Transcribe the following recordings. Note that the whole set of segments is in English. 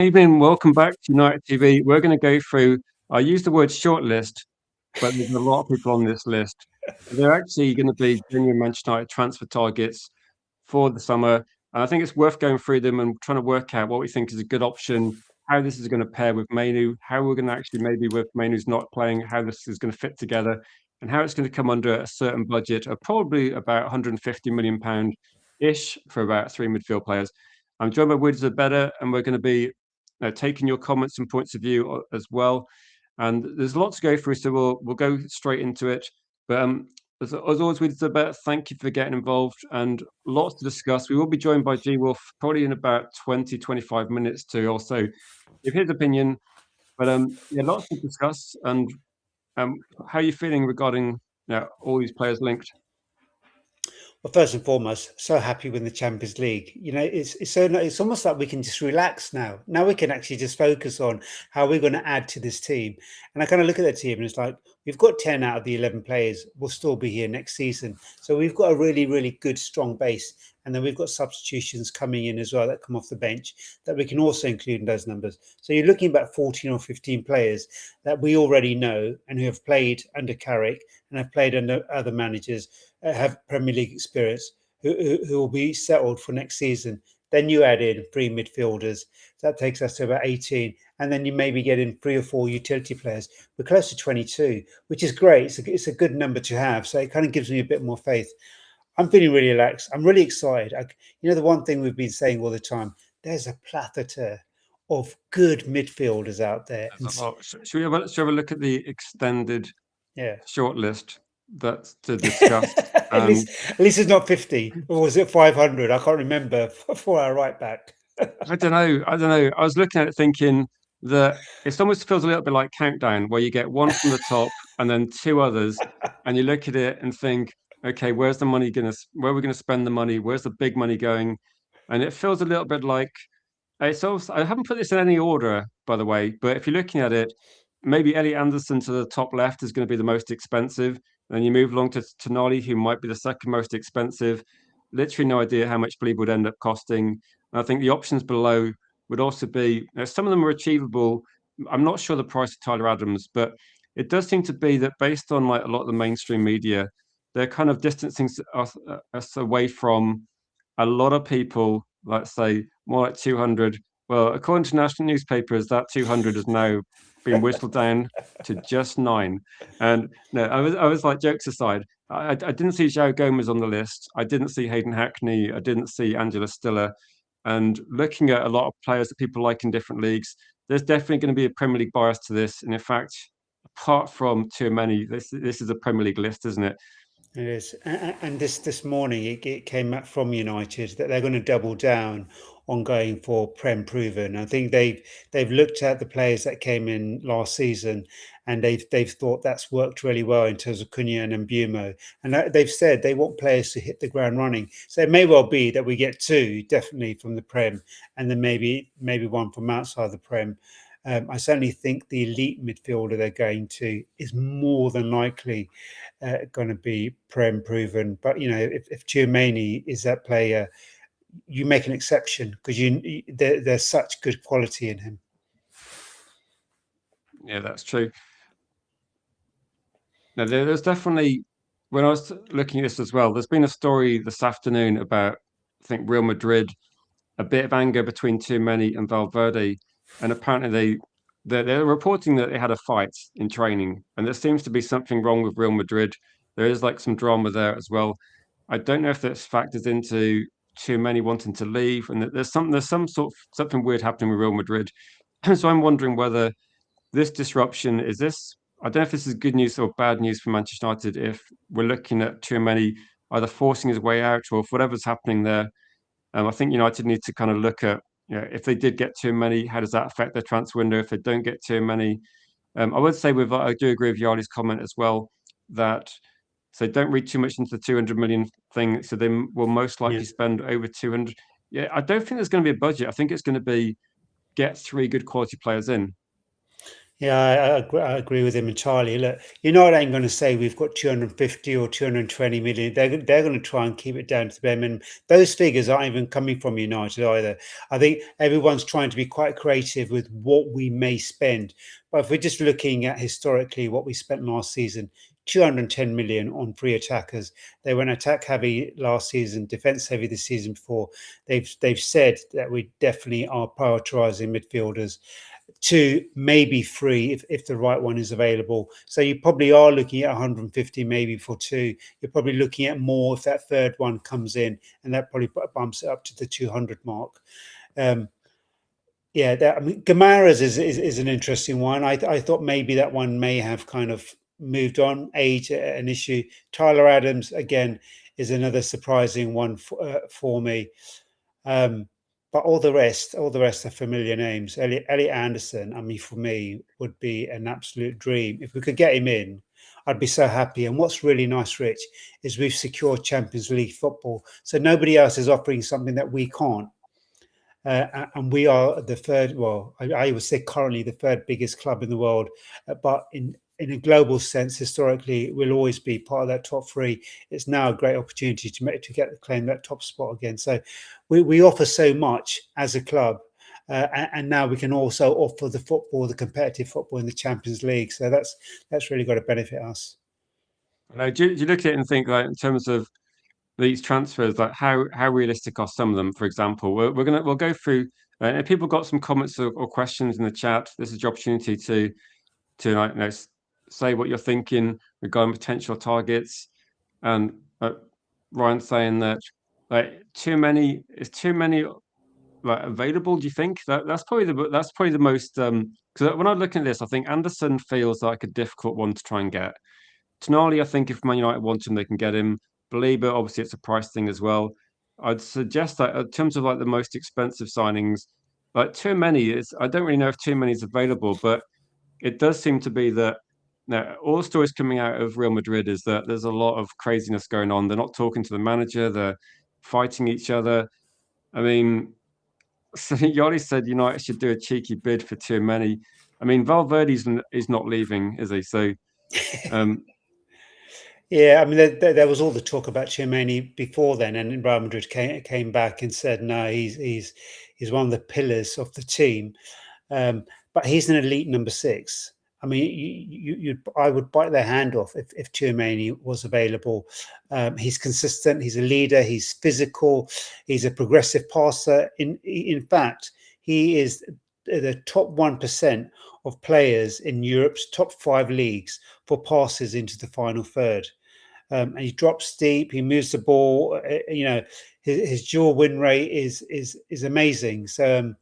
Evening, welcome back to United TV. We're going to go through, I use the word shortlist, but there's a lot of people on this list. They're actually going to be genuine Manchester United transfer targets for the summer. And I think it's worth going through them and trying to work out what we think is a good option, how this is going to pair with Mainu, how we're going to actually maybe with Mainu's not playing, how this is going to fit together, and how it's going to come under a certain budget of probably about £150 million-ish for about three midfield players. I'm joined by Woods Better, and we're going to be taking your comments and points of view as well. And there's a lot to go through, so we'll go straight into it. But as always, with Better, thank you for getting involved and lots to discuss. We will be joined by G Wolf probably in about 20-25 minutes to also give his opinion. But yeah, lots to discuss. And how are you feeling regarding all these players linked? Well, first and foremost, so happy with the Champions League. It's almost like we can just relax now. Now we can actually just focus on how we're going to add to this team. And I kind of look at the team and it's like we've got 10 out of the 11 players will still be here next season. So we've got a really, really good, strong base. And then we've got substitutions coming in as well that come off the bench that we can also include in those numbers. So you're looking about 14 or 15 players that we already know and who have played under Carrick and have played under other managers, have Premier League experience, who will be settled for next season. Then you add in three midfielders. That takes us to about 18. And then you maybe get in three or four utility players. We're close to 22, which is great. It's a good number to have. So it kind of gives me a bit more faith. I'm feeling really relaxed. I'm really excited. The one thing we've been saying all the time, there's a plethora of good midfielders out there. Should we have a look at the extended Yeah. shortlist that's to discuss? at least it's not 50, or was it 500? I can't remember for our right back. I don't know. I was looking at it thinking that it almost feels a little bit like Countdown, where you get one from the top and then two others, and you look at it and think, okay, where's the money where are we gonna spend the money? Where's the big money going? And it feels a little bit like it's also, I haven't put this in any order, by the way, but if you're looking at it, maybe Elliot Anderson to the top left is going to be the most expensive. Then you move along to TONALI, who might be the second most expensive. Literally no idea how much Bleed would end up costing. And I think the options below would also be, some of them are achievable. I'm not sure the price of Tyler Adams, but it does seem to be that based on like a lot of the mainstream media, they're kind of distancing us away from a lot of people, let's say more like 200. Well, according to national newspapers, that 200 has now been whittled down to just 9. And no, I was like, jokes aside, I didn't see João Gomez on the list. I didn't see Hayden Hackney. I didn't see Angela Stiller. And looking at a lot of players that people like in different leagues, there's definitely going to be a Premier League bias to this. And in fact, apart from too many, this is a Premier League list, isn't it? It is, and this morning it came out from United that they're going to double down on going for Prem proven. I think they've looked at the players that came in last season, and they've thought that's worked really well in terms of Cunha and Mbumo, and they've said they want players to hit the ground running. So it may well be that we get two definitely from the Prem, and then maybe one from outside the Prem. I certainly think the elite midfielder they're going to is more than likely going to be Prem proven. But if Tchouaméni is that player, you make an exception because there's such good quality in him. Yeah, that's true. Now, there's definitely, when I was looking at this as well, there's been a story this afternoon about, I think, Real Madrid, a bit of anger between Tchouaméni and Valverde, and apparently they're reporting that they had a fight in training, and there seems to be something wrong with Real Madrid. There is like some drama there as well. I don't know if this factors into Tchouaméni wanting to leave, and there's some sort of something weird happening with Real Madrid. So I'm wondering whether this disruption is this. I don't know if this is good news or bad news for Manchester United. If we're looking at Tchouaméni either forcing his way out or if whatever's happening there, I think United need to kind of look at, if they did get too many, how does that affect their transfer window? If they don't get too many, I would say I do agree with Yardi's comment as well that so don't read too much into the 200 million thing. So they will most likely spend over 200. Yeah, I don't think there's going to be a budget. I think it's going to be get three good quality players in. Yeah, I agree with him entirely. Look, United ain't going to say we've got 250 or 220 million. They're going to try and keep it down to the bare minimum. Those figures aren't even coming from United either. I think everyone's trying to be quite creative with what we may spend. But if we're just looking at historically what we spent last season, 210 million on free attackers. They went attack heavy last season, defense heavy the season before. They've said that we definitely are prioritizing midfielders, two, maybe three if the right one is available. So you probably are looking at 150 maybe for two. You're probably looking at more if that third one comes in, and that probably bumps it up to the 200 mark. Um, yeah, I mean, Gamara's is an interesting one. I thought maybe that one may have kind of moved on. Age an issue. Tyler Adams again is another surprising one for me. Um, but all the rest are familiar names. Elliot Anderson, I mean, for me, would be an absolute dream. If we could get him in, I'd be so happy. And what's really nice, Rich, is we've secured Champions League football. So nobody else is offering something that we can't. And we are the third, well, I would say currently the third biggest club in the world. But in a global sense, historically, we'll always be part of that top three. It's now a great opportunity to claim that top spot again. So we offer so much as a club. And now we can also offer the football, the competitive football in the Champions League. So that's really got to benefit us. Do you look at it and think, like, in terms of these transfers, like how realistic are some of them? For example, we'll go through. If people got some comments or questions in the chat, this is the opportunity to like, say what you're thinking regarding potential targets. And Ryan saying that like too many like available. Do you think that's probably the most because when I look at this, I think Anderson feels like a difficult one to try and get. Tonali, I think if Man United want him, they can get him. BALEBA, obviously, it's a price thing as well. I'd suggest that in terms of like the most expensive signings, like too many is. I don't really know if too many is available, but it does seem to be that. Now, all the stories coming out of Real Madrid is that there's a lot of craziness going on. They're not talking to the manager. They're fighting each other. I mean, so Yori said United should do a cheeky bid for too many. I mean, Valverde's is not leaving, is he? So um, Yeah, I mean, there was all the talk about Tchouaméni before then, and Real Madrid came back and said, no, he's one of the pillars of the team. But he's an elite number six. I mean, I would bite their hand off if Tchouaméni was available. He's consistent. He's a leader. He's physical. He's a progressive passer. In fact, he is the top 1% of players in Europe's top 5 leagues for passes into the final third. And he drops deep. He moves the ball. You know, his dual win rate is amazing. So.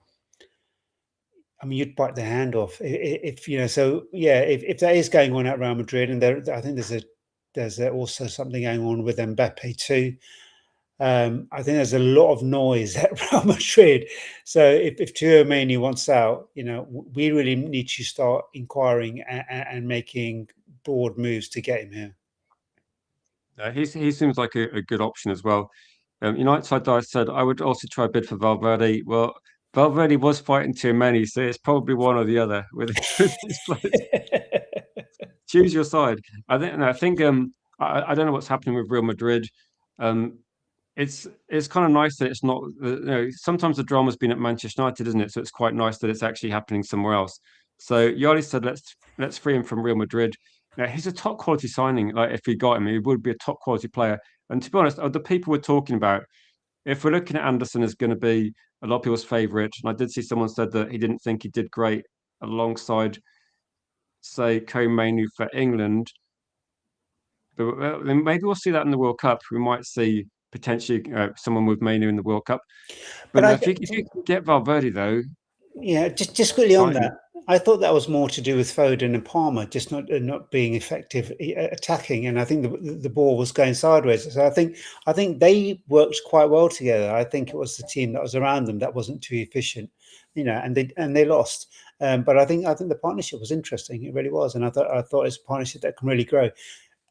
I mean, you'd bite the hand off if you know. So yeah, if that is going on at Real Madrid, and I think there's also something going on with Mbappe too. I think there's a lot of noise at Real Madrid. So if Tchouaméni wants out, you know, we really need to start inquiring and making board moves to get him here. he seems like a good option as well. United side I said I would also try a bid for Valverde. Well, Valverde was fighting too many, so it's probably one or the other with these players. Choose your side. I think I don't know what's happening with Real Madrid. Um, it's kind of nice that it's not. Sometimes the drama's been at Manchester United, isn't it? So it's quite nice that it's actually happening somewhere else. So Yari said, let's free him from Real Madrid. Now, he's a top quality signing. Like if we got him, he would be a top quality player. And to be honest, the people we're talking about, if we're looking at Anderson as going to be a lot of people's favourite, and I did see someone said that he didn't think he did great alongside, say, Co-Mainu for England. But then maybe we'll see that in the World Cup. We might see potentially someone with Mainu in the World Cup. But But no, I, if you can get Valverde though, Yeah, just quickly on fine. that, I thought that was more to do with Foden and Palmer just not being effective attacking, and I think the ball was going sideways. So I think they worked quite well together. I think it was the team that was around them that wasn't too efficient, you know, and they lost. But I think the partnership was interesting. It really was, and I thought it's a partnership that can really grow.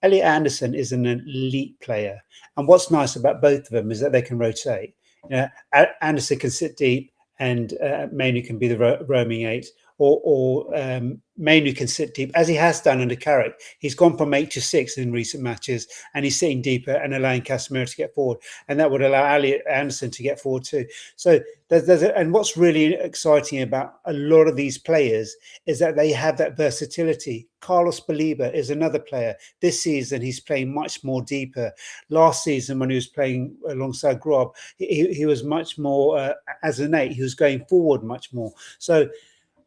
Elliot Anderson is an elite player, and what's nice about both of them is that they can rotate. You know, Anderson can sit deep, and Mainu can be the roaming eight. Mainu can sit deep, as he has done under Carrick. He's gone from 8 to 6 in recent matches, and he's sitting deeper and allowing Casemiro to get forward, and that would allow Elliot Anderson to get forward too. So and what's really exciting about a lot of these players is that they have that versatility. Carlos Baleba is another player. This season, he's playing much more deeper. Last season, when he was playing alongside Grob, he was much more as an 8. He was going forward much more. So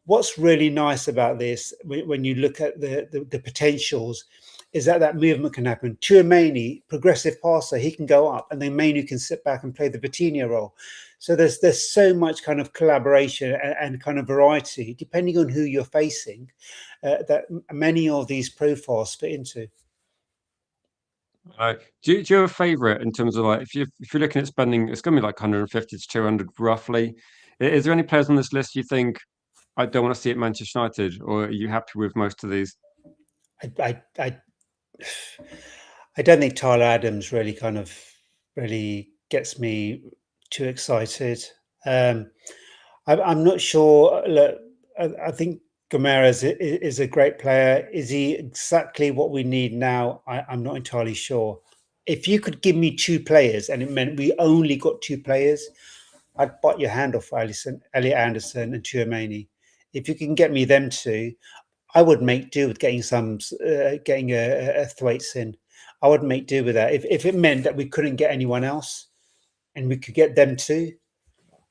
what's really nice about this, when you look at the potentials, is that movement can happen. Tchouaméni, progressive passer, he can go up, and then Mainu can sit back and play the Vitinha role. So there's so much kind of collaboration and kind of variety, depending on who you're facing, that many of these profiles fit into. Do you have a favourite in terms of, like, if you're looking at spending, it's going to be like 150 to 200 roughly. Is there any players on this list you think I don't want to see at Manchester United, or are you happy with most of these? I don't think Tyler Adams really gets me too excited. I'm not sure. Look, I think Gomes is a great player. Is he exactly what we need now? I'm not entirely sure. If you could give me 2 players and it meant we only got 2 players, I'd bite your hand off Elliot Anderson and Tchouaméni. If you can get me them 2, I would make do with getting a Thwaites in. I would make do with that. If it meant that we couldn't get anyone else and we could get them 2,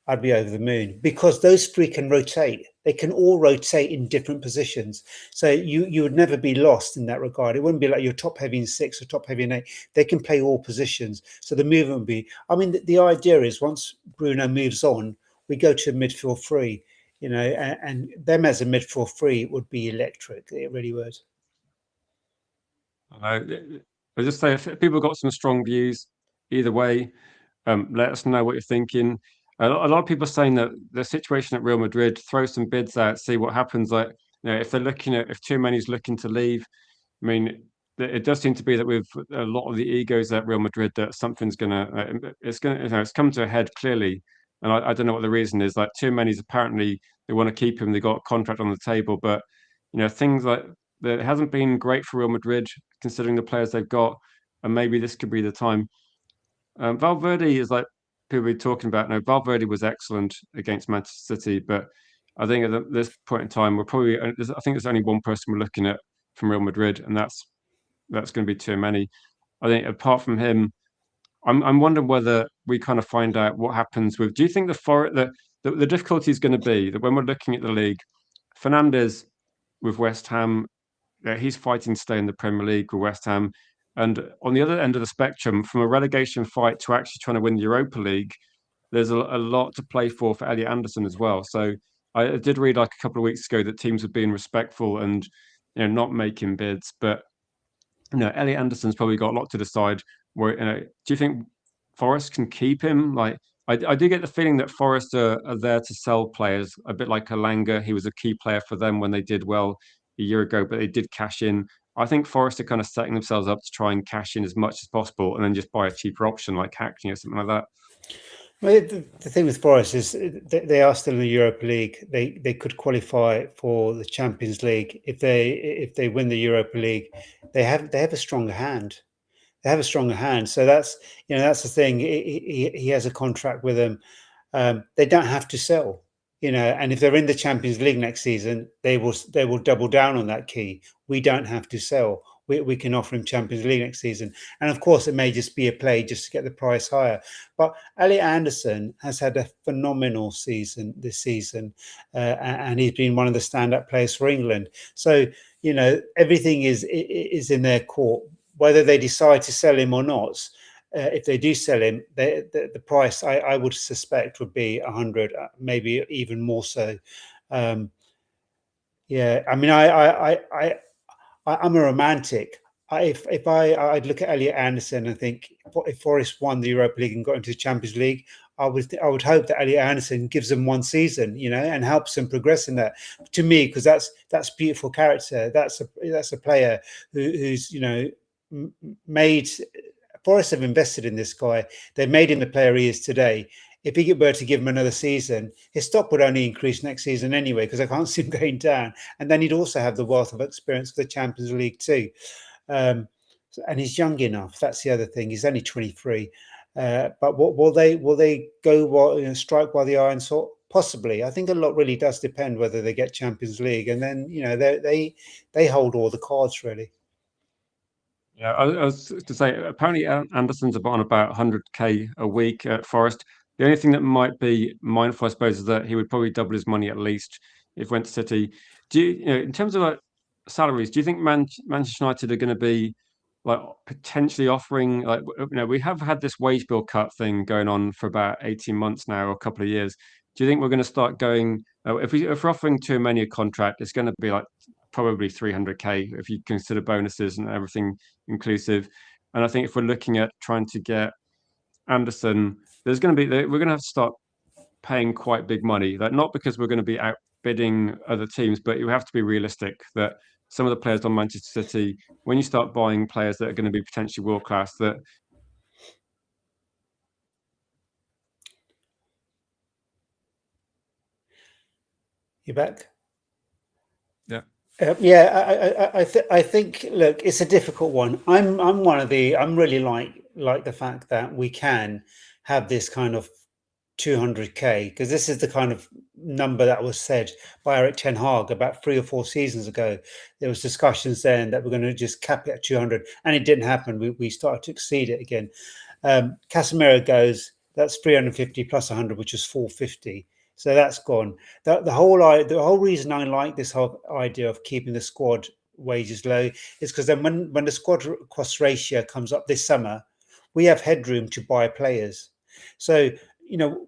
I'd be over the moon, because those 3 can rotate. They can all rotate in different positions. So you would never be lost in that regard. It wouldn't be like you're top heavy in 6 or top heavy in 8. They can play all positions. So the movement would be, I mean, the idea is once Bruno moves on, we go to a midfield 3, and them as a midfield 3 would be electric. It really would. I just say, if people got some strong views either way, let us know what you're thinking. A lot of people are saying that the situation at Real Madrid, throw some bids out, see what happens. Like, if they're if Tchouaméni's looking to leave, I mean, it does seem to be that with a lot of the egos at Real Madrid, that something's it's come to a head clearly, and I don't know what the reason is. Like, Tchouaméni's apparently, they want to keep him. They got a contract on the table, but things like that, it hasn't been great for Real Madrid considering the players they've got, and maybe this could be the time. Valverde is, like, people be talking about. No, Valverde was excellent against Manchester City, but I think at this point in time, I think there's only one person we're looking at from Real Madrid, and that's going to be too many. I think apart from him, I'm wondering whether we kind of find out what happens with. Do you think the difficulty is going to be that when we're looking at the league, Fernandes with West Ham, he's fighting to stay in the Premier League with West Ham. And on the other end of the spectrum, from a relegation fight to actually trying to win the Europa League, there's a lot to play for Elliot Anderson as well. So I did read, like, a couple of weeks ago, that teams were being respectful and not making bids. But Elliot Anderson's probably got a lot to decide. Where do you think Forest can keep him? Like, I do get the feeling that Forest are there to sell players, a bit like Alanga. He was a key player for them when they did well a year ago, but they did cash in. I think Forest are kind of setting themselves up to try and cash in as much as possible, and then just buy a cheaper option like Hackney or something like that. Well, the thing with Forest is they are still in the Europa League. They could qualify for the Champions League if they win the Europa League. They have a stronger hand. They have a stronger hand. So that's the thing. He has a contract with them. They don't have to sell. And if they're in the Champions League next season, they will double down on that key. We don't have to sell. We can offer him Champions League next season. And of course, it may just be a play just to get the price higher. But Elliot Anderson has had a phenomenal season this season, and he's been one of the standout players for England. So, everything is in their court. Whether they decide to sell him or not, if they do sell him, the price I would suspect would be 100, maybe even more so. Yeah, I mean, I'm a romantic. I'd look at Elliot Anderson and think, if Forest won the Europa League and got into the Champions League, I would hope that Elliot Anderson gives them one season, and helps them progress in that. To me, because that's beautiful character. That's a player who's made. Forest have invested in this guy. They've made him the player he is today. if he were to give him another season, his stock would only increase next season anyway, because I can't see him going down. And then he'd also have the wealth of experience for the Champions League too. And he's young enough. That's the other thing. He's only 23. But what will they go strike while the iron's hot? Possibly. I think a lot really does depend whether they get Champions League, and then they hold all the cards really. Yeah, I was to say, apparently Anderson's on about 100K a week at Forest. The only thing that might be mindful, I suppose, is that he would probably double his money at least if he went to City. Do you, in terms of like salaries, do you think Manchester United are going to be like potentially offering like we have had this wage bill cut thing going on for about 18 months now, or a couple of years. Do you think we're going to start going if we're offering too many a contract, it's going to be like probably 300K if you consider bonuses and everything inclusive. And I think if we're looking at trying to get Anderson, we're going to have to start paying quite big money. Like not because we're going to be outbidding other teams, but you have to be realistic that some of the players on Manchester City, when you start buying players that are going to be potentially world class, that You back? yeah. Yeah, I think. Look, it's a difficult one. I'm really like the fact that we can have this kind of 200K, because this is the kind of number that was said by Eric Ten Hag about 3 or 4 seasons ago. There was discussions then that we're going to just cap it at 200, and it didn't happen. We started to exceed it again. Casemiro goes, that's 350 plus 100, which is 450. So that's gone. The whole reason I like this whole idea of keeping the squad wages low is because then when the squad cost ratio comes up this summer, we have headroom to buy players. So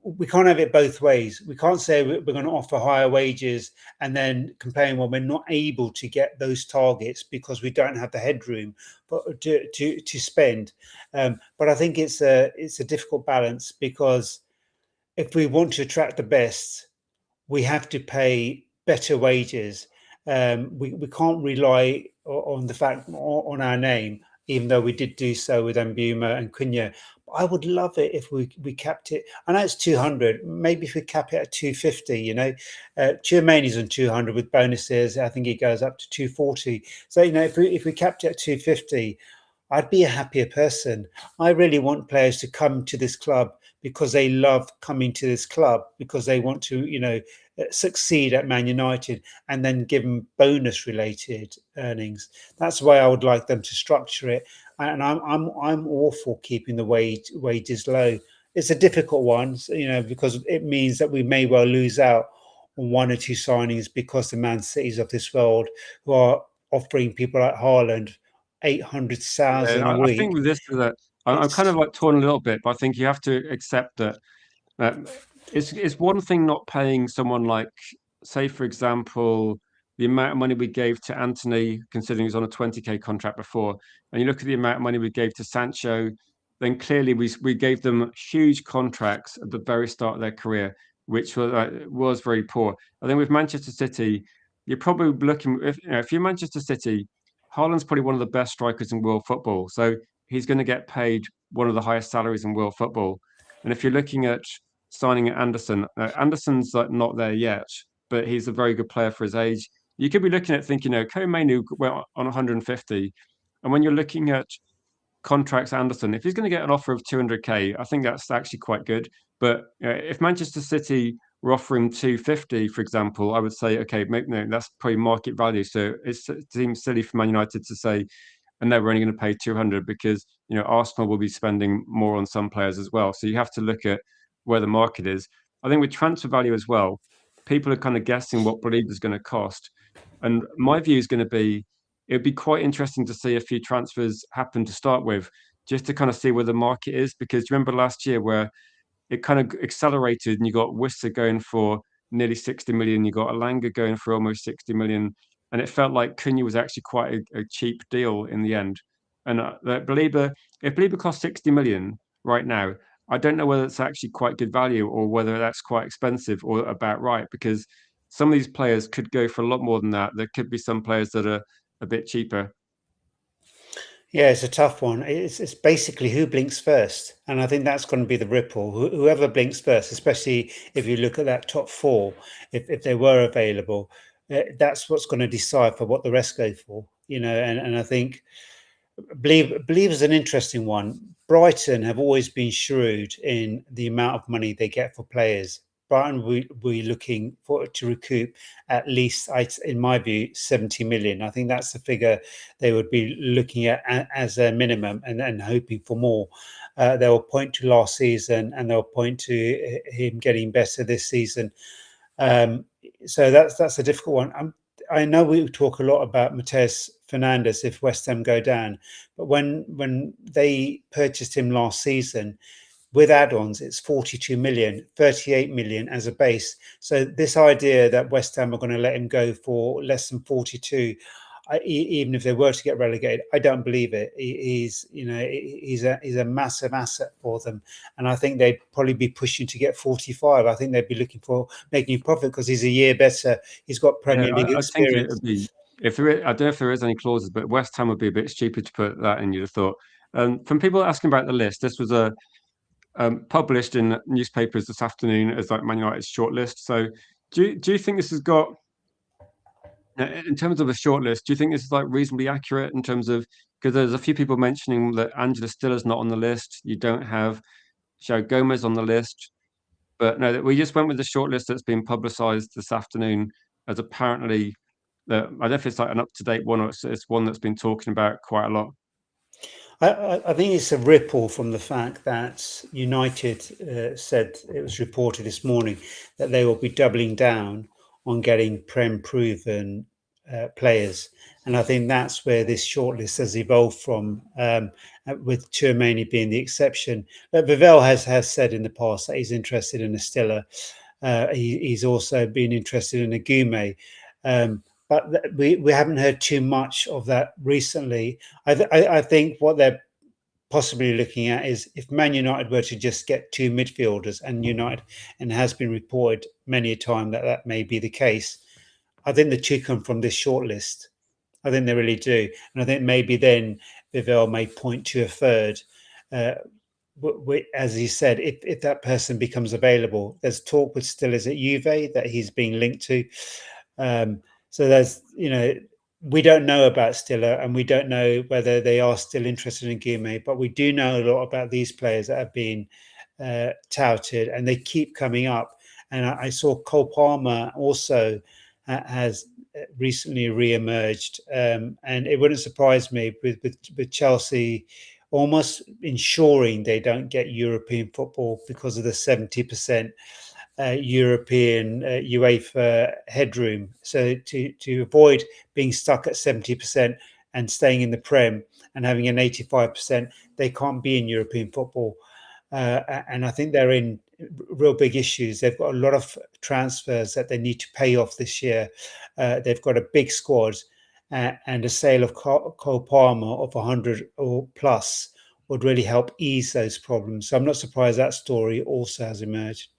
we can't have it both ways. We can't say we're going to offer higher wages and then complain when we're not able to get those targets because we don't have the headroom to spend. But I think it's a difficult balance, because if we want to attract the best, we have to pay better wages. We can't rely on the fact on our name, even though we did do so with Mbuma and Cunha. I would love it if we capped it. I know it's 200. Maybe if we cap it at 250, Tchouameni's on 200 with bonuses. I think he goes up to 240. So, if we capped it at 250, I'd be a happier person. I really want players to come to this club because they love coming to this club, because they want to, succeed at Man United, and then give them bonus related earnings. That's the way I would like them to structure it. And I'm all for keeping the wages low. It's a difficult one, because it means that we may well lose out on 1 or 2 signings, because the Man Cities of this world, who are offering people like Haaland 800,000 a I week. think with this that I'm kind of like torn a little bit, but I think you have to accept that it's one thing not paying someone like, say, for example, the amount of money we gave to Anthony, considering he was on a 20K contract before, and you look at the amount of money we gave to Sancho, then clearly we gave them huge contracts at the very start of their career, which was very poor. I think with Manchester City, you're probably looking if you're Manchester City, Haaland's probably one of the best strikers in world football, so he's going to get paid one of the highest salaries in world football. And if you're looking at signing Anderson, Anderson's like not there yet, but he's a very good player for his age. You could be looking at thinking, Koemenu went on 150, and when you're looking at contracts Anderson, if he's going to get an offer of 200K, I think that's actually quite good. But if Manchester City were offering 250, for example, I would say, okay, maybe, no, that's probably market value. So it seems silly for Man United to say, and we're only going to pay 200, because Arsenal will be spending more on some players as well. So you have to look at where the market is. I think with transfer value as well, people are kind of guessing what Baleba is going to cost, and my view is going to be it'd be quite interesting to see a few transfers happen to start with, just to kind of see where the market is. Because you remember last year where it kind of accelerated, and you got Worcester going for nearly 60 million, you got Alanga going for almost 60 million, and it felt like Cunha was actually quite a cheap deal in the end. And if Baleba costs 60 million right now, I don't know whether it's actually quite good value or whether that's quite expensive or about right, because some of these players could go for a lot more than that. There could be some players that are a bit cheaper. Yeah, it's a tough one. It's basically who blinks first, and I think that's going to be the ripple. Whoever blinks first, especially if you look at that top four, if they were available, that's what's going to decide for what the rest go for. And I think believe is an interesting one. Brighton have always been shrewd in the amount of money they get for players. Brighton we looking for to recoup at least, in my view, 70 million. I think that's the figure they would be looking at as a minimum, and hoping for more. They'll point to last season, and they'll point to him getting better this season. Um, so that's a difficult one. I know we talk a lot about Mateus Fernandes if West Ham go down, but when they purchased him last season with add-ons, it's 42 million, 38 million as a base. So this idea that West Ham are going to let him go for less than 42, even if they were to get relegated, I don't believe it. He's a massive asset for them, and I think they'd probably be pushing to get 45. I think they'd be looking for making profit because he's a year better. He's got Yeah, Premier League I think it experience. would be if there I don't know if there is any clauses, but West Ham would be a bit stupid to put that in. You'd have thought. From people asking about the list, this was a published in newspapers this afternoon as like Man United's shortlist. So, do you think this has got in terms of a shortlist? Do you think this is like reasonably accurate in terms of because there's a few people mentioning that Angela Stiller's not on the list. You don't have Joe Gomez on the list. But no, we just went with the shortlist that's been publicised this afternoon as apparently I don't know if it's like an up-to-date one or it's one that's been talking about quite a lot. I think it's a ripple from the fact that United said, it was reported this morning, that they will be doubling down on getting Prem proven players. And I think that's where this shortlist has evolved from, with Tchouaméni being the exception. But Vivell has said in the past that he's interested in a Stiller. He's also been interested in a Gume. But we haven't heard too much of that recently. I think what they're possibly looking at is if Man United were to just get two midfielders, and has been reported many a time that that may be the case. I think the two come from this shortlist. I think they really do, and I think maybe then Vivell may point to a third. Uh, as he said, if that person becomes available, there's talk with still is at Juve that he's being linked to. So there's, we don't know about Stiller, and we don't know whether they are still interested in Guime, but we do know a lot about these players that have been touted, and they keep coming up. And I saw Cole Palmer also has recently re-emerged, and it wouldn't surprise me with Chelsea almost ensuring they don't get European football because of the 70% European UEFA headroom. So to avoid being stuck at 70% and staying in the Prem and having an 85%, they can't be in European football. And I think they're in real big issues. They've got a lot of transfers that they need to pay off this year. They've got a big squad, and a sale of Cole Palmer of 100 or plus would really help ease those problems. So I'm not surprised that story also has emerged.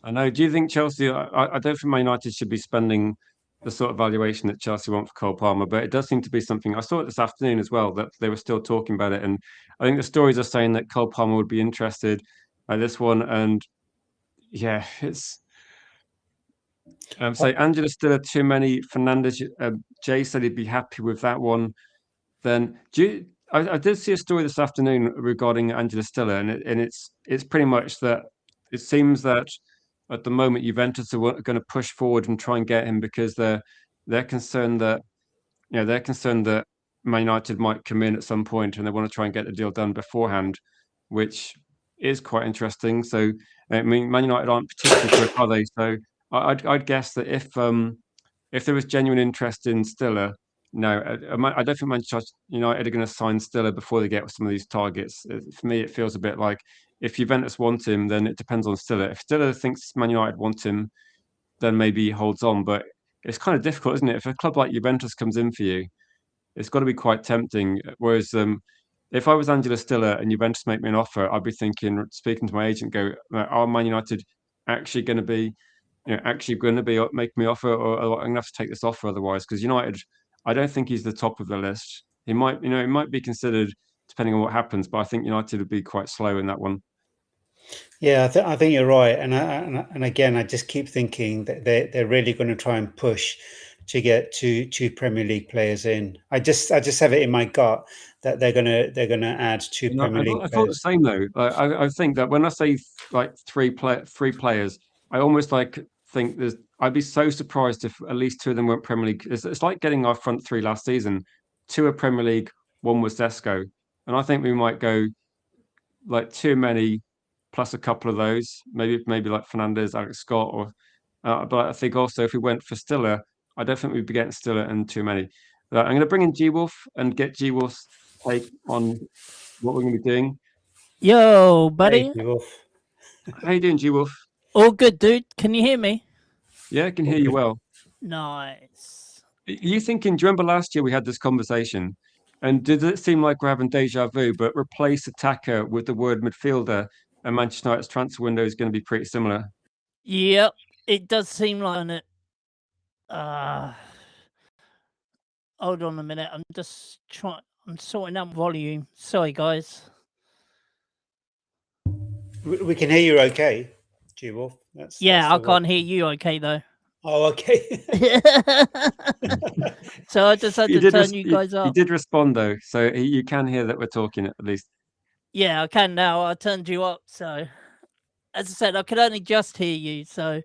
I know. Do you think Chelsea? I don't think Man United should be spending the sort of valuation that Chelsea want for Cole Palmer, but it does seem to be something. I saw it this afternoon as well that they were still talking about it, and I think the stories are saying that Cole Palmer would be interested at this one, and yeah, it's. So Angela Stiller too many. Fernandez. Jay said he'd be happy with that one. Then do you? I did see a story this afternoon regarding Angela Stiller, and it's pretty much that it seems that at the moment Juventus are going to push forward and try and get him because they're concerned that they're concerned that Man United might come in at some point and they want to try and get the deal done beforehand, which is quite interesting. So I mean, Man United aren't particularly quick, are they? So I'd guess that if there was genuine interest in Stiller, no, I don't think Manchester United are going to sign Stiller before they get some of these targets. For me, it feels a bit like if Juventus want him, then it depends on Stiller. If Stiller thinks Man United want him, then maybe he holds on. But it's kind of difficult, isn't it? If a club like Juventus comes in for you, it's got to be quite tempting. Whereas if I was Angela Stiller and Juventus make me an offer, I'd be thinking, speaking to my agent, go, are Man United actually going to be making me offer, or I'm gonna have to take this offer otherwise? Because United, I don't think he's the top of the list. He might be considered depending on what happens. But I think United would be quite slow in that one. Yeah, I think you're right, and again, I just keep thinking that they're really going to try and push to get two Premier League players in. I just have it in my gut that they're gonna add two And Premier I League thought the players. same though. Like, I think that when I say like three players, I almost like think there's. I'd be so surprised if at least two of them weren't Premier League. It's like getting our front three last season. Two are Premier League, one was Zesco, and I think we might go like too many plus a couple of those. Maybe like Fernandez, Alex Scott, or but I think also if we went for Stiller, I don't think we'd be getting Stiller and too many. I'm going to bring in G Wolf and get G Wolf's take on what we're going to be doing. Yo, Hey, buddy. Wolf. How you doing, G Wolf? All good, dude. Can you hear me? Yeah, I can All hear you good. well. Nice. You thinking? Do you remember last year we had this conversation, and did it seem like we're having deja vu? But replace attacker with the word midfielder, and Manchester United's transfer window is going to be pretty similar. Yep, it does seem like it. Uh, hold on a minute. I'm just trying. I'm sorting out volume. Sorry, guys. We can hear you okay, G Wolf. That's Yeah, I the can't hear you. Okay, though. Oh, okay. So I just had You to did turn you guys you up. did respond though, so you can hear that we're talking at least. Yeah, I can now. I turned you up. So, as I said, I could only just hear you. So,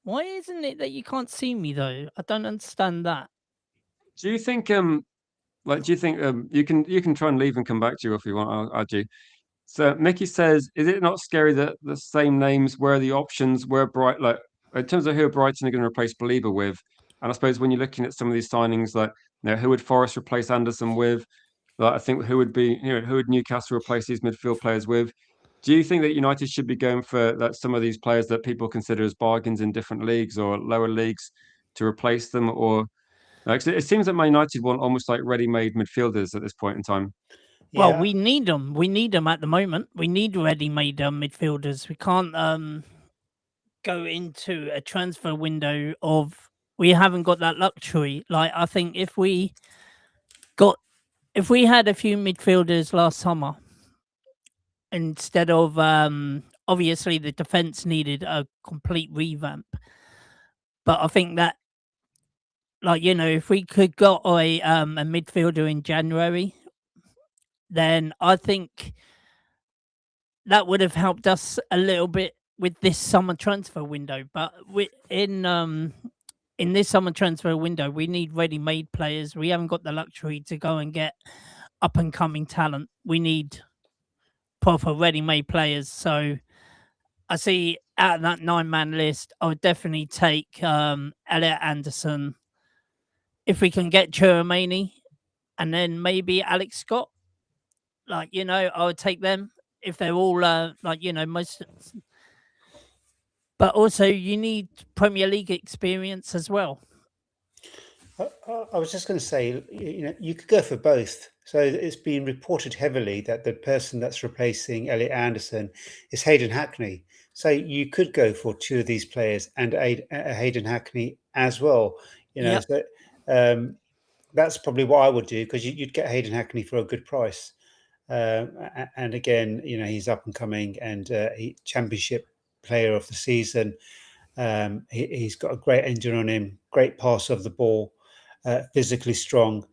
why isn't it that you can't see me though? I don't understand that. Do you think like do you think you can try and leave and come back to you if you want, Archie? So Mickey says, is it not scary that the same names were the options were bright like in terms of who Brighton are going to replace Belieber with? And I suppose when you're looking at some of these signings, like who would Forest replace Anderson with? Like I think who would be who would Newcastle replace these midfield players with? Do you think that United should be going for that some of these players that people consider as bargains in different leagues or lower leagues to replace them, or like, it seems that Man United want almost like ready-made midfielders at this point in time. Well, Yeah. we need them. We need them at the moment. We need ready-made midfielders. We can't go into a transfer window of we haven't got that luxury. Like I think if we had a few midfielders last summer instead of obviously the defense needed a complete revamp. But I think that if we could got a midfielder in January, then I think that would have helped us a little bit with this summer transfer window. But in this summer transfer window, we need ready-made players. We haven't got the luxury to go and get up-and-coming talent. We need proper ready-made players. So I see out of that 9-man list, I would definitely take Elliot Anderson. If we can get Chouameni and then maybe Alex Scott, I would take them if they're all most. But also, you need Premier League experience as well. I was just going to say, you could go for both. So it's been reported heavily that the person that's replacing Elliot Anderson is Hayden Hackney. So you could go for two of these players and Hayden Hackney as well. Yep. So that's probably what I would do because you'd get Hayden Hackney for a good price. And again, he's up and coming and championship player of the season. He's got a great engine on him, great pass of the ball, physically strong.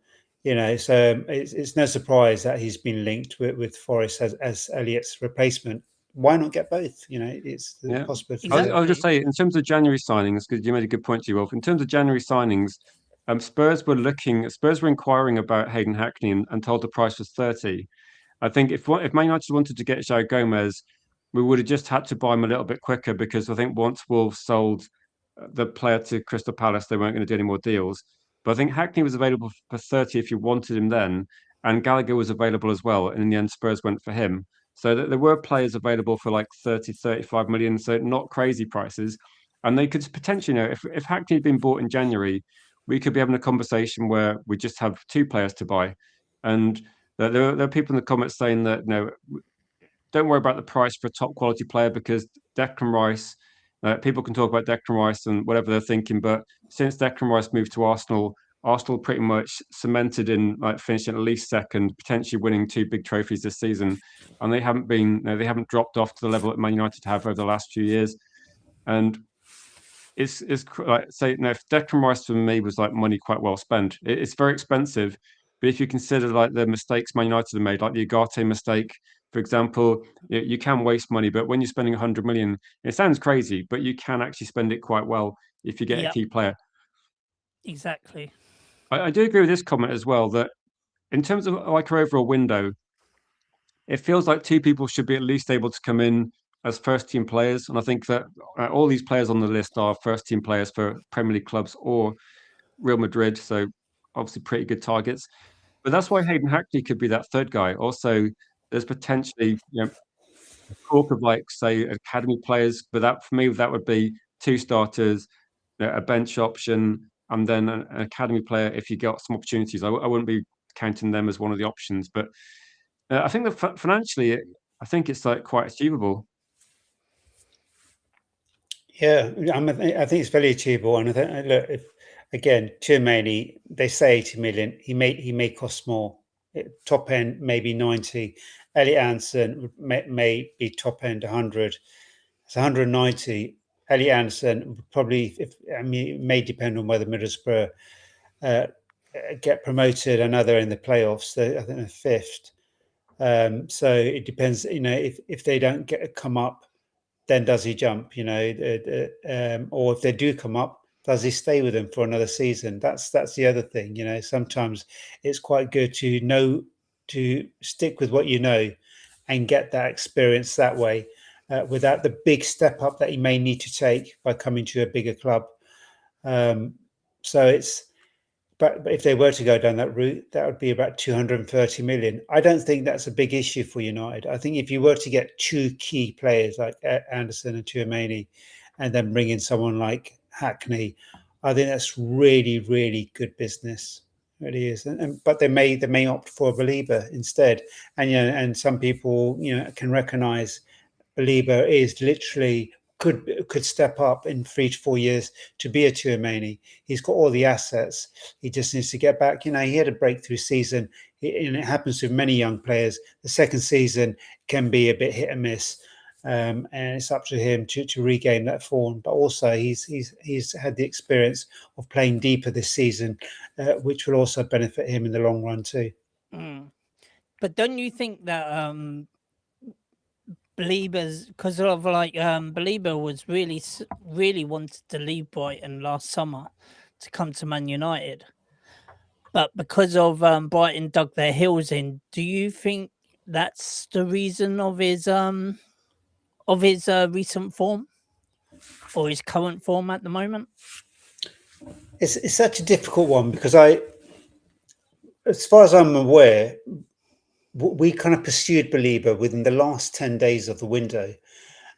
So it's no surprise that he's been linked with Forest as Elliot's replacement. Why not get both? It's the possibility. Exactly. I'll just say, in terms of January signings, because you made a good point, to you, Wolf. In terms of January signings, Spurs were inquiring about Hayden Hackney and told the price was 30. I think if Man United wanted to get João Gomez, we would have just had to buy him a little bit quicker because I think once Wolves sold the player to Crystal Palace, they weren't going to do any more deals. But I think Hackney was available for 30 if you wanted him then, and Gallagher was available as well. And in the end, Spurs went for him. So there were players available for like 30, 35 million, so not crazy prices. And they could potentially, if Hackney had been bought in January, we could be having a conversation where we just have two players to buy. And there are people in the comments saying that, don't worry about the price for a top quality player because Declan Rice, people can talk about Declan Rice and whatever they're thinking, but since Declan Rice moved to Arsenal, Arsenal pretty much cemented in like finishing at least second, potentially winning 2 big trophies this season, and they haven't been, they haven't dropped off to the level that Man United have over the last few years. And it's like, say, if Declan Rice for me was like money quite well spent. It's very expensive, but if you consider like the mistakes Man United have made, like the Ugarte mistake, for example, you can waste money, but when you're spending 100 million, it sounds crazy, but you can actually spend it quite well if you get a key player. Exactly. I do agree with this comment as well, that in terms of like our overall window, it feels like 2 people should be at least able to come in as first team players. And I think that all these players on the list are first team players for Premier League clubs or Real Madrid. So obviously pretty good targets. But that's why Hayden Hackney could be that third guy. Also, there's potentially, talk of like, say, academy players. But that, for me, that would be 2 starters, a bench option, and then an academy player if you got some opportunities. I wouldn't be counting them as one of the options. But I think that financially, I think it's like quite achievable. Yeah, I think it's very achievable, and I think, look, if again, Tchouaméni, they say 80 million. He may cost more. Top end maybe 90. Elliot Anderson may be top end 100. It's 190. Elliot Anderson probably, it may depend on whether Middlesbrough get promoted. I know they're in the playoffs. I think they're fifth. So it depends. If they don't come up, then does he jump? Or if they do come up, does he stay with them for another season? That's the other thing. Sometimes it's quite good to stick with what you know and get that experience that way, without the big step up that you may need to take by coming to a bigger club. So it's. But if they were to go down that route, that would be about 230 million. I don't think that's a big issue for United. I think if you were to get 2 key players like Anderson and Tchouaméni, and then bring in someone like Hackney, I think that's really, really good business. It really is. But they may opt for a Baleba instead. And some people can recognise Baleba is literally could step up in 3 to 4 years to be a Tchouaméni. He's got all the assets. He just needs to get back. He had a breakthrough season, and it happens with many young players. The second season can be a bit hit and miss, and it's up to him to regain that form. But also, he's had the experience of playing deeper this season, which will also benefit him in the long run too. But don't you think that Baleba's, because of like Baleba was really wanted to leave Brighton last summer to come to Man United, but because of Brighton dug their heels in, do you think that's the reason of his recent form or his current form at the moment? It's such a difficult one because as far as I'm aware, we kind of pursued Baleba within the last 10 days of the window.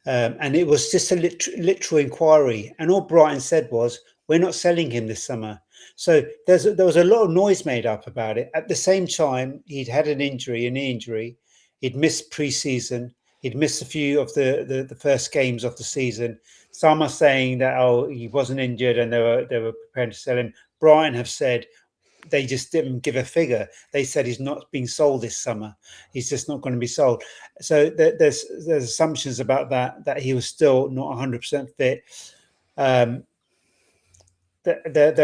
And it was just a literal inquiry. And all Brighton said was, we're not selling him this summer. So there was a lot of noise made up about it. At the same time, he'd had an injury. He'd missed pre-season. He'd missed a few of the first games of the season. Some are saying that, he wasn't injured and they were preparing to sell him. Brighton have said, they just didn't give a figure. They said he's not being sold this summer. He's just not going to be sold. So there's assumptions about that he was still not 100% fit. There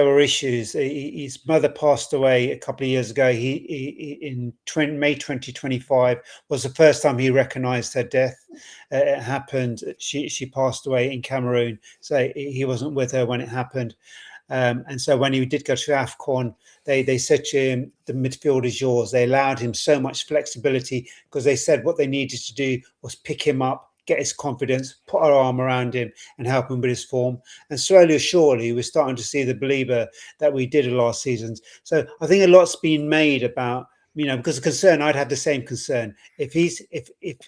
were issues. His mother passed away a couple of years ago. He in May 2025 was the first time he recognised her death. It happened. She passed away in Cameroon, so he wasn't with her when it happened. And so when he did go to AFCON, they said to him, the midfield is yours. They allowed him so much flexibility because they said what they needed to do was pick him up, get his confidence, put our arm around him and help him with his form. And slowly or surely, we're starting to see the Baleba that we did in last seasons. So I think a lot's been made about because the concern, I'd have the same concern. If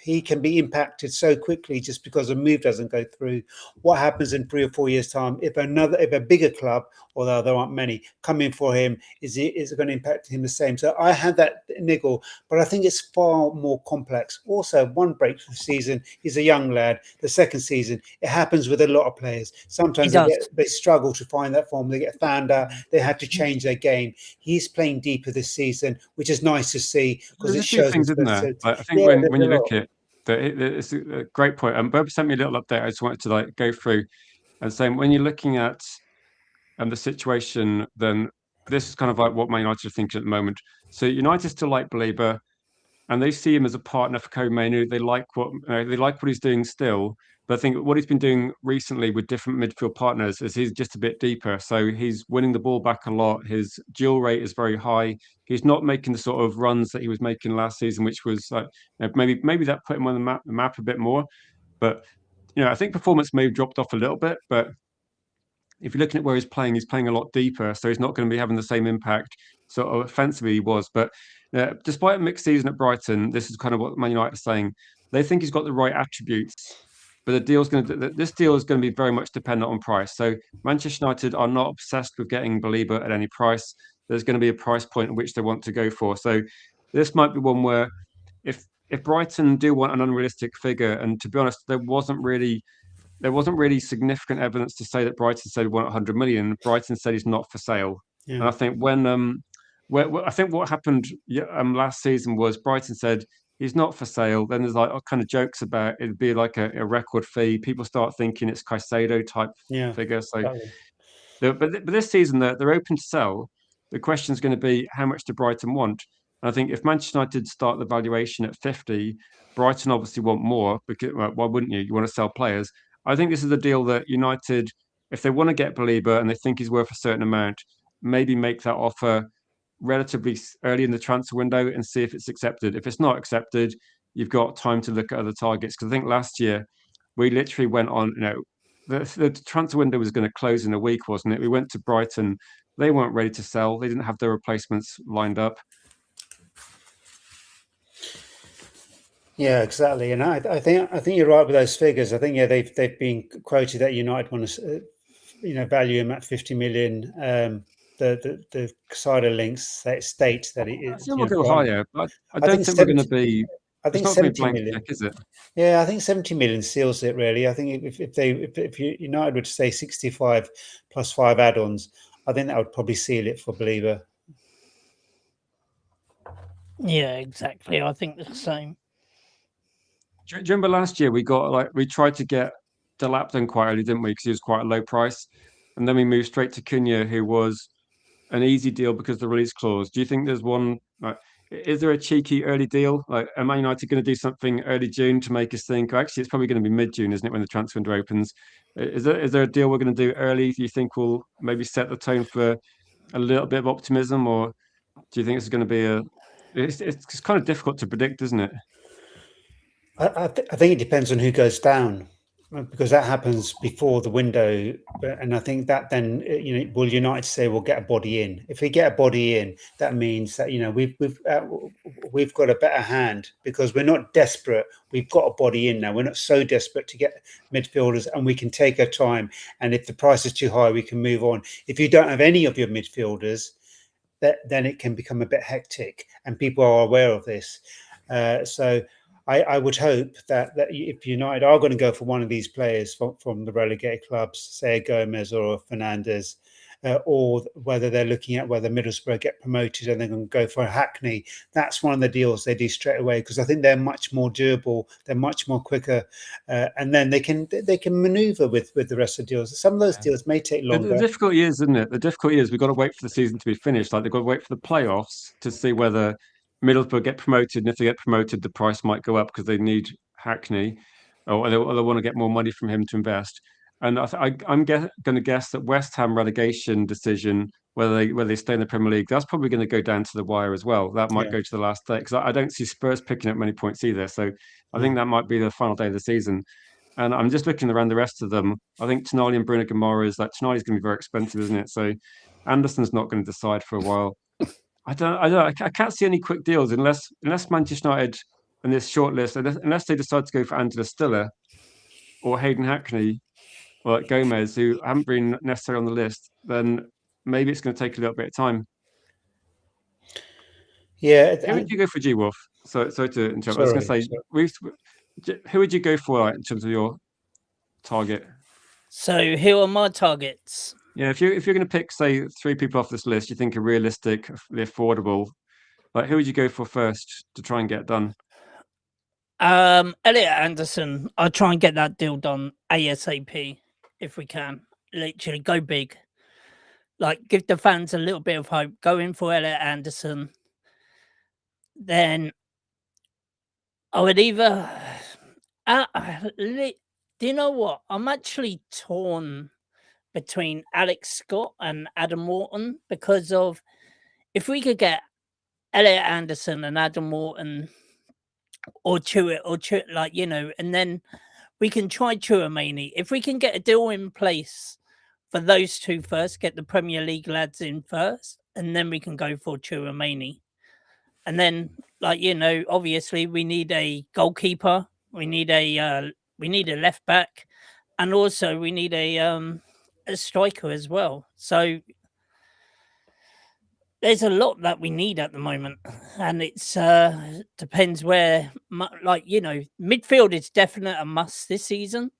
he can be impacted so quickly just because a move doesn't go through, what happens in 3 or 4 years' time? If a bigger club, although there aren't many, come in for him, is it going to impact him the same? So I had that niggle, but I think it's far more complex. Also, one break for the season, he's a young lad. The second season, it happens with a lot of players. Sometimes they struggle to find that form. They get found out. They have to change their game. He's playing deeper this season, which is nice to see because it shows things, isn't there? I think when you look at it's a great point. And Bob sent me a little update. I just wanted to go through and saying when you're looking at the situation, then this is kind of like what Man United are thinking at the moment. So United still like Baleba, and they see him as a partner for Kobe Mainoo. They like what he's doing still. But I think what he's been doing recently with different midfield partners is he's just a bit deeper. So he's winning the ball back a lot. His duel rate is very high. He's not making the sort of runs that he was making last season, which was maybe that put him on the map a bit more. But I think performance may have dropped off a little bit. But if you're looking at where he's playing a lot deeper. So he's not going to be having the same impact sort of offensively he was. But despite a mixed season at Brighton, this is kind of what Man United are saying. They think he's got the right attributes. But this deal is going to be very much dependent on price. So Manchester United are not obsessed with getting Baleba at any price. There's going to be a price point at which they want to go for. So this might be one where if Brighton do want an unrealistic figure, and to be honest, there wasn't really significant evidence to say that Brighton said we want 100 million. Brighton said he's not for sale. Yeah. And I think I think what happened last season was Brighton said he's not for sale. Then there's kind of jokes about it'd be like a record fee. People start thinking it's Caicedo type figure. So, but this season they're open to sell. The question is going to be how much do Brighton want? And I think if Manchester United start the valuation at 50, Brighton obviously want more because why wouldn't you? You want to sell players. I think this is a deal that United, if they want to get Baleba and they think he's worth a certain amount, maybe make that offer relatively early in the transfer window and see if it's accepted. If it's not accepted, you've got time to look at other targets. Because I think last year we literally went on, the transfer window was going to close in a week, wasn't it? We went to Brighton. They weren't ready to sell. They didn't have their replacements lined up. Yeah, exactly. And I think you're right with those figures. I think they've been quoted that United want to value him at 50 million. The Caicedo links that state that it is. We'll go higher, but I don't think we're going to be. I think it's not 70 blank million. check, is it? Yeah, I think 70 million seals it. Really, I think if United would say 65 plus 5 add-ons, I think that would probably seal it for Baleba. Yeah, exactly. I think the same. Do you remember last year we tried to get Delapton quite early, didn't we? Because he was quite a low price, and then we moved straight to Cunha, who was an easy deal because of the release clause. Do you think there's one? Is there a cheeky early deal? Am Man United going to do something early June to make us think? Actually, it's probably going to be mid-June, isn't it, when the transfer window opens? Is there a deal we're going to do early? Do you think will maybe set the tone for a little bit of optimism, or do you think it's going to be it's kind of difficult to predict, isn't it? I think it depends on who goes down, because that happens before the window, and I think that then will United say we'll get a body in. If we get a body in, that means that we've got a better hand because we're not desperate. We've got a body in now. We're not so desperate to get midfielders, and we can take our time. And if the price is too high, we can move on. If you don't have any of your midfielders, then it can become a bit hectic, and people are aware of this. So I would hope that if United are going to go for one of these players from the relegated clubs, say Gomez or Fernandes, or whether they're looking at whether Middlesbrough get promoted and they're going to go for a Hackney, that's one of the deals they do straight away because I think they're much more durable, they're much more quicker, and then they can manoeuvre with the rest of the deals. Some of those deals may take longer. The difficulty is, isn't it? The difficulty is we've got to wait for the season to be finished. They've got to wait for the playoffs to see whether Middlesbrough get promoted, and if they get promoted, the price might go up because they need Hackney, or they want to get more money from him to invest. And I'm going to guess that West Ham relegation decision, whether they stay in the Premier League, that's probably going to go down to the wire as well. That might go to the last day because I don't see Spurs picking up many points either. So I think that might be the final day of the season. And I'm just looking around the rest of them. I think Tonali and Bruno Guimaraes, Tonali's going to be very expensive, isn't it? So Anderson's not going to decide for a while. I can't see any quick deals unless Manchester United and this shortlist, unless they decide to go for Angela Stiller or Hayden Hackney or like Gomez, who haven't been necessarily on the list, then maybe it's going to take a little bit of time. Yeah. Who would you go for, G Wolf? Sorry to interrupt. I was going to Sorry. say, who would you go for in terms of your target? So who are my targets? Yeah, if you're going to pick, say, 3 people off this list you think are realistic, affordable, like who would you go for first to try and get done? Elliot Anderson. I'll try and get that deal done ASAP if we can. Literally go big. Like give the fans a little bit of hope. Go in for Elliot Anderson. Then I would either. Do you know what? I'm actually torn between Alex Scott and Adam Wharton because of if we could get Elliot Anderson and Adam Wharton or Chewett, like, you know, and then we can try Chouamani. If we can get a deal in place for those two first, get the Premier League lads in first, and then we can go for Chouamani. And then, like, you know, obviously we need a goalkeeper, we need a left back, and also we need a striker as well. So there's a lot that we need at the moment, and it's depends where, like, you know, midfield is definitely a must this season,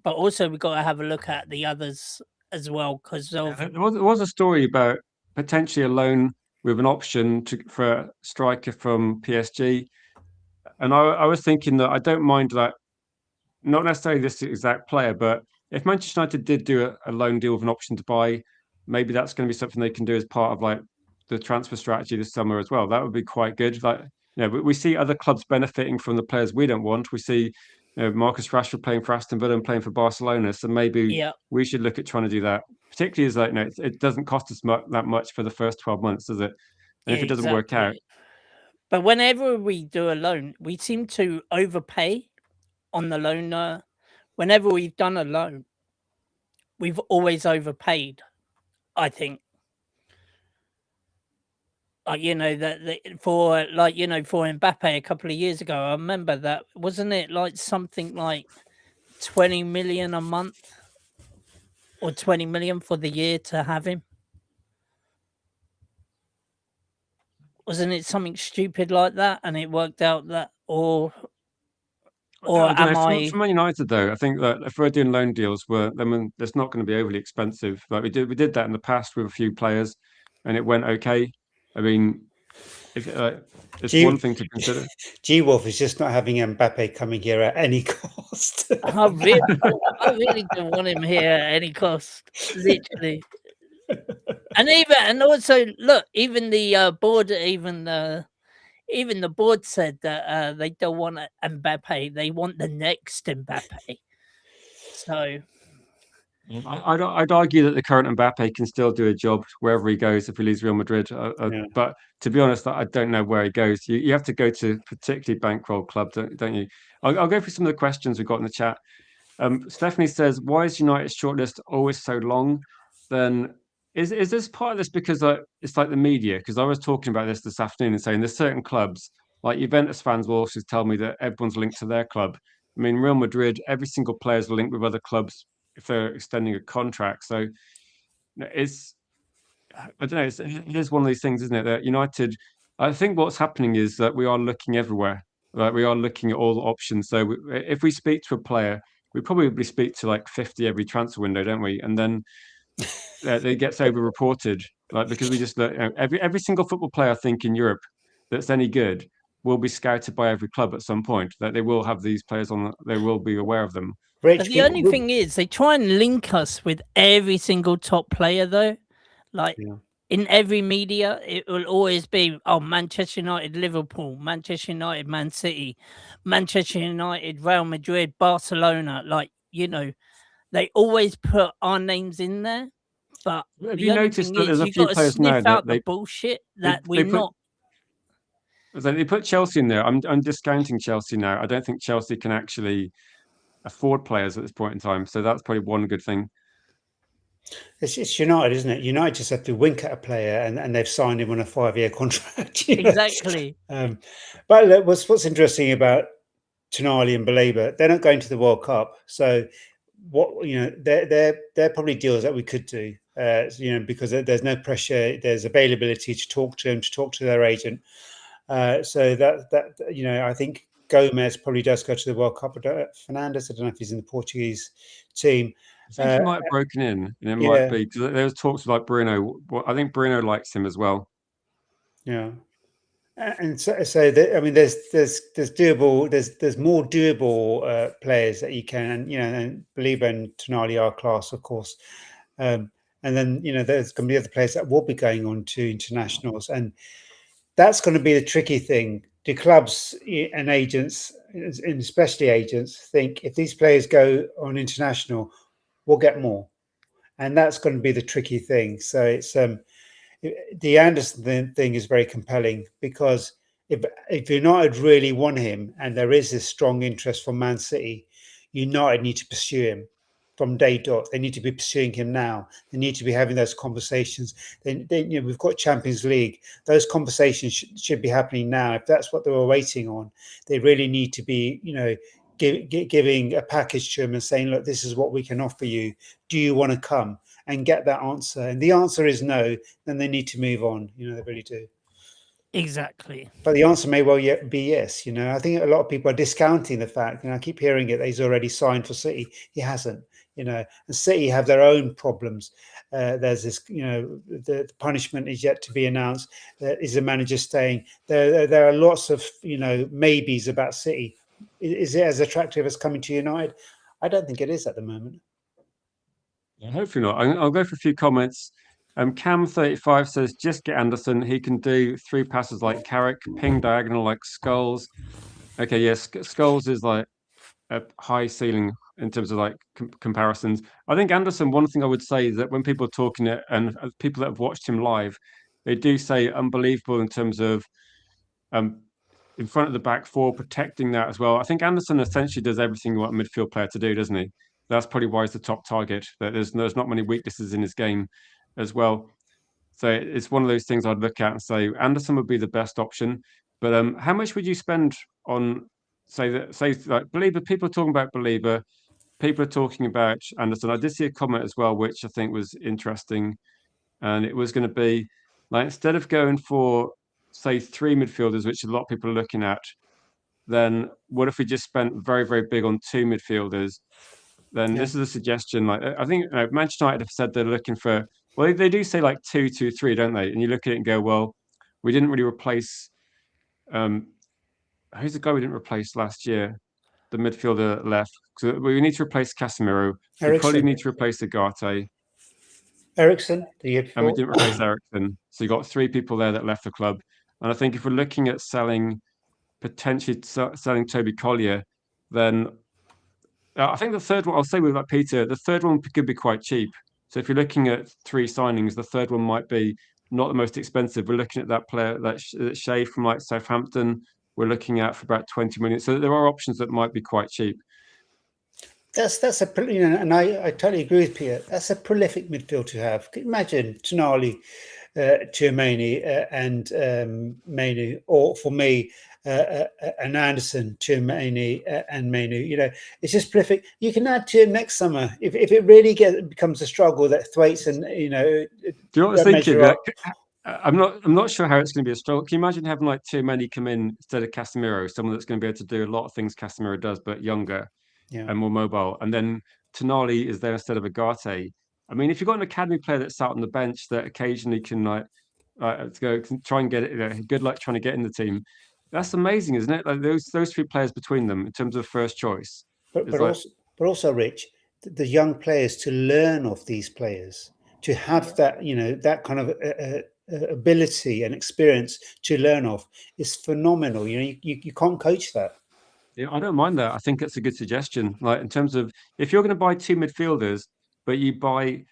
but also we've got to have a look at the others as well because of there was a story about potentially a loan with an option for a striker from PSG, and I was thinking that I don't mind that, not necessarily this exact player, but if Manchester United did do a loan deal with an option to buy, maybe that's going to be something they can do as part of like the transfer strategy this summer as well. That would be quite good. Like, you know, we see other clubs benefiting from the players we don't want. We see, you know, Marcus Rashford playing for Aston Villa and playing for Barcelona. So maybe we should look at trying to do that, particularly as like, you know, it doesn't cost us that much for the first 12 months, does it? And if it doesn't work out. But whenever we do a loan, we seem to overpay on the loan. Whenever we've done a loan, we've always overpaid, I think. Like, you know, for like, you know, for Mbappe a couple of years ago, I remember that, wasn't it like something like 20 million a month or 20 million for the year to have him? Wasn't it something stupid like that? And it worked out that, or am I? From Man United though, I think that if we're doing loan deals, then it's not going to be overly expensive. Like we did that in the past with a few players, and it went okay. I mean, if it's one thing to consider. G Wolf is just not having Mbappe coming here at any cost. I really don't want him here at any cost, literally. And also look, even the board, even the board said that they don't want Mbappe, they want the next Mbappe. So I'd argue that the current Mbappe can still do a job wherever he goes if he leaves Real Madrid. But to be honest, I don't know where he goes. You have to go to particularly bankroll club, don't you? I'll go through some of the questions we've got in the chat. Stephanie says, "Why is United's shortlist always so long?" Then is this part of this because it's like the media? Because I was talking about this afternoon and saying there's certain clubs, like Juventus fans will also tell me that everyone's linked to their club. I mean, Real Madrid, every single player is linked with other clubs if they're extending a contract. So it's, I don't know, it is one of these things, isn't it? That United, I think what's happening is that we are looking everywhere. Like we are looking at all the options. So if we speak to a player, we probably speak to like 50 every transfer window, don't we? And then it gets over-reported, like because we just every single football player I think in Europe that's any good will be scouted by every club at some point. That they will have these players they will be aware of them. But the only thing is, they try and link us with every single top player, though. Like in every media, it will always be, oh, Manchester United, Liverpool, Manchester United, Man City, Manchester United, Real Madrid, Barcelona. Like, you know, they always put our names in there. But have you noticed that there's a few players now that the bullshit that we're not. They put Chelsea in there. I'm discounting Chelsea now. I don't think Chelsea can actually afford players at this point in time. So that's probably one good thing. It's United, isn't it? United just have to wink at a player and they've signed him on a 5-year contract. Exactly. But look, what's interesting about TONALI and BALEBA, they're not going to the World Cup. So they're probably deals that we could do. Because there's no pressure, there's availability to talk to them, to talk to their agent. So I think Gomez probably does go to the World Cup. Fernandes, I don't know if he's in the Portuguese team. I think he might have broken in, and it yeah. might be because there was talks of like Bruno. I think Bruno likes him as well. Yeah. And so I mean, there's doable, there's more doable players that you can, and BALEBA and TONALI are class, of course. And then there's going to be other players that will be going on to internationals, and that's going to be the tricky thing. Do clubs and agents, and especially agents, think if these players go on international, we'll get more, and that's going to be the tricky thing. So it's the Anderson thing is very compelling because if United really want him and there is this strong interest from Man City, United need to pursue him from day dot. They need to be pursuing him now. They need to be having those conversations. We've got Champions League. Those conversations should be happening now. If that's what they were waiting on, they really need to be, giving a package to him and saying, look, this is what we can offer you. Do you want to come? And get that answer. And the answer is no, then they need to move on. They really do. Exactly. But the answer may well be yes. I think a lot of people are discounting the fact, I keep hearing it, that he's already signed for City. He hasn't, and City have their own problems. There's this, the punishment is yet to be announced. Is the manager staying? There are lots of, maybes about City. Is it as attractive as coming to United? I don't think it is at the moment. Yeah, hopefully not. I'll go for a few comments. Cam35 says, just get Anderson. He can do 3 passes like Carrick, ping diagonal like Skulls. Okay, yes, Skulls is like a high ceiling in terms of like comparisons. I think Anderson, one thing I would say is that when people are talking it, and people that have watched him live, they do say unbelievable in terms of in front of the back four, protecting that as well. I think Anderson essentially does everything you want a midfield player to do, doesn't he? That's probably why he's the top target. That there's not many weaknesses in his game as well. So it's one of those things I'd look at and say Anderson would be the best option. But how much would you spend on say like BALEBA? People are talking about BALEBA. People are talking about Anderson. I did see a comment as well, which I think was interesting, and it was going to be like instead of going for say 3 midfielders, which a lot of people are looking at, then what if we just spent very, very big on 2 midfielders? Then this is a suggestion. Like I think Manchester United have said they're looking for. Well, they do say like 2-2-3, don't they? And you look at it and go, well, we didn't really replace. Who's the guy we didn't replace last year? The midfielder left. So we need to replace Casemiro. We probably need to replace Ugarte. Eriksen, the year before. And we didn't replace Eriksen. So you got 3 people there that left the club. And I think if we're looking at potentially selling Toby Collier, then I think the third one, I'll say with like Peter, the third one could be quite cheap. So if you're looking at 3 signings, the third one might be not the most expensive. We're looking at that player, that Shea from like Southampton, we're looking at for about 20 million. So there are options that might be quite cheap. That's and I totally agree with Peter. That's a prolific midfield to have. Imagine TONALI, Tchouaméni, and Mainu, or for me, an Anderson, Tchouaméni, and Mainu. It's just prolific. You can add to it next summer if it really becomes a struggle that Thwaites and Do you know what I was thinking? I'm not sure how it's going to be a struggle. Can you imagine having like Tchouaméni come in instead of Casemiro, someone that's going to be able to do a lot of things Casemiro does, but younger and more mobile, and then TONALI is there instead of Ugarte. I mean, if you've got an academy player that's out on the bench that occasionally can try and get it, good luck trying to get in the team. That's amazing, isn't it? Like those 3 players between them in terms of first choice. But also, Rich, the young players to learn of these players, to have that that kind of ability and experience to learn of is phenomenal. You can't coach that. Yeah, I don't mind that. I think that's a good suggestion. Like in terms of if you're going to buy 2 midfielders, but you buy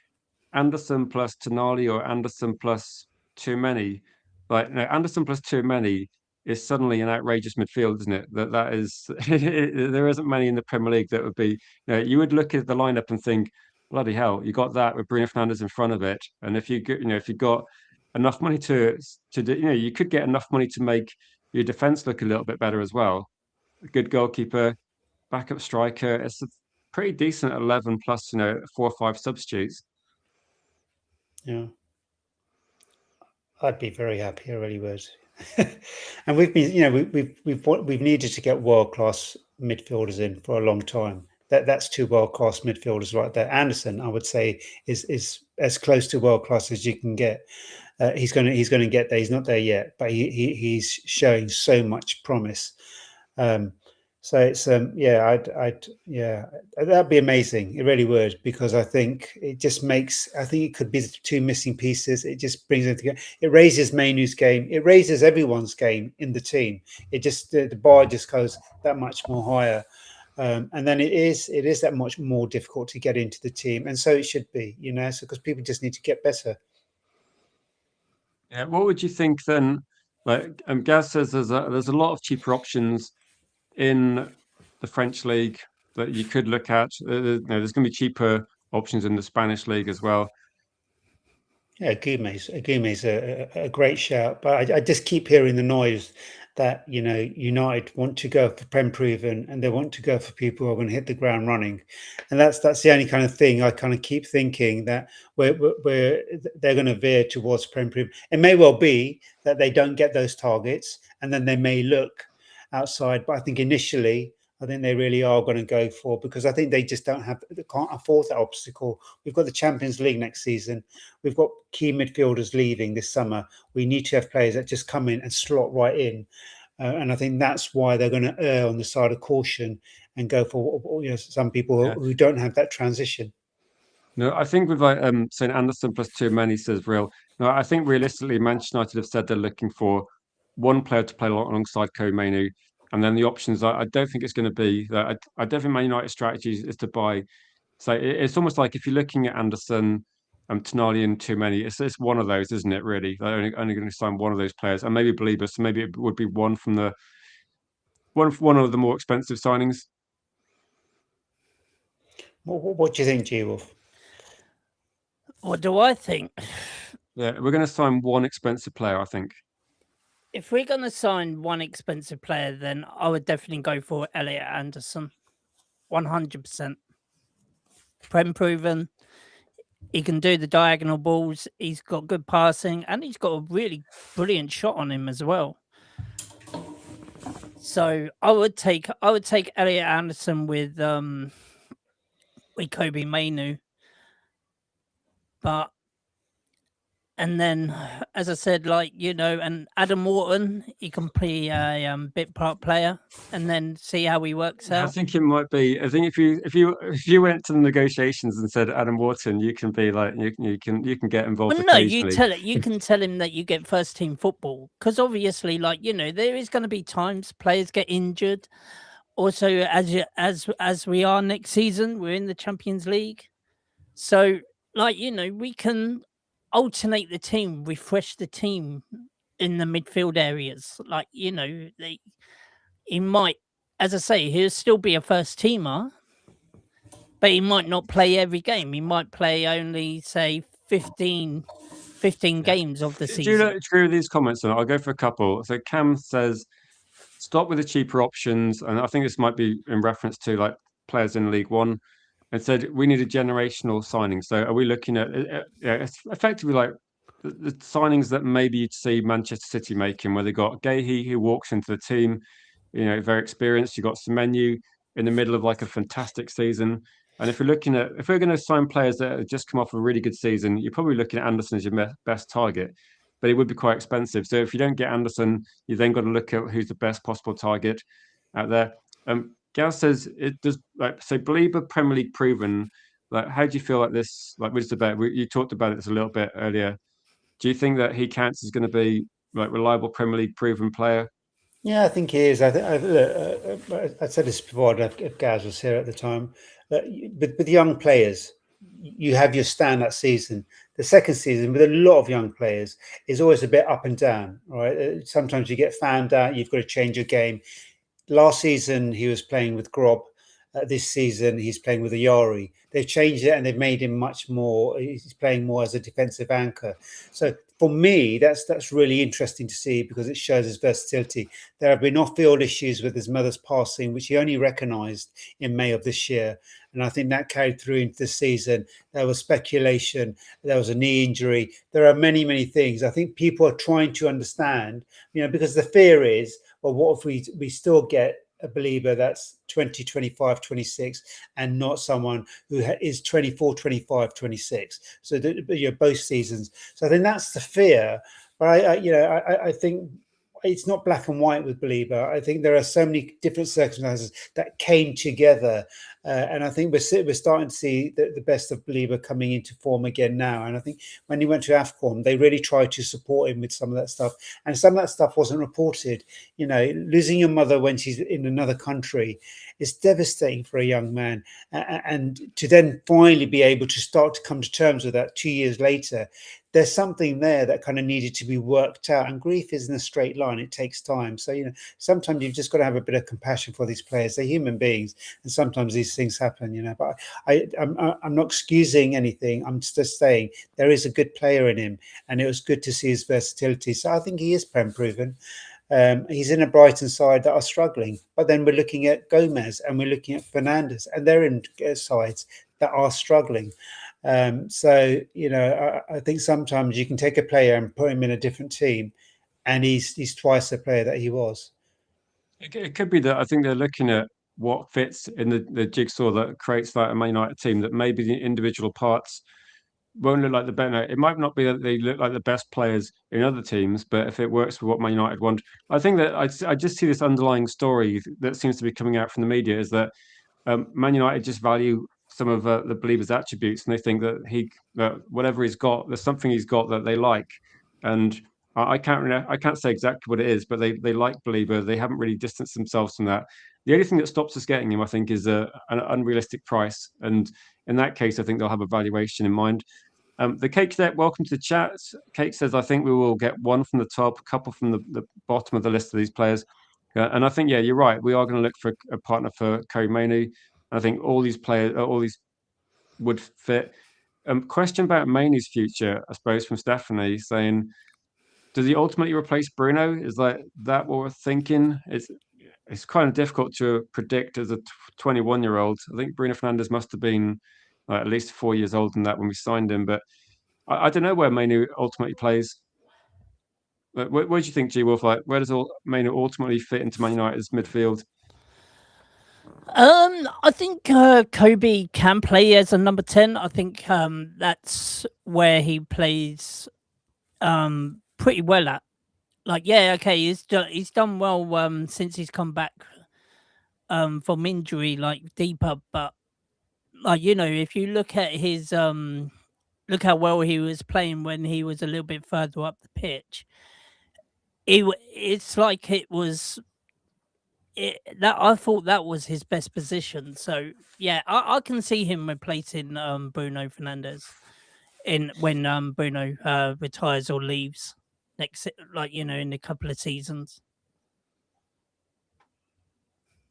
Anderson plus TONALI or Anderson plus Tchouaméni, like no, Anderson plus Tchouaméni is suddenly an outrageous midfield, isn't it? That is there isn't many in the Premier League that would be. You would look at the lineup and think, bloody hell, you got that with Bruno Fernandes in front of it, and if you if you got enough money to do, you could get enough money to make your defense look a little bit better as well. A good goalkeeper, backup striker. It's a pretty decent 11 plus 4 or 5 substitutes. Yeah, I'd be very happy. I really would. And we've been, we've needed to get world class midfielders in for a long time. That's 2 world class midfielders right there. Anderson, I would say, is as close to world class as you can get. He's going to get there. He's not there yet, but he's showing so much promise. So it's that'd be amazing. It really would, because I think it just makes, I think it could be the 2 missing pieces. It just brings it together. It raises Mainu's game. It raises everyone's game in the team. It just, the bar just goes that much more higher. And then it is that much more difficult to get into the team, and so it should be, so because people just need to get better. Yeah, what would you think then? Like, Gaz says there's a lot of cheaper options in the French league that you could look at. There's going to be cheaper options in the Spanish league as well. Yeah, Gumé's a great shout, but I just keep hearing the noise that United want to go for Prem proven, and they want to go for people who are going to hit the ground running, and that's the only kind of thing I kind of keep thinking, that where they're going to veer towards Prem proven. It may well be that they don't get those targets, and then they may look outside, but I think initially, I think they really are going to go for, because I think they just can't afford that obstacle. We've got the Champions League next season. We've got key midfielders leaving this summer. We need to have players that just come in and slot right in. And I think that's why they're going to err on the side of caution and go for some people who don't have that transition. No, I think with saying Anderson plus Tchouaméni says real. No, I think realistically, Manchester United have said they're looking for one player to play alongside Mainu, and then the options. I don't think it's going to be that. I don't think Man United's strategy is to buy. So it's almost like if you're looking at Anderson, Tonali, and Tchouaméni, it's one of those, isn't it? Really, they're only going to sign one of those players, and maybe BALEBA. So maybe it would be one from one of the more expensive signings. What do you think, G-Wolf? What do I think? Yeah, we're going to sign one expensive player, I think. If we're going to sign one expensive player, then I would definitely go for Elliot Anderson. 100%. Prem proven. He can do the diagonal balls. He's got good passing, and he's got a really brilliant shot on him as well. So I would take Elliot Anderson with Kobbie Mainoo. And then, as I said, and Adam Wharton, he can play a bit part player, and then see how he works out. I think it might be. I think if you went to the negotiations and said Adam Wharton, you can be like you can get involved. Well, no, you can tell him that you get first team football, because obviously, there is going to be times players get injured. Also, as we are next season, we're in the Champions League, so we can alternate the team, refresh the team in the midfield areas. He might, as I say, he'll still be a first teamer, but he might not play every game. He might play only, say, 15 games of the season. Do you agree with these comments? I'll go for a couple. So Cam says, stop with the cheaper options. And I think this might be in reference to players in League One, and said we need a generational signing. So are we looking at effectively the signings that maybe you'd see Manchester City making, where they got Guéhi, who walks into the team, very experienced. You got Semenyo in the middle of a fantastic season. And if we're going to sign players that have just come off a really good season, you're probably looking at Anderson as your best target, but it would be quite expensive. So if you don't get Anderson, you then got to look at who's the best possible target out there. Gaz says it does BALEBA Premier League proven. How do you feel like this? With debate, you talked about this a little bit earlier. Do you think that he counts as going to be reliable Premier League proven player? Yeah, I think he is. I said this before. I don't know if Gaz was here at the time. With young players, you have your standout season. The second season, with a lot of young players, is always a bit up and down. Right? Sometimes you get found out. You've got to change your game. Last season, he was playing with Grob, this season he's playing with Ayari. They've changed it and they've made him much more. He's playing more as a defensive anchor. So for me, that's really interesting to see because it shows his versatility. There have been off-field issues with his mother's passing, which he only recognised in May of this year, and I think that carried through into the season. There was speculation. There was a knee injury. There are many, many things. I think people are trying to understand, because the fear is, well, what if we still get a believer that's 20, 25, 26 and not someone who is 24, 25, 26. So both seasons. So I think that's the fear. But I think it's not black and white with Belieber. I think there are so many different circumstances that came together. And I think we're starting to see the best of Belieber coming into form again now. And I think when he went to AFCON, they really tried to support him with some of that stuff. And some of that stuff wasn't reported. Losing your mother when she's in another country is devastating for a young man. And to then finally be able to start to come to terms with that 2 years later, there's something there that kind of needed to be worked out. And grief isn't a straight line. It takes time. So, sometimes you've just got to have a bit of compassion for these players. They're human beings. And sometimes these things happen, but I'm not excusing anything. I'm just saying there is a good player in him. And it was good to see his versatility. So I think he is Prem proven. He's in a Brighton side that are struggling. But then we're looking at Gomez and we're looking at Fernandes. And they're in sides that are struggling. So I think sometimes you can take a player and put him in a different team, and he's twice the player that he was. It could be that I think they're looking at what fits in the jigsaw that creates that Man United team, that maybe the individual parts won't look like the better. It might not be that they look like the best players in other teams, but if it works for what Man United want, I think that I just see this underlying story that seems to be coming out from the media is that Man United just value some of the Belieber's attributes, and they think that whatever he's got, there's something he's got that they like, and I can't say exactly what it is, but they like Belieber. They haven't really distanced themselves from that. The only thing that stops us getting him, I think, is an unrealistic price, and in that case, I think they'll have a valuation in mind. The Cake Cadet, welcome to the chat. Cake says, I think we will get one from the top, a couple from the bottom of the list of these players. And I think, yeah, you're right. We are going to look for a partner for Kobe Mainoo. I think all these players, all these would fit. Question about Mainoo's future, I suppose, from Stephanie saying, does he ultimately replace Bruno? Is that what we're thinking? It's kind of difficult to predict as a 21-year-old. I think Bruno Fernandes must have been at least 4 years old than that when we signed him. But I don't know where Mainoo ultimately plays. What do you think, G Wolf? Like, where does Mainoo ultimately fit into Man United's midfield? I think Kobe can play as a number 10. I think that's where he plays pretty well at. Like, yeah, okay, he's done well since he's come back from injury, like deeper. But like, if you look at his look how well he was playing when he was a little bit further up the pitch. It's like it was. That I thought that was his best position. So yeah, I can see him replacing Bruno Fernandes when Bruno retires or leaves next, in a couple of seasons.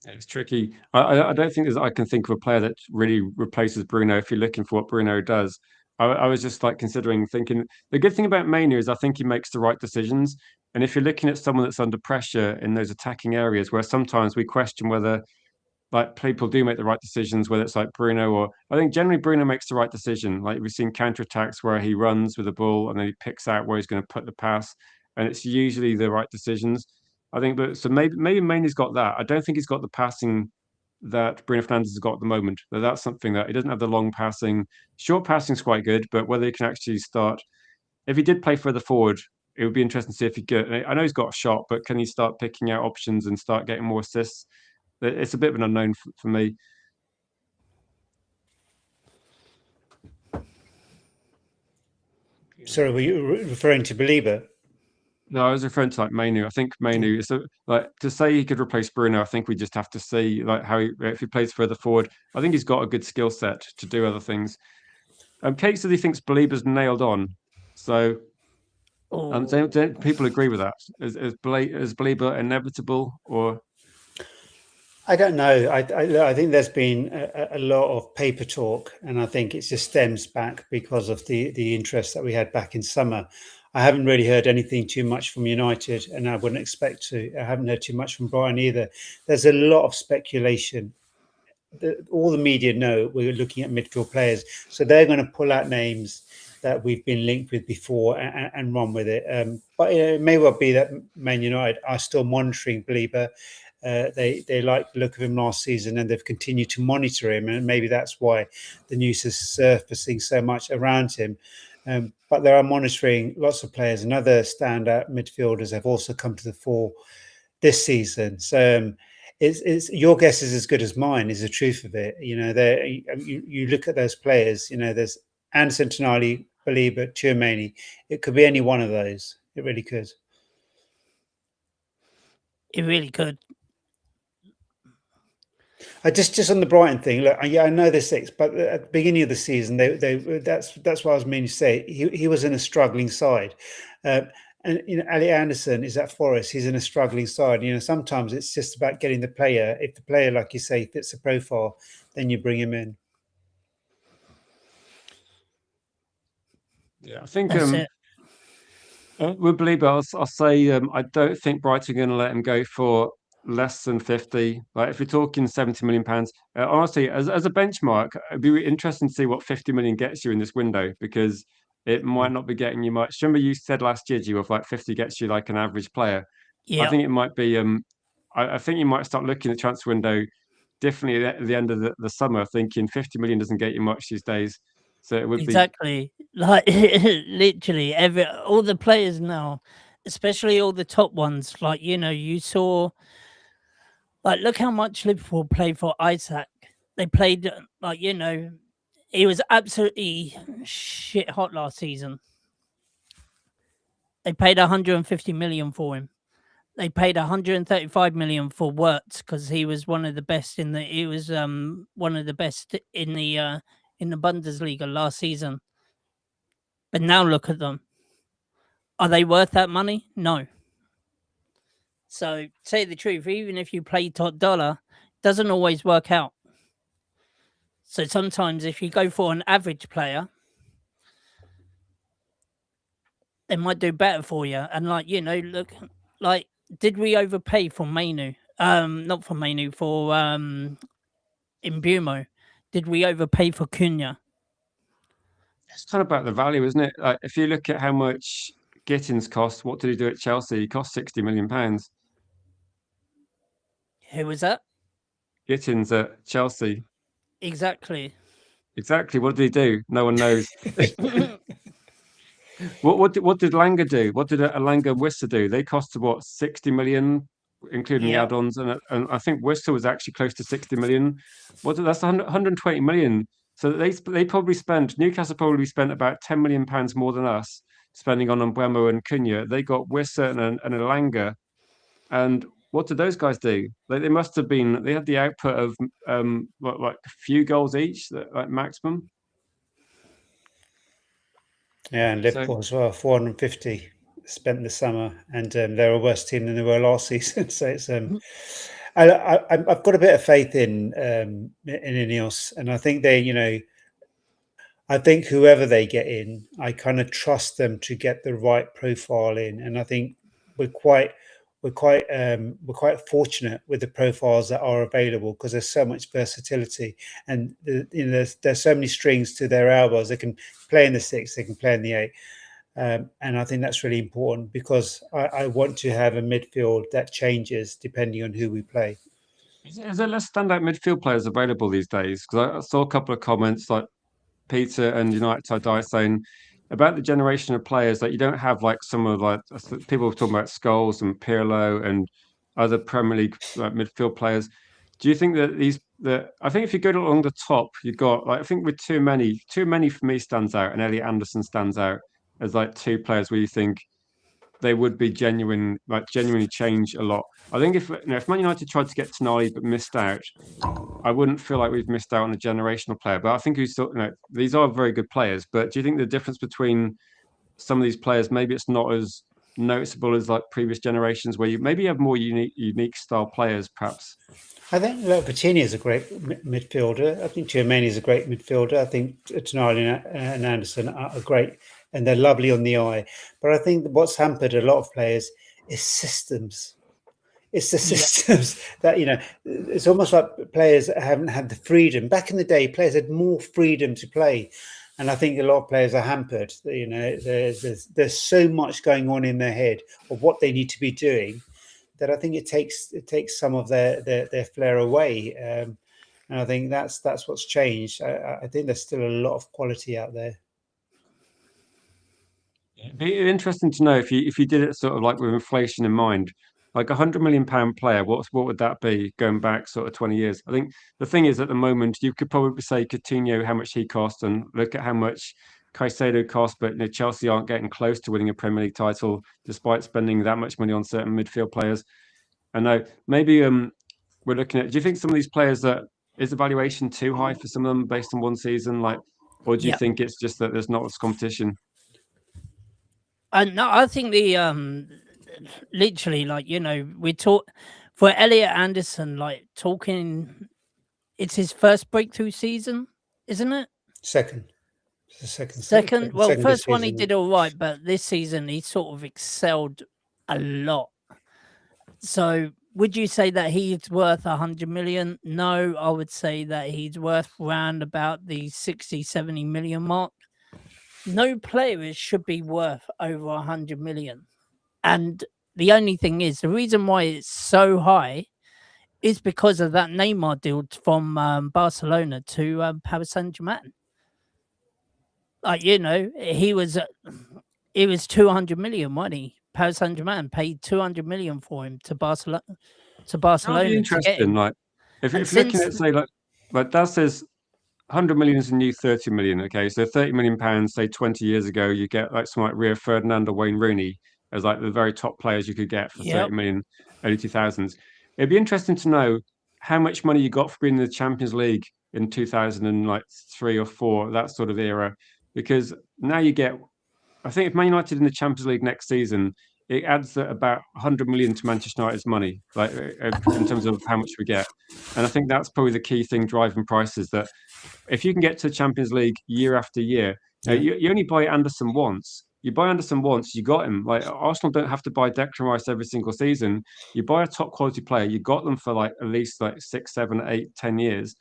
It's tricky. I don't think I can think of a player that really replaces Bruno if you're looking for what Bruno does. I was just thinking the good thing about Mainoo is I think he makes the right decisions. And if you're looking at someone that's under pressure in those attacking areas where sometimes we question whether like people do make the right decisions, whether it's like Bruno or I think generally Bruno makes the right decision. Like we've seen counterattacks where he runs with the ball and then he picks out where he's going to put the pass, and it's usually the right decisions. I think, but so maybe Mainoo's got that. I don't think he's got the passing that Bruno Fernandes has got at the moment. That's something that he doesn't have the long passing. Short passing's quite good, but whether he can actually start, if he did play further forward, it would be interesting to see if he could. I know he's got a shot, but can he start picking out options and start getting more assists? It's a bit of an unknown for me. Sorry, were you referring to Belieber? No, I was referring to like Mainoo. I think Mainoo is like to say he could replace Bruno. I think we just have to see like how if he plays further forward. I think he's got a good skill set to do other things. Kate says he thinks Belieber's nailed on. So, don't people agree with that? Is Belieber inevitable or? I don't know. I think there's been a lot of paper talk, and I think it just stems back because of the interest that we had back in summer. I haven't really heard anything too much from United, and I wouldn't expect to. I haven't heard too much from Brighton either. There's a lot of speculation. All the media know we're looking at midfield players, so they're going to pull out names that we've been linked with before and run with it. But it may well be that Man United are still monitoring BALEBA. They like the look of him last season, and they've continued to monitor him, and maybe that's why the news is surfacing so much around him. But they are monitoring lots of players, and other standout midfielders have also come to the fore this season. So it's your guess is as good as mine. Is the truth of it. You know, there you look at those players. You know, there's Anderson, TONALI, BALEBA, Tchouaméni. It could be any one of those. It really could. It really could. Just on the Brighton thing, look, yeah, I know they're six, but at the beginning of the season, that's what I was meaning to say. He was in a struggling side, and you know, Ali Anderson is at Forest. He's in a struggling side. You know, sometimes it's just about getting the player. If the player, like you say, fits the profile, then you bring him in. Yeah, I think That's it. with BALEBA, I'll say I don't think Brighton are going to let him go for less than 50. Like if you're talking 70 million pounds, honestly, as a benchmark, it'd be interesting to see what 50 million gets you in this window, because it might not be getting you much. Remember, you said last year, G, of like 50 gets you like an average player. I Yeah, think it might be. I think you might start looking at the transfer window differently at the end of the summer, thinking 50 million doesn't get you much these days. So it would be. exactly. Like literally all the players now, especially all the top ones. Like you saw. Like, look how much Liverpool played for Isaac. They played he was absolutely shit hot last season. They paid 150 million for him. They paid 135 million for Wirtz because he was one of the best in the. He was one of the best in the Bundesliga last season. But now look at them. Are they worth that money? No. So, say the truth, even if you play top dollar, doesn't always work out. So sometimes if you go for an average player, they might do better for you. And look, like, did we overpay for Mainu? Not for Mainu, for Imbumo. Did we overpay for Cunha? It's kind of about the value, isn't it? Like if you look at how much Gittins cost, what did he do at Chelsea? He cost 60 million pounds. Who was that? Gittins at Chelsea. Exactly. Exactly. What did he do? No one knows. What did Langer do? What did Langer Worcester do? They costed what, 60 million, including the Yeah. add-ons, and I think Worcester was actually close to 60 million. That's 120 million. So they probably spent, Newcastle probably spent about 10 million pounds more than us spending on Mbeumo and Cunha. They got Worcester and a Langer, and what did those guys do? They must have been. They had the output of like a few goals each, like maximum. Yeah, and So Liverpool as well, 450 spent the summer, and they're a worse team than they were last season. So it's I've got a bit of faith in Ineos, and I think I think whoever they get in, I kind of trust them to get the right profile in, and I think we're quite we're quite fortunate with the profiles that are available because there's so much versatility, and there's so many strings to their elbows. They can play in the six, they can play in the eight. And I think that's really important because I want to have a midfield that changes depending on who we play. is there less standout midfield players available these days? Because I saw a couple of comments like Peter and United Tie saying about the generation of players that you don't have like some of like people were talking about Scholes and Pirlo and other Premier League like midfield players. Do you think that I think if you go along the top, you've got like I think with too many for me stands out, and Elliot Anderson stands out as like two players where you think they would be genuinely change a lot. I think if Man United tried to get TONALI but missed out, I wouldn't feel like we've missed out on a generational player. But I think these are very good players. But do you think the difference between some of these players, maybe it's not as noticeable as like previous generations, where you maybe have more unique style players, perhaps? I think Patini is a great midfielder. I think Tchouaméni is a great midfielder. I think Tonali and Anderson are great, and they're lovely on the eye. But I think what's hampered a lot of players is systems. It's the systems that, it's almost like players haven't had the freedom. Back in the day, players had more freedom to play. And I think a lot of players are hampered. There's so much going on in their head of what they need to be doing that I think it takes some of their flair away. And I think that's what's changed. I think there's still a lot of quality out there. It'd be interesting to know if you did it sort of like with inflation in mind, like £100 million player, what would that be going back sort of 20 years? I think the thing is, at the moment, you could probably say Coutinho, how much he cost, and look at how much Caicedo cost, but Chelsea aren't getting close to winning a Premier League title despite spending that much money on certain midfield players. I know maybe we're looking at. Do you think some of these players that is the valuation too high for some of them based on one season, like, or do you think it's just that there's not as competition? No, I think literally, like, we talk for Elliot Anderson, like talking. It's his first breakthrough season, isn't it? Second. Second. Well, first one he did all right, but this season he sort of excelled a lot. So would you say that he's worth 100 million? No, I would say that he's worth around about the 60, 70 million mark. No player should be worth over 100 million. And the only thing is, the reason why it's so high is because of that Neymar deal from Barcelona to Paris Saint-Germain. Like, he was 200 million, wasn't he? Paris Saint-Germain paid 200 million for him to Barcelona. That'd be interesting. Like, if you're looking at, say, like that says 100 million is a new 30 million. Okay, so 30 million pounds, say 20 years ago, you get like someone like Rio Ferdinand or Wayne Rooney as like the very top players you could get for 30 million early 2000s. It'd be interesting to know how much money you got for being in the Champions League in 2003 or 4, that sort of era, because now you get. I think if Man United in the Champions League next season, it adds about 100 million to Manchester United's money, like in terms of how much we get. And I think that's probably the key thing driving prices. That if you can get to the Champions League year after year, you only buy Anderson once. You buy Anderson once, you got him. Like, Arsenal don't have to buy Declan Rice every single season. You buy a top quality player, you got them for like at least like 6, 7, 8, 10 years,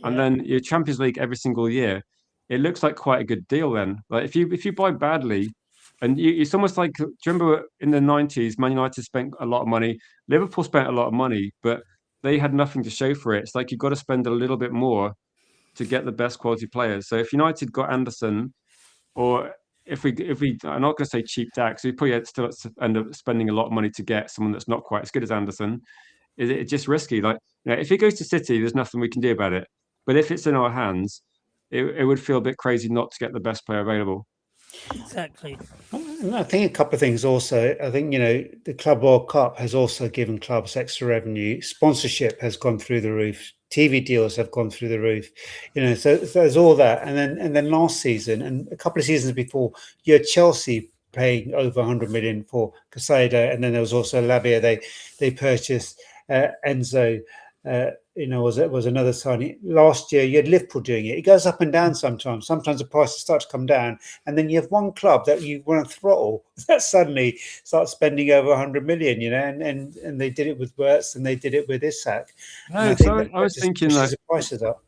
and then your Champions League every single year. It looks like quite a good deal then. Like if you buy badly, and it's almost like, do you remember in the 90s, Man United spent a lot of money, Liverpool spent a lot of money, but they had nothing to show for it. It's like you've got to spend a little bit more to get the best quality players. So if United got Anderson, or if we, I'm not going to say cheap Dax, we probably still end up spending a lot of money to get someone that's not quite as good as Anderson. Is it just risky? Like, if it goes to City, there's nothing we can do about it. But if it's in our hands, it would feel a bit crazy not to get the best player available. Exactly. I think a couple of things also. I think, the Club World Cup has also given clubs extra revenue. Sponsorship has gone through the roof. TV deals have gone through the roof. So there's all that. And then last season and a couple of seasons before, you had Chelsea paying over 100 million for Caicedo, and then there was also Lavia. They purchased Enzo. Was another signing. Last year, you had Liverpool doing it. It goes up and down sometimes. Sometimes the prices start to come down, and then you have one club that you want to throttle that suddenly starts spending over 100 million. And they did it with Wirtz, and they did it with Isak. No, so I was thinking that the prices up.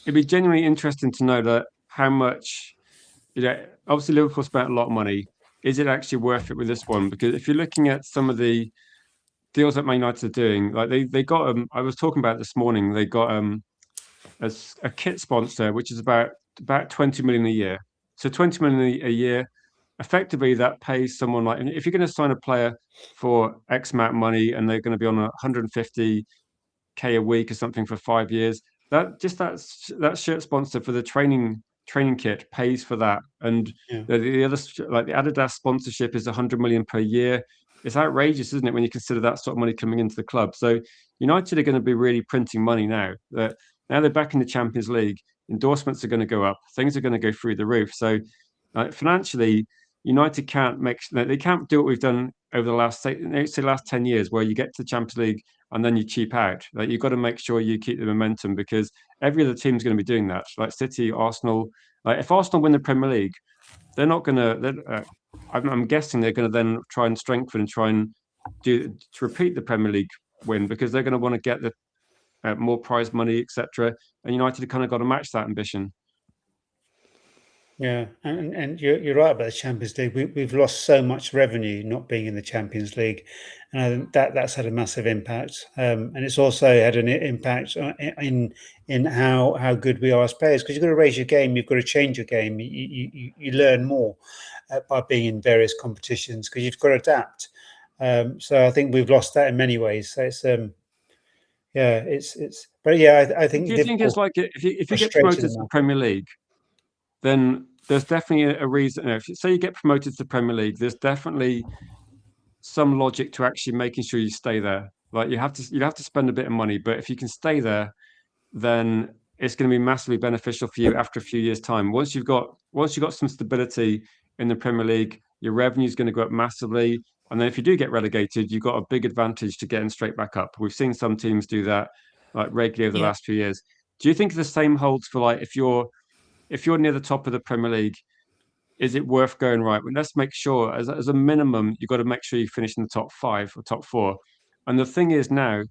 It'd be genuinely interesting to know that how much. Obviously Liverpool spent a lot of money. Is it actually worth it with this one? Because if you're looking at some of the deals that Man United are doing, like they got I was talking about this morning, they got a kit sponsor which is about 20 million a year. So 20 million a year, effectively that pays someone, like, if you're going to sign a player for X amount of money and they're going to be on 150k a week or something for 5 years, that shirt sponsor for the training kit pays for that. And the other, like the Adidas sponsorship, is 100 million per year. It's outrageous, isn't it, when you consider that sort of money coming into the club? So United are going to be really printing money now. Now they're back in the Champions League. Endorsements are going to go up. Things are going to go through the roof. So financially, United can't they can't do what we've done over the last last 10 years, where you get to the Champions League and then you cheap out. Like, you've got to make sure you keep the momentum, because every other team's going to be doing that. Like City, Arsenal. Like, if Arsenal win the Premier League, they're not going to. I'm guessing they're going to then try and strengthen and try and to repeat the Premier League win, because they're going to want to get the more prize money, etc. And United have kind of got to match that ambition. Yeah, and you're right about the Champions League. We've lost so much revenue not being in the Champions League, and I think that's had a massive impact. And it's also had an impact in how good we are as players, because you've got to raise your game, you've got to change your game. You learn more by being in various competitions, because you've got to adapt. So I think we've lost that in many ways. So it's but yeah, I think. Do you think it's like, if you get promoted to the Premier League, then there's definitely a reason. If say you get promoted to the Premier League, there's definitely some logic to actually making sure you stay there. Like, you'd have to spend a bit of money, but if you can stay there, then it's going to be massively beneficial for you after a few years' time. Once you've got some stability in the Premier League, your revenue is going to go up massively. And then if you do get relegated, you've got a big advantage to getting straight back up. We've seen some teams do that like regularly over the last few years. Do you think the same holds for, like, if you're near the top of the Premier League, is it worth going, right? Well, let's make sure, as a minimum, you've got to make sure you finish in the top 5 or top 4. And the thing is, now,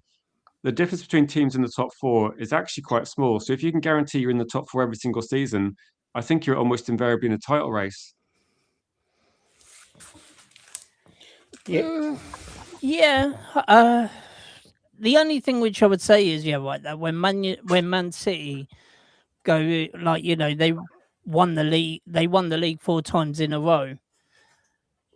the difference between teams in the top 4 is actually quite small. So if you can guarantee you're in the top 4 every single season, I think you're almost invariably in a title race. Yeah. The only thing which I would say is, right, that when Man City go, like, they won the league 4 times in a row,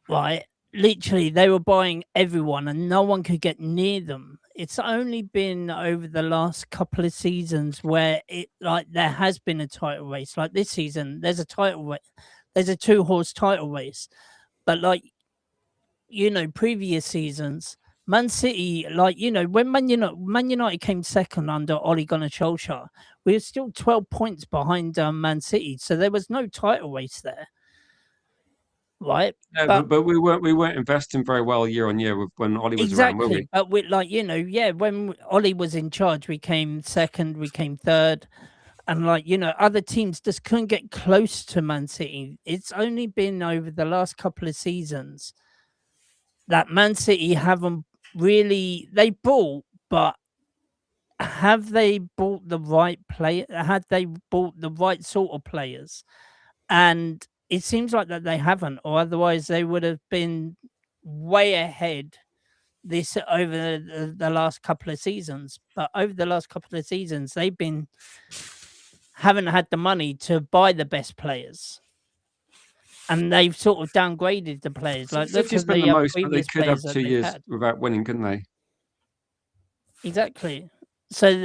right? Literally, they were buying everyone, and no one could get near them. It's only been over the last couple of seasons where there has been a title race. Like this season, there's a 2-horse title race, but previous seasons, Man City, when Man United came second under Ole Gunnar Solskjaer, we were still 12 points behind Man City, so there was no title race there, right? Yeah, but we weren't investing very well year on year when Ole was around, were we? But when Ole was in charge, we came second, we came third, and other teams just couldn't get close to Man City. It's only been over the last couple of seasons that Man City haven't really, they bought, but have they bought the right player? Had they bought the right sort of players? And it seems like that they haven't, or otherwise they would have been way ahead over the last couple of seasons. But over the last couple of seasons, haven't had the money to buy the best players. And they've sort of downgraded the players. Like, look, at the most, but they could have 2 years without winning, couldn't they? Exactly. So,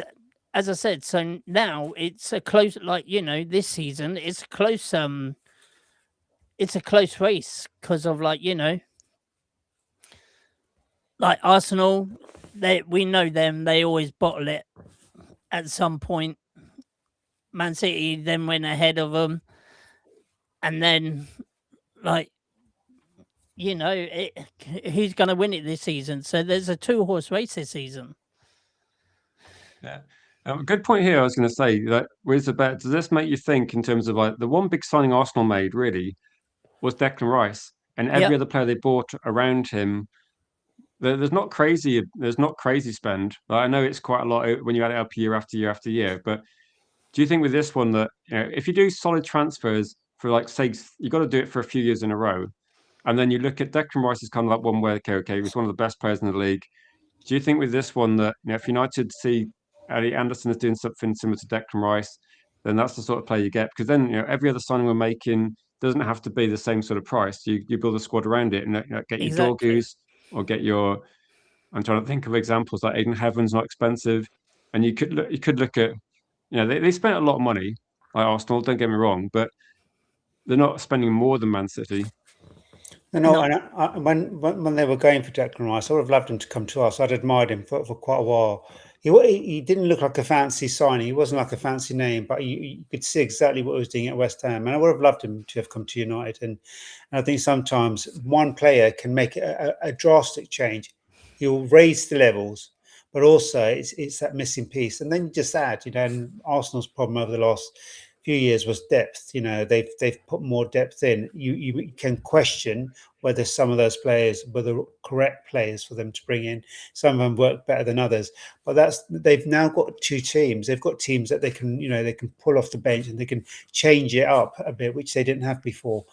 as I said, so now it's a close, this season it's a close. It's a close race because of like Arsenal. We know them. They always bottle it at some point. Man City then went ahead of them, and then who's going to win it this season? So there's a 2-horse race this season. Yeah. Good point here. I was going to say that does this make you think in terms of, like, the one big signing Arsenal made really was Declan Rice, and every other player they bought around him, there's not crazy spend. Like, I know it's quite a lot when you add it up year after year after year, but do you think with this one that, if you do solid transfers for, like, say, you got to do it for a few years in a row, and then you look at Declan Rice as kind of like one where, okay, he's one of the best players in the league. Do you think with this one that, if United see Elliot Anderson is doing something similar to Declan Rice, then that's the sort of player you get? Because then, every other signing we're making doesn't have to be the same sort of price. You build a squad around it and get your Dorgus or get your. I'm trying to think of examples like Aiden Heaven's not expensive, and you could look at, they spent a lot of money, like Arsenal. Don't get me wrong, but they're not spending more than Man City. No. And when they were going for Declan Rice, I would have loved him to come to us. I'd admired him for quite a while. he didn't look like a fancy signing. He wasn't like a fancy name, but you could see exactly what he was doing at West Ham. And I would have loved him to have come to United. And I think sometimes one player can make a drastic change. He'll raise the levels, but also it's that missing piece. And then you just add, and Arsenal's problem over the last few years was depth. They've put more depth in. You can question whether some of those players were the correct players for them to bring in. Some of them work better than others, but they've now got two teams. They've got teams that they can pull off the bench and they can change it up a bit, which they didn't have before.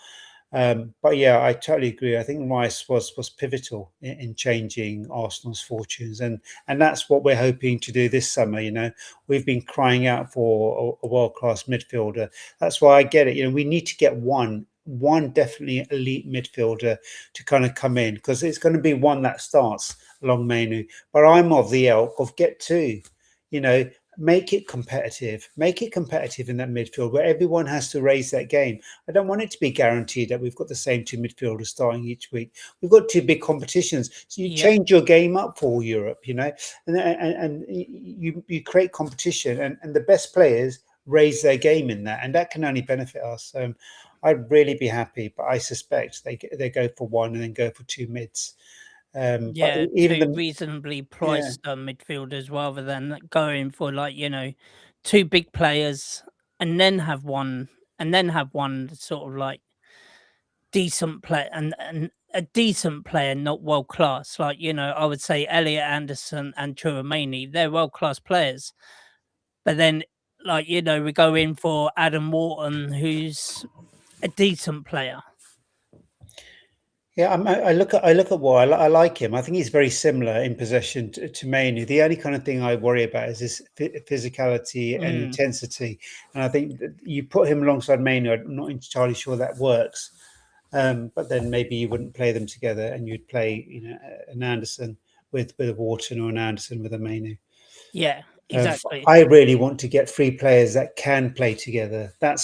But yeah, I totally agree. I think Rice was pivotal in changing Arsenal's fortunes, and that's what we're hoping to do this summer. We've been crying out for a world-class midfielder. That's why I get it. We need to get one definitely elite midfielder to kind of come in, because it's going to be one that starts along Mainu. But I'm of the ilk of get two. Make it competitive. Make it competitive in that midfield where everyone has to raise that game. I don't want it to be guaranteed that we've got the same two midfielders starting each week. We've got two big competitions, so you change your game up for Europe, and you create competition, and the best players raise their game in that, and that can only benefit us. I'd really be happy, but I suspect they go for one and then go for two mids. But even two reasonably priced midfielders, rather than going for two big players and then have one sort of like decent player and a decent player, not world class. I would say Elliot Anderson and Chouameni, they're world class players, but then we go in for Adam Wharton, who's a decent player. Yeah, I look at Ward. I like him. I think he's very similar in possession to Mainu. The only kind of thing I worry about is his physicality and intensity. And I think that you put him alongside Mainu, I'm not entirely sure that works. But then maybe you wouldn't play them together, and you'd play, an Anderson with a Wharton or an Anderson with a Mainu. Yeah. Exactly. I really want to get three players that can play together. I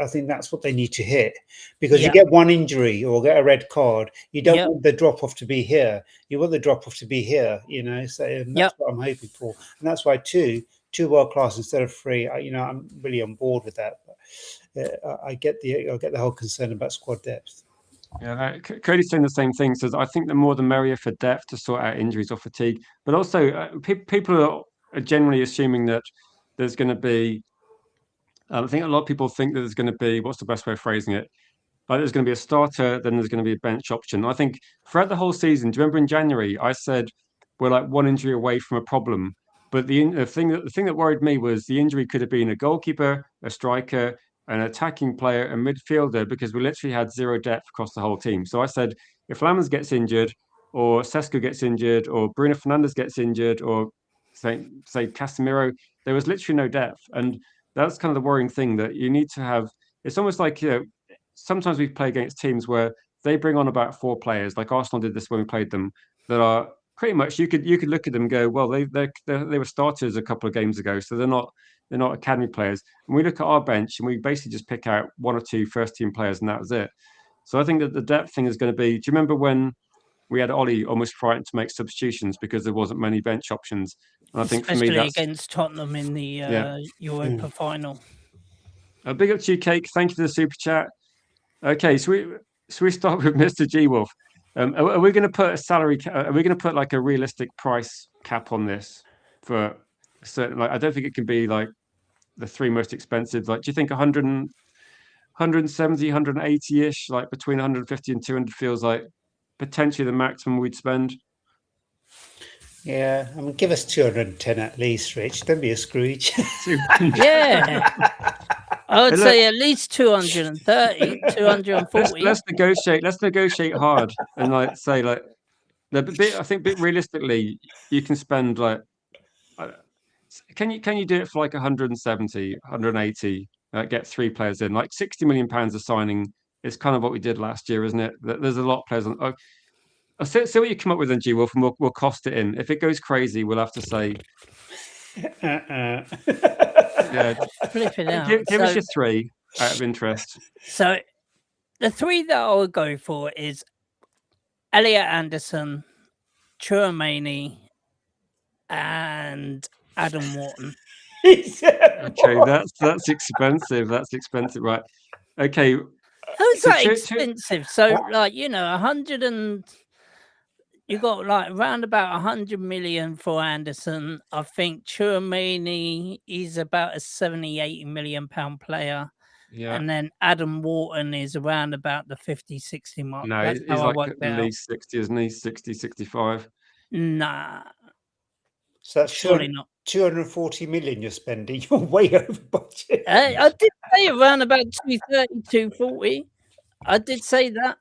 think that's what they need to hit, because you get one injury or get a red card. You don't want the drop off to be here. You want the drop off to be here. So that's what I'm hoping for, and that's why two world class instead of three. I'm really on board with that. But I get the whole concern about squad depth. Yeah, Cody's saying the same thing. Says I think the more the merrier for depth to sort out injuries or fatigue, but also people are generally assuming that there's going to be. I think a lot of people think that there's going to be, what's the best way of phrasing it? Like there's going to be a starter, then there's going to be a bench option. I think throughout the whole season, do you remember in January I said we're like one injury away from a problem, but the thing that worried me was the injury could have been a goalkeeper, a striker, an attacking player, a midfielder, because we literally had zero depth across the whole team. So I said if Lammers gets injured, or Sesko gets injured, or Bruno Fernandes gets injured, or say Casemiro, there was literally no depth, and that's kind of the worrying thing, that you need to have. It's almost like sometimes we play against teams where they bring on about four players, like Arsenal did this when we played them, that are pretty much you could look at them and go, well, they were starters a couple of games ago, so they're not academy players. And we look at our bench and we basically just pick out one or two first team players, and that was it. So I think that the depth thing is going to be. Do you remember when we had Ollie almost frightened to make substitutions because there wasn't many bench options? And I think for me, that's against Tottenham in the Europa final. Big up to you, Cake. Thank you for the super chat. Okay, so we start with Mr. G Wolf. Are we going to put a salary? Are we going to put like a realistic price cap on this for certain? Like, I don't think it can be like the three most expensive. Like, do you think 100, 170, 180-ish, like between 150 and 200 feels like potentially the maximum we'd spend? Yeah, I mean, give us 210 at least, Rich. Don't be a Scrooge. Yeah. I would say at least 230, 240. Let's negotiate hard and like say like I think realistically you can spend like can you do it for like 170, 180, get three players in, like 60 million pounds a signing is kind of what we did last year, isn't it? There's a lot of players on. I'll see what you come up with then, G Wolf, and we'll cost it in. If it goes crazy, we'll have to say yeah, flip it out. Give us your three out of interest. So the three that I would go for is Elliot Anderson, Chouameni, and Adam Wharton. Okay, that's expensive. That's expensive, right? Okay. How's So that expensive? So, what- like, you know, 100 and you got like around about 100 million for Anderson. I think Chouameni is about a 70, 80 million pound player. Yeah. And then Adam Wharton is around about the 50, 60 mark. No, That's he's how I like worked at it out. least 60, isn't he? 60, 65. Nah, So that's surely not. 240 million you're spending. You're way over budget. I did say around about 230, 240. I did say that.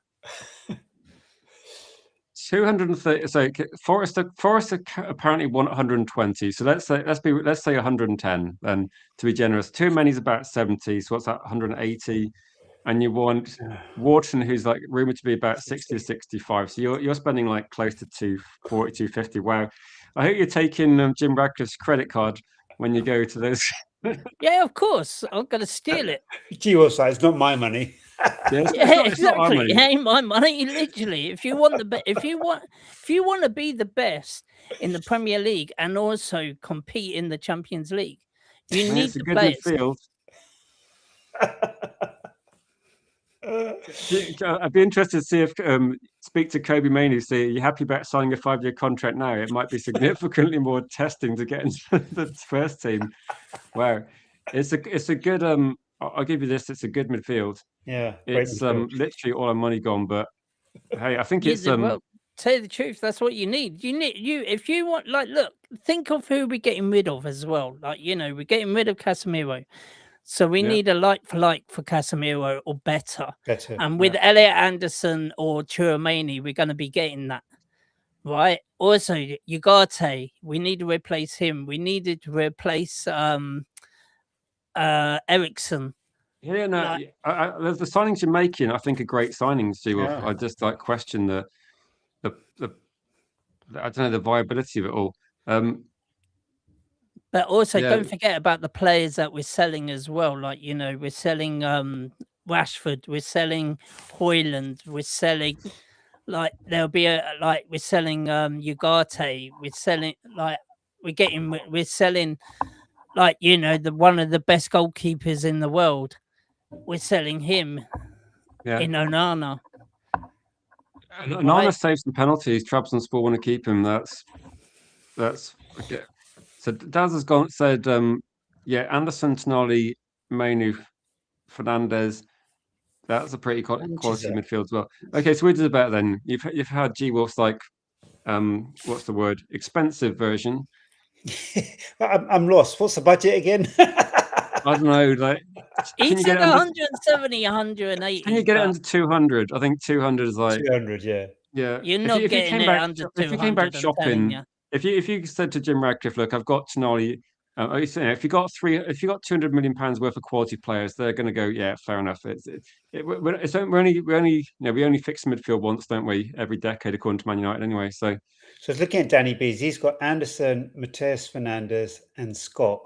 230. So Forrester apparently want 120. So let's say 110 then, to be generous. Too many's about 70. So what's that? 180. And you want Wharton, who's like rumored to be about 60 to 65. So you're spending like close to 240, 250. Wow. I hope you're taking Jim Radcliffe's credit card when you go to those. Yeah, of course. I'm gonna steal it. Gee, it's not my money. Yeah, Yeah, it's not our exactly. money. It ain't my money. Literally, if you want if you want to be the best in the Premier League and also compete in the Champions League, you I mean, need it's a the good players. midfield. I'd be interested to see if speak to Kobe Mainoo. See, are you happy about signing a 5-year contract now? It might be significantly more testing to get into the first team. Wow, it's a good I'll give you this. It's a good midfield. Yeah, great It's midfield. literally all our money gone. But hey, I think Yeah, it's well, tell you the truth, that's what you need. If you want, like, look, think of who we're getting rid of as well. Like, you know, we're getting rid of Casemiro. So we Yeah. need a like for Casemiro or better. Better. And with Elliot Anderson or Chouameni, we're going to be getting that, right? Also, Ugarte, we need to replace him. We needed to replace Ericsson. Yeah, no, Like- the signings you're making, I think, are great signings. Yeah. I just like question the I don't know, the viability of it all. But also, Yeah. don't forget about the players that we're selling as well. Like, you know, we're selling Rashford, we're selling Hoyland, we're selling there'll be we're selling Ugarte, we're selling we're selling you know, one of the best goalkeepers in the world. We're selling him Yeah. in Onana. Nana saves some penalties. Trabzonspor want to keep him. That's okay. So Daz has said, yeah, Anderson, Tonali, Mainoo, Fernandez. That's a pretty quality midfield as well. Okay, so we did about then. You've had G Wolf's like, what's the word? Expensive version. I'm lost. What's the budget again? I don't know. Like, He can you get said it under? 170, 180. Can you get it under 200? I think 200 is like 200, yeah. Yeah, You're not if you getting came it back, under if you came 200, back I'm telling shopping, you. if you said to Jim Radcliffe, look, I've got Tonali, if you got 200 million pounds worth of quality players, they're going to go, yeah, fair enough. We only fix midfield once, don't we? Every decade, according to Man United, anyway. So I was looking at Danny B's. He's got Anderson, Mateus Fernandez, and Scott,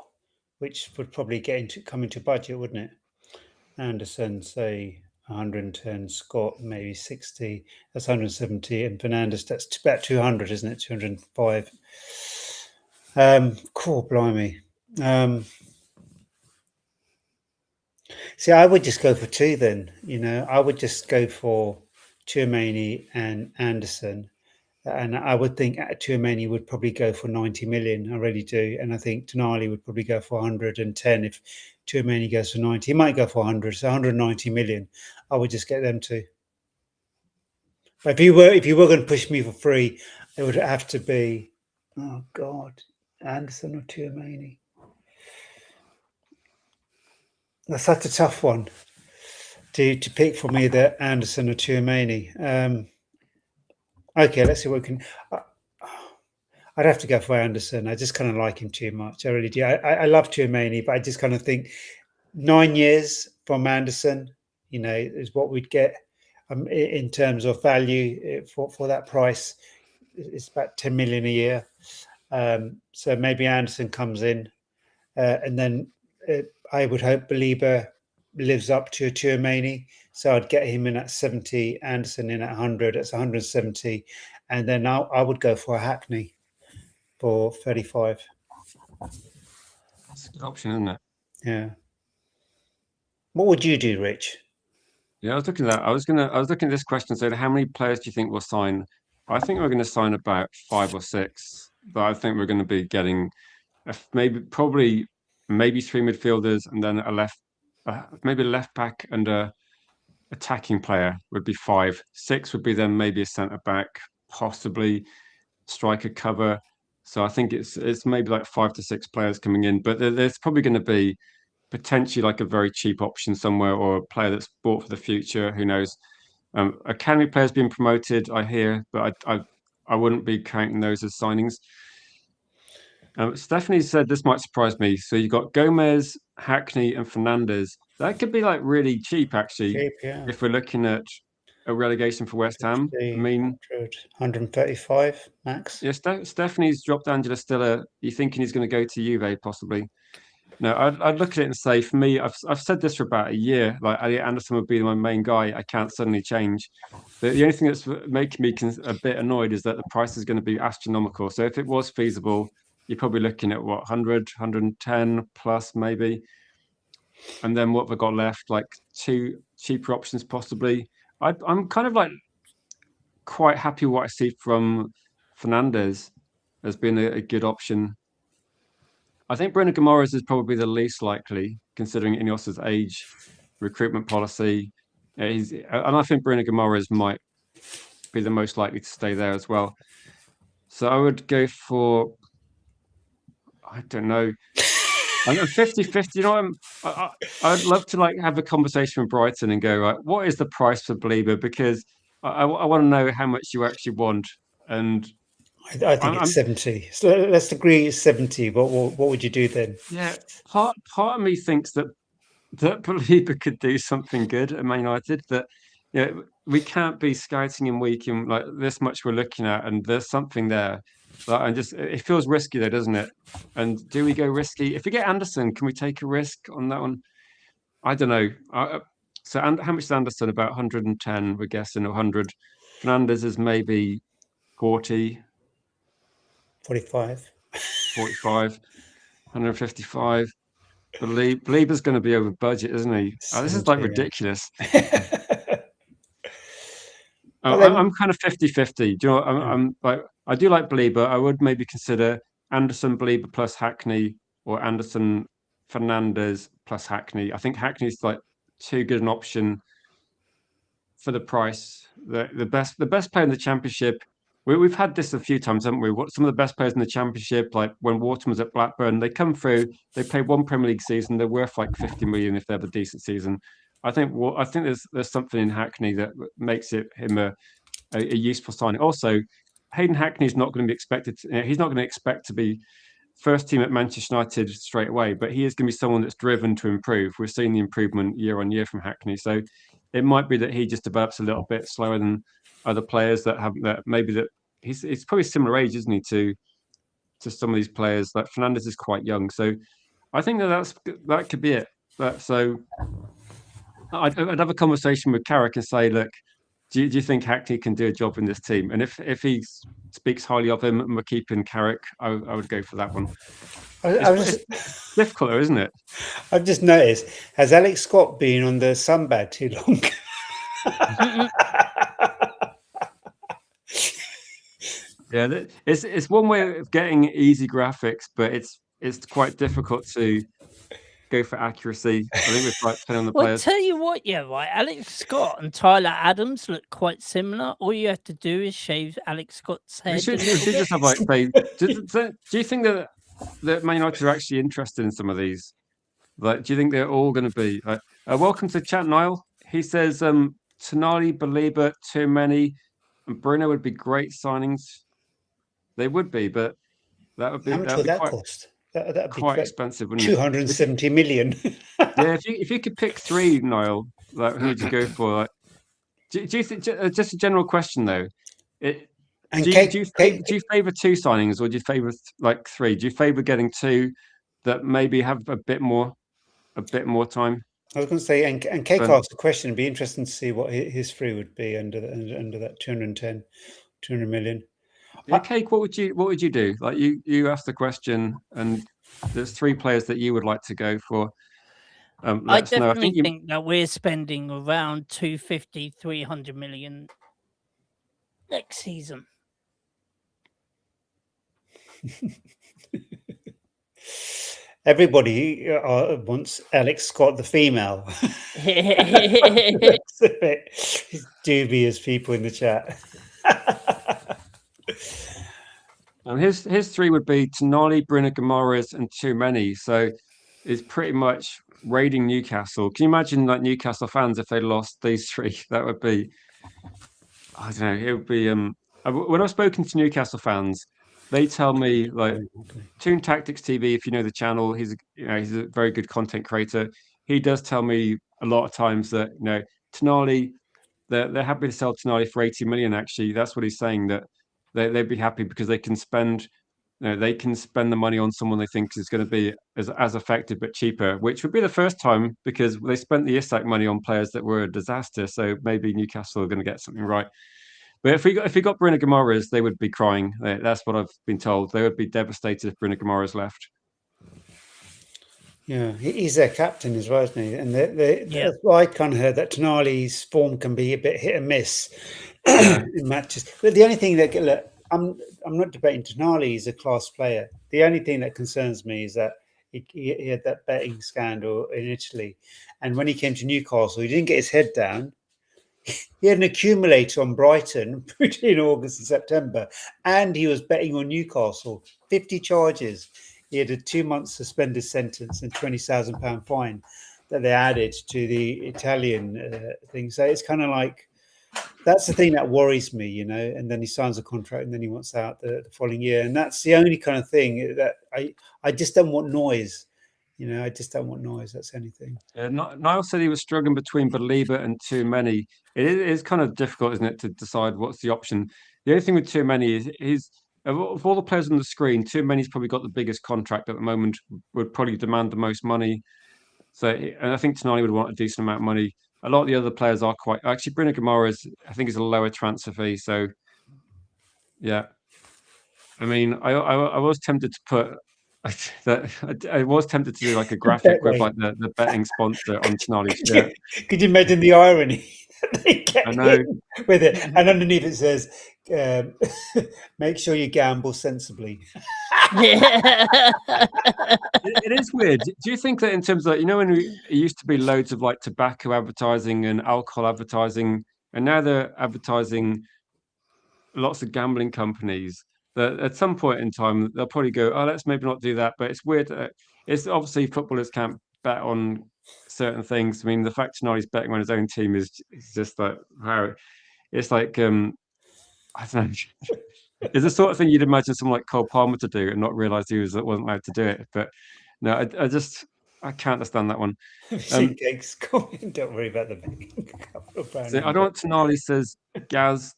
which would probably come into budget, wouldn't it? Anderson, say 110, Scott maybe 60. That's 170, and Fernandez, that's about 200, isn't it? 205. Cool, blimey. See, I would just go for two then. You know, I would just go for Chouameni and Anderson. And I would think Chouameni would probably go for 90 million. I really do. And I think Tonali would probably go for 110 if Chouameni goes for 90. He might go for 100, so 190 million. I would just get them two. But if you were going to push me for free, it would have to be, oh God, Anderson or Chouameni. That's such a tough one to pick for me, that Anderson or Chouameni. Okay, let's see what we can. I'd have to go for Anderson. I just kind of like him too much. I really do. I love Chouameni, but I just kind of think 9 years from Anderson, you know, is what we'd get in terms of value for that price. It's about 10 million a year. So maybe Anderson comes in, and then I would hope BALEBA lives up to a Chouameni. So I'd get him in at 70, Anderson in at 100. That's 170, and then I would go for a Hackney for 35. That's a good option, isn't it? Yeah. What would you do, Rich? Yeah, I was looking at that. I was looking at this question. So, how many players do you think will sign? I think we're going to sign about 5 or 6. But I think we're going to be getting maybe 3 midfielders and then maybe a left back and a attacking player would be 5. 6 would be then maybe a centre back, possibly striker cover. So I think it's maybe like 5 to 6 players coming in. But there's probably going to be potentially like a very cheap option somewhere, or a player that's bought for the future. Who knows? Academy players being promoted, I hear, but I wouldn't be counting those as signings. Stephanie said this might surprise me. So you've got Gomez, Hackney, and Fernandez. That could be like really cheap, actually, Cheap, yeah. if we're looking at a relegation for West Ham. I mean, 135 max. yeah, Stephanie's dropped Angela Stiller. You thinking he's going to go to Juve, possibly? No, I'd look at it and say, for me, I've said this for about a year. Like, Elliot Anderson would be my main guy. I can't suddenly change. The only thing that's making me a bit annoyed is that the price is going to be astronomical. So if it was feasible, you're probably looking at what, 100, 110 plus maybe. And then what have I got left? Like 2 cheaper options possibly. I'm kind of like quite happy with what I see from Fernandez as being a good option. I think Bruno Guimaraes is probably the least likely, considering Ineos's age, recruitment policy. And I think Bruno Guimaraes might be the most likely to stay there as well. So I would go for, I don't know, I'm 50-50. You know, I'd love to like have a conversation with Brighton and go, right, what is the price for BALEBA? Because I want to know how much you actually want. And I think it's 70. So let's agree it's 70. What would you do then? Yeah, part of me thinks that BALEBA could do something good at Man United. That we can't be scouting him week in like this much we're looking at, and there's something there. And just it feels risky though, doesn't it? And do we go risky? If we get Anderson, can we take a risk on that one? I don't know. So how much is Anderson? About 110, we're guessing, or 100. Fernandez is maybe 40, 45. 45, 155. BALEBA's going to be over budget, isn't he? This is like ridiculous. I'm kind of 50-50. Do you know what? I'm like, I do like BALEBA. I would maybe consider Anderson, BALEBA plus Hackney, or Anderson, Fernandez plus Hackney. I think Hackney's like too good an option for the price. The best player in the Championship. We've had this a few times, haven't we? Some of the best players in the Championship, like when Wharton was at Blackburn, they come through, they play one Premier League season, they're worth like 50 million if they have a decent season. I think there's something in Hackney that makes him a useful signing. Also, Hayden Hackney's not going to be expected. He's not going to expect to be first team at Manchester United straight away, but he is going to be someone that's driven to improve. We're seeing the improvement year on year from Hackney, so it might be that he just develops a little bit slower than other players that he's probably similar age, isn't he, to some of these players. Like Fernandez is quite young, so I think that could be it. So I'd have a conversation with Carrick and say, look, do you think Hackney can do a job in this team? And if he speaks highly of him and we're keeping Carrick, I would go for that one. It's difficult, though, isn't it? I've just noticed, has Alex Scott been on the sunbed too long? Yeah, it's one way of getting easy graphics, but it's quite difficult to go for accuracy. I think it's like depending on the players. Tell you what, yeah, right. Alex Scott and Tyler Adams look quite similar. All you have to do is shave Alex Scott's head. We should just have like do you think that Man United are actually interested in some of these? Like, do you think they're all going to be? Welcome to chat, Niall. He says Tonali, BALEBA, too many, and Bruno would be great signings. They would be, but that would be. How much would that cost? That'd be quite expensive, wouldn't it? 270 million. Yeah, if you could pick 3, Niall, like who would you go for? Like, do you think? Just a general question though. Do you favour 2 signings, or do you favour like 3? Do you favour getting 2 that maybe have a bit more time? I was going to say, and Cake asked a question. It'd be interesting to see what his 3 would be under that 200 million. Yeah, Cake, what would you do? Like you asked the question, and there's 3 players that you would like to go for. I Let us know. I definitely think think that we're spending around 250, 300 million next season. Everybody wants Alex Scott, the female. It's dubious people in the chat. his 3 would be Tonali, Bruno Guimaraes, and too many. So it's pretty much raiding Newcastle. Can you imagine like Newcastle fans if they lost these 3? That would be, I don't know. It would be. When I've spoken to Newcastle fans, they tell me like Toon Tactics TV. If you know the channel, he's a very good content creator. He does tell me a lot of times that Tonali, they're happy to sell Tonali for 80 million. Actually, that's what he's saying, that they'd be happy because they can spend the money on someone they think is going to be as effective but cheaper, which would be the first time because they spent the Isak money on players that were a disaster. So maybe Newcastle are going to get something right. But if we got Bruno Guimaraes, they would be crying. That's what I've been told. They would be devastated if Bruno Guimaraes left. Yeah, he's their captain as well, isn't he? And I kind of heard that Tonali's form can be a bit hit and miss in matches. But the only thing that look, I'm not debating Tonali. He's a class player. The only thing that concerns me is that he had that betting scandal in Italy, and when he came to Newcastle, he didn't get his head down. He had an accumulator on Brighton between August and September, and he was betting on Newcastle. 50 charges. He had a 2-month suspended sentence and £20,000 fine that they added to the Italian thing. So it's kind of like, that's the thing that worries me, and then he signs a contract and then he wants out the following year. And that's the only kind of thing that I just don't want noise. I just don't want noise. That's anything. Niall said he was struggling between BALEBA and too many. It is kind of difficult, isn't it, to decide what's the option. The only thing with too many is of all the players on the screen, too many's probably got the biggest contract at the moment, would probably demand the most money. So, and I think Tonali would want a decent amount of money. A lot of the other players are quite. Actually, Bruno Guimaraes, I think, is a lower transfer fee. So, yeah. I mean, I was tempted to put. I was tempted to do like a graphic with like the betting sponsor on Tonali's shirt. Could you imagine the irony? I know. With it, and underneath it says, "Make sure you gamble sensibly." It is weird. Do you think that in terms of when it used to be loads of like tobacco advertising and alcohol advertising, and now they're advertising lots of gambling companies, that at some point in time they'll probably go, oh, let's maybe not do that. But it's weird. It's obviously footballers can't bet on certain things. I mean, the fact Tonali's betting on his own team is just like how it's like I don't know. It's the sort of thing you'd imagine someone like Cole Palmer to do and not realise he wasn't allowed to do it. But no, I can't understand that one. Don't worry about the betting. So I don't know what Tonali says. Gaz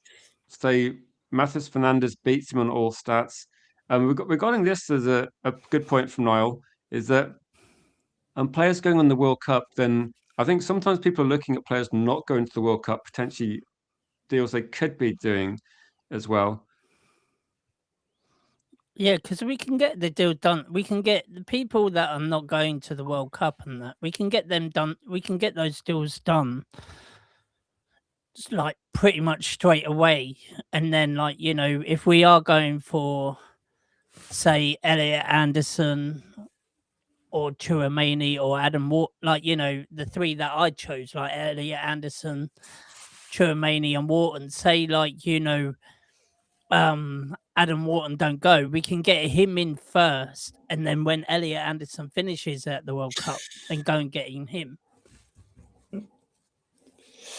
say Matheus Fernandes beats him on all stats. Regarding this, there's a good point from Niall, is that players going on the World Cup, then I think sometimes people are looking at players not going to the World Cup, potentially deals they could be doing as well. Yeah, because we can get the deal done. We can get the people that are not going to the World Cup and that we can get them done. We can get those deals done, like pretty much straight away. And then, like if we are going for, say, Elliot Anderson or Chouameni or Adam Ward, like the 3 that I chose, like Elliot Anderson, Chouameni, and Wharton. Say, like Adam Wharton don't go, we can get him in first, and then when Elliot Anderson finishes at the World Cup, then go and get him.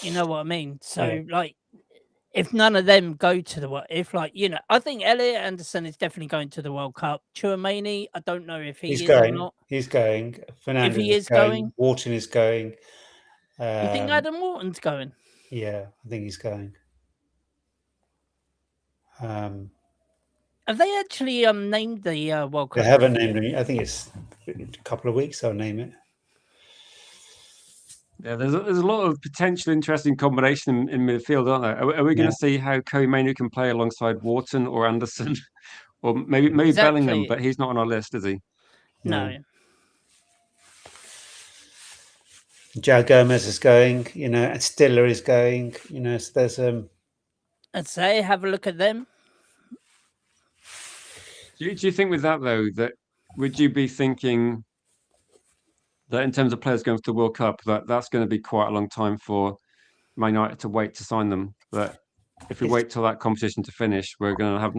You know what I mean? So like, if none of them go to the World, I think Elliot Anderson is definitely going to the World Cup. Chouameni, I don't know if he's going or not. He's going. Fernandes if he is going, Wharton is going. You think Adam Wharton's going? Yeah, I think he's going. Have they actually named the World Cup? They haven't named him. I think it's a couple of weeks they'll name it. Yeah, there's a lot of potential interesting combination in midfield, aren't there? Are we going to see how Kobe Mainoo can play alongside Wharton or Anderson, or maybe Exactly. Bellingham? But he's not on our list, is he? No. Joe Gomez is going, and Stiller is going, so there's I'd say have a look at them. Do you think with that though, that would you be thinking that in terms of players going to the World Cup, that's going to be quite a long time for Man United to wait to sign them? That if we wait till that competition to finish, we're going to have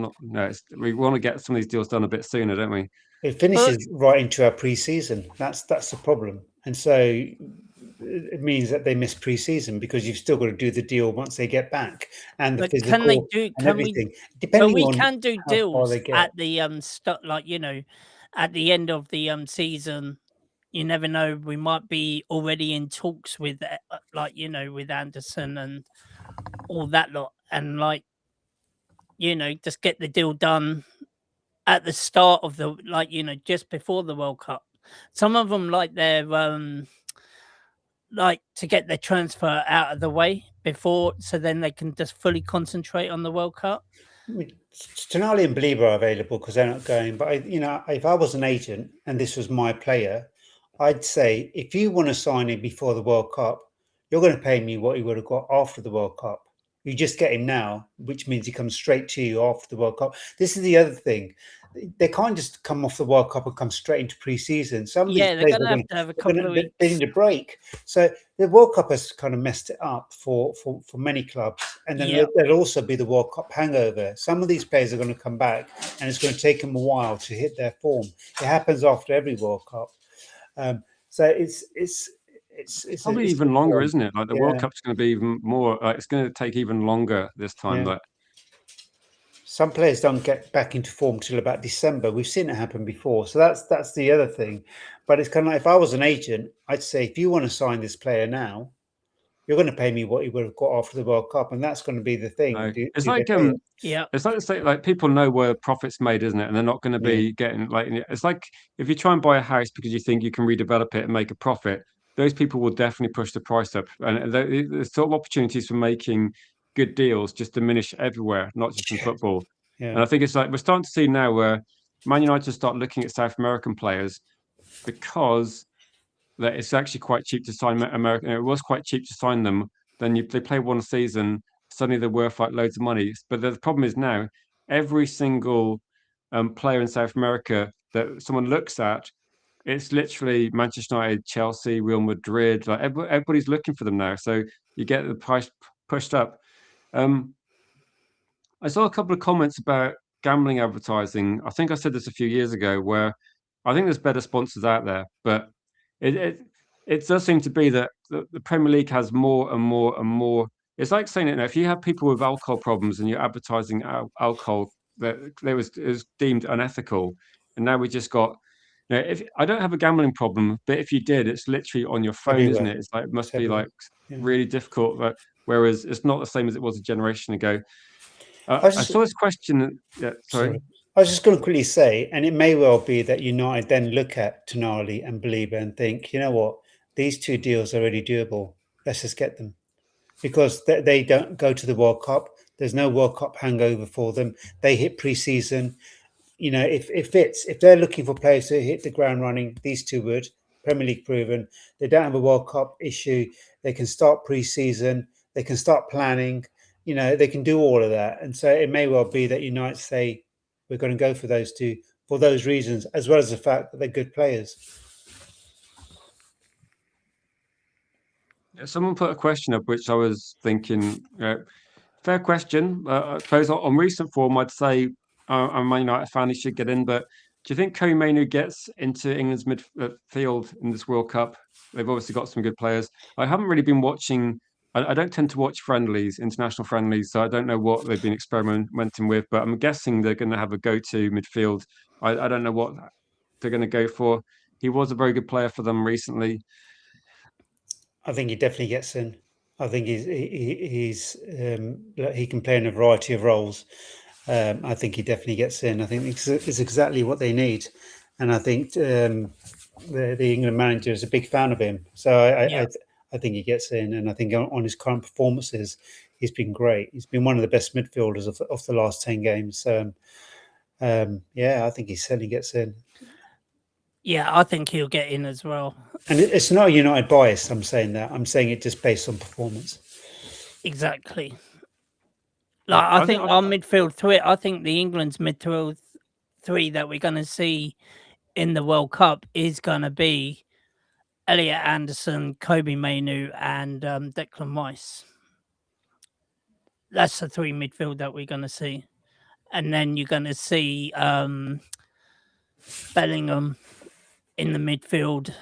we want to get some of these deals done a bit sooner, don't we? it finishes right into our pre-season. That's the problem, and so it means that they miss pre-season because you've still got to do the deal once they get back and the But physical can they do? and Can everything. we? Depending But we on can do how far deals they get. at the at the end of the season. You never know. We might be already in talks with with Anderson and all that lot, and just get the deal done at the start of the just before the World Cup. Some of them like to get their transfer out of the way before, so then they can just fully concentrate on the World Cup. Tonali and BALEBA are available because they're not going. But if I was an agent and this was my player, I'd say if you want to sign him before the World Cup, you're going to pay me what he would have got after the World Cup. You just get him now, which means he comes straight to you after the World Cup. This is the other thing. They can't just come off the World Cup and come straight into pre-season. Some of these they're players going to have a couple of weeks. They need a break. So the World Cup has kind of messed it up for many clubs. And then there'll also be the World Cup hangover. Some of these players are going to come back and it's going to take them a while to hit their form. It happens after every World Cup. So it's probably even longer, isn't it? Like the World Cup's going to be even more. It's going to take even longer this time. Yeah. Some players don't get back into form till about December. We've seen it happen before, so that's the other thing. But it's kind of like if I was an agent, I'd say if you want to sign this player now, you're going to pay me what you would have got after the World Cup, and that's going to be the thing. No. It's like to say, like people know where profit's made, isn't it? And they're not going to be getting it's like if you try and buy a house because you think you can redevelop it and make a profit, those people will definitely push the price up. And the sort of opportunities for making good deals just diminish everywhere, not just in football. And I think it's like we're starting to see now where Man United start looking at South American players because that it's actually quite cheap to sign American. It was quite cheap to sign them. Then they play one season, suddenly they're worth like loads of money. But the problem is now every single player in South America that someone looks at, it's literally Manchester United, Chelsea, Real Madrid. Like everybody's looking for them now, so you get the price pushed up. I saw a couple of comments about gambling advertising. I think I said this a few years ago, where I think there's better sponsors out there, but it does seem to be that the Premier League has more and more and more. It's like saying it now. If you have people with alcohol problems and you're advertising alcohol, that it was deemed unethical, and now we just got. If I don't have a gambling problem, but if you did, it's literally on your phone, everywhere. isn't it? It's like it must be like really difficult. Whereas it's not the same as it was a generation ago. I saw this question. Yeah, sorry. I was just going to quickly say, and it may well be that United then look at Tonali and BALEBA and think, you know what, these two deals are already doable. Let's just get them. Because they don't go to the World Cup. There's no World Cup hangover for them. They hit pre-season. If they're looking for players to hit the ground running, these two would. Premier League proven. They don't have a World Cup issue. They can start pre-season. They can start planning. They can do all of that. And so it may well be that United say, we're going to go for those two for those reasons, as well as the fact that they're good players. Someone put a question up, which I was thinking, fair question. I suppose on recent form, I'd say I'm a United fan, he should get in. But do you think Koemanu gets into England's midfield in this World Cup? They've obviously got some good players. I haven't really been watching. I don't tend to watch friendlies, international friendlies, so I don't know what they've been experimenting with. But I'm guessing they're going to have a go-to midfield. I don't know what they're going to go for. He was a very good player for them recently. I think he definitely gets in. I think he can play in a variety of roles. I think he definitely gets in. I think it's exactly what they need, and I think the England manager is a big fan of him. So I think he gets in, and I think on his current performances, he's been great. He's been one of the best midfielders of the last 10 games. So I think he certainly gets in. Yeah, I think he'll get in as well. And it's not a United bias. I'm saying that. I'm saying it just based on performance. Exactly. Like I think our midfield three. I think the England's midfield three that we're going to see in the World Cup is going to be Elliot Anderson, Kobe Mainu, and Declan Rice. That's the three midfield that we're going to see, and then you're going to see Bellingham in the midfield,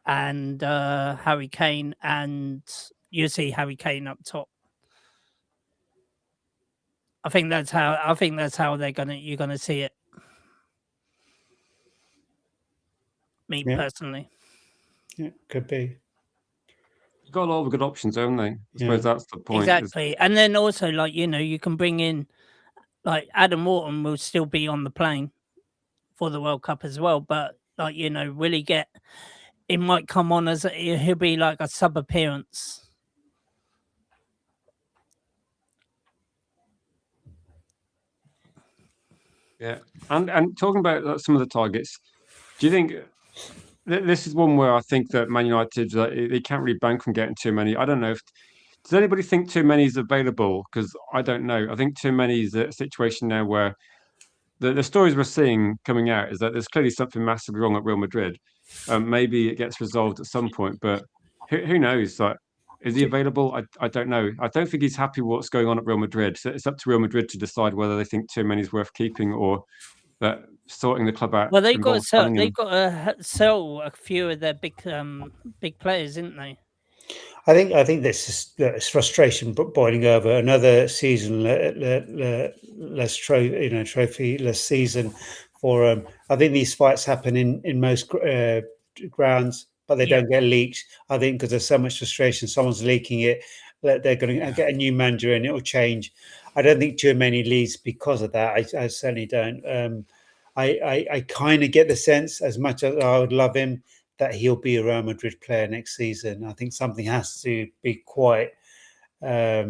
and Harry Kane, and you see Harry Kane up top. I think that's how you're gonna see it. Me personally. Yeah, could be. You've got a lot of good options, haven't they? I suppose that's the point. Exactly. And then also, like, you can bring in, like, Adam Wharton will still be on the plane for the World Cup as well. But, like, will he get, it might come on as, he'll be like a sub appearance. Yeah. And talking about some of the targets, do you think this is one where I think that Man United, they can't really bank on getting too many? I don't know if, does anybody think too many is available? Because I don't know. I think too many is a situation now where the stories we're seeing coming out is that there's clearly something massively wrong at Real Madrid. Maybe it gets resolved at some point, but who knows? Like, is he available? I don't know. I don't think he's happy with what's going on at Real Madrid. So it's up to Real Madrid to decide whether they think too many is worth keeping or that sorting the club out. Well, they've got to sell a few of their big players, didn't they? I think this is frustration boiling over. Another season less trophy less season for I think these fights happen in most grounds, but they don't get leaked. I think because there's so much frustration, someone's leaking it. They're going to get a new manager and it'll change. I don't think too many leads because of that. I certainly don't. I kind of get the sense, as much as I would love him, that he'll be a Real Madrid player next season. I think something has to be quite. I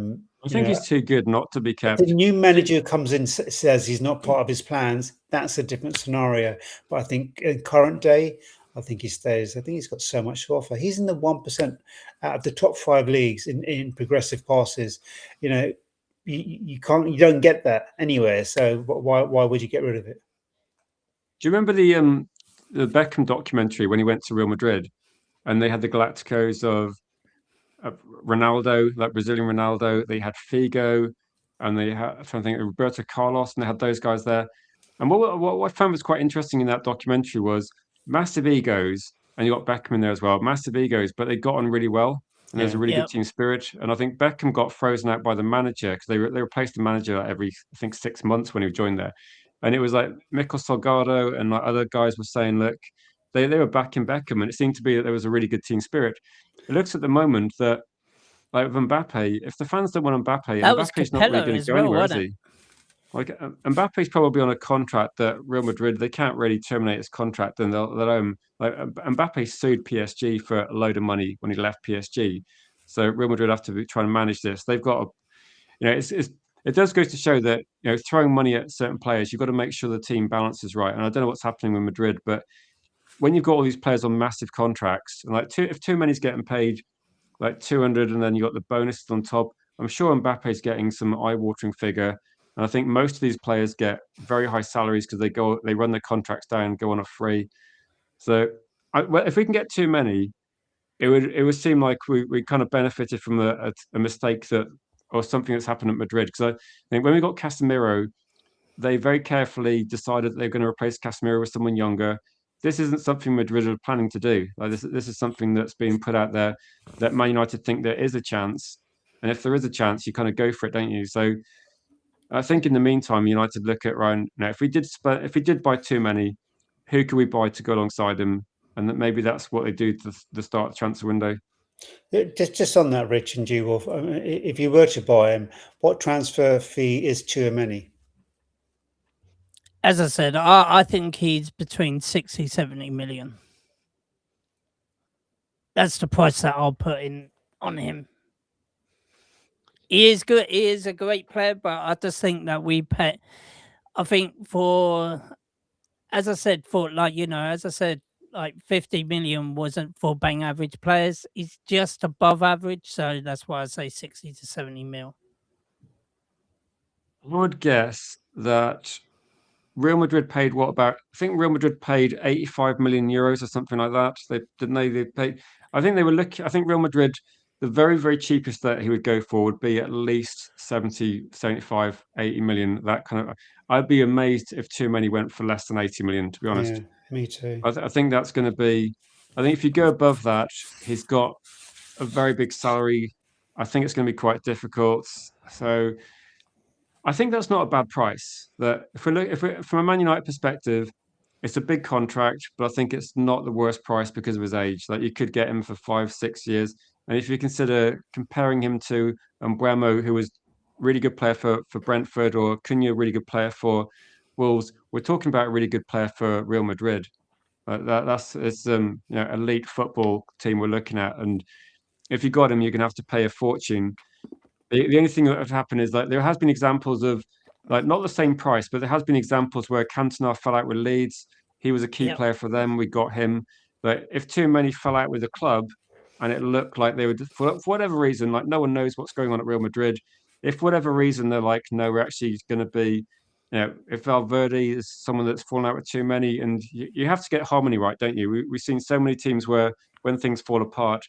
think he's too good not to be kept. If the new manager comes in, says he's not part of his plans, that's a different scenario. But I think in current day, I think he stays. I think he's got so much to offer. He's in the 1% out of the top 5 leagues in progressive passes. You don't get that anywhere. So why would you get rid of it? Do you remember the Beckham documentary when he went to Real Madrid and they had the Galacticos of Ronaldo, like Brazilian Ronaldo? They had Figo and they had, I'm trying to think, Roberto Carlos, and they had those guys there. And what I found was quite interesting in that documentary was massive egos, and you got Beckham in there as well, massive egos, but they got on really well. And there's a really good team spirit. And I think Beckham got frozen out by the manager because they replaced the manager every, I think, 6 months when he joined there. And it was like Mikel Salgado and like other guys were saying, look, they were backing Beckham, and it seemed to be that there was a really good team spirit. It looks at the moment that, like with Mbappe, if the fans don't want Mbappe, Mbappe's not really going to go anywhere, is he? Like Mbappe's probably on a contract that Real Madrid, they can't really terminate his contract, and they'll like Mbappe sued PSG for a load of money when he left PSG. So Real Madrid have to try and manage this. They've got it does go to show that throwing money at certain players, you've got to make sure the team balance is right. And I don't know what's happening with Madrid, but when you've got all these players on massive contracts, and like if too many's getting paid like 200, and then you got the bonuses on top, I'm sure Mbappe's getting some eye-watering figure. And I think most of these players get very high salaries because they run their contracts down, go on a free. So if we can get too many, it would seem like we kind of benefited from a mistake or something that's happened at Madrid. Because I think when we got Casemiro, they very carefully decided that they're going to replace Casemiro with someone younger. This isn't something Madrid are planning to do. Like this is something that's being put out there that Man United think there is a chance, and if there is a chance, you kind of go for it, don't you? So I think in the meantime, United look at Ryan. If we did buy too many, who could we buy to go alongside him? And that maybe that's what they do to the start of the transfer window. Just on that, Rich and G-Wolf, if you were to buy him, what transfer fee is too many? As I said, I think he's between 60, 70 million. That's the price that I'll put in on him. He is good. He is a great player, but I just think that we pay. I think as I said, like 50 million wasn't for bang average players. He's just above average, so that's why I say 60 to 70 mil. I would guess that Real Madrid paid what about? I think Real Madrid paid 85 million euros or something like that. They didn't they? They paid. I think they were looking. I think Real Madrid, the very, very cheapest that he would go for would be at least 70, 75, 80 million. That kind of. I'd be amazed if too many went for less than 80 million, to be honest. Yeah, me too. I think that's going to be. I think if you go above that, he's got a very big salary. I think it's going to be quite difficult. So I think that's not a bad price. That if we from a Man United perspective, it's a big contract, but I think it's not the worst price because of his age. Like you could get him for 5, 6 years, and if you consider comparing him to Mbeumo, who was really good player for Brentford, or Cunha, really good player for Wolves, we're talking about a really good player for Real Madrid. That's it's elite football team we're looking at, and if you got him, you're gonna have to pay a fortune. The only thing that would happen is like there has been examples of like not the same price, but there has been examples where Cantona fell out with Leeds. He was a key Yep. player for them. We got him. But if too many fell out with the club and it looked like they would, for whatever reason, like no one knows what's going on at Real Madrid. If for whatever reason they're like, no, we're actually going to be, if Valverde is someone that's fallen out with too many, and you have to get harmony right, don't you? We've seen so many teams where when things fall apart,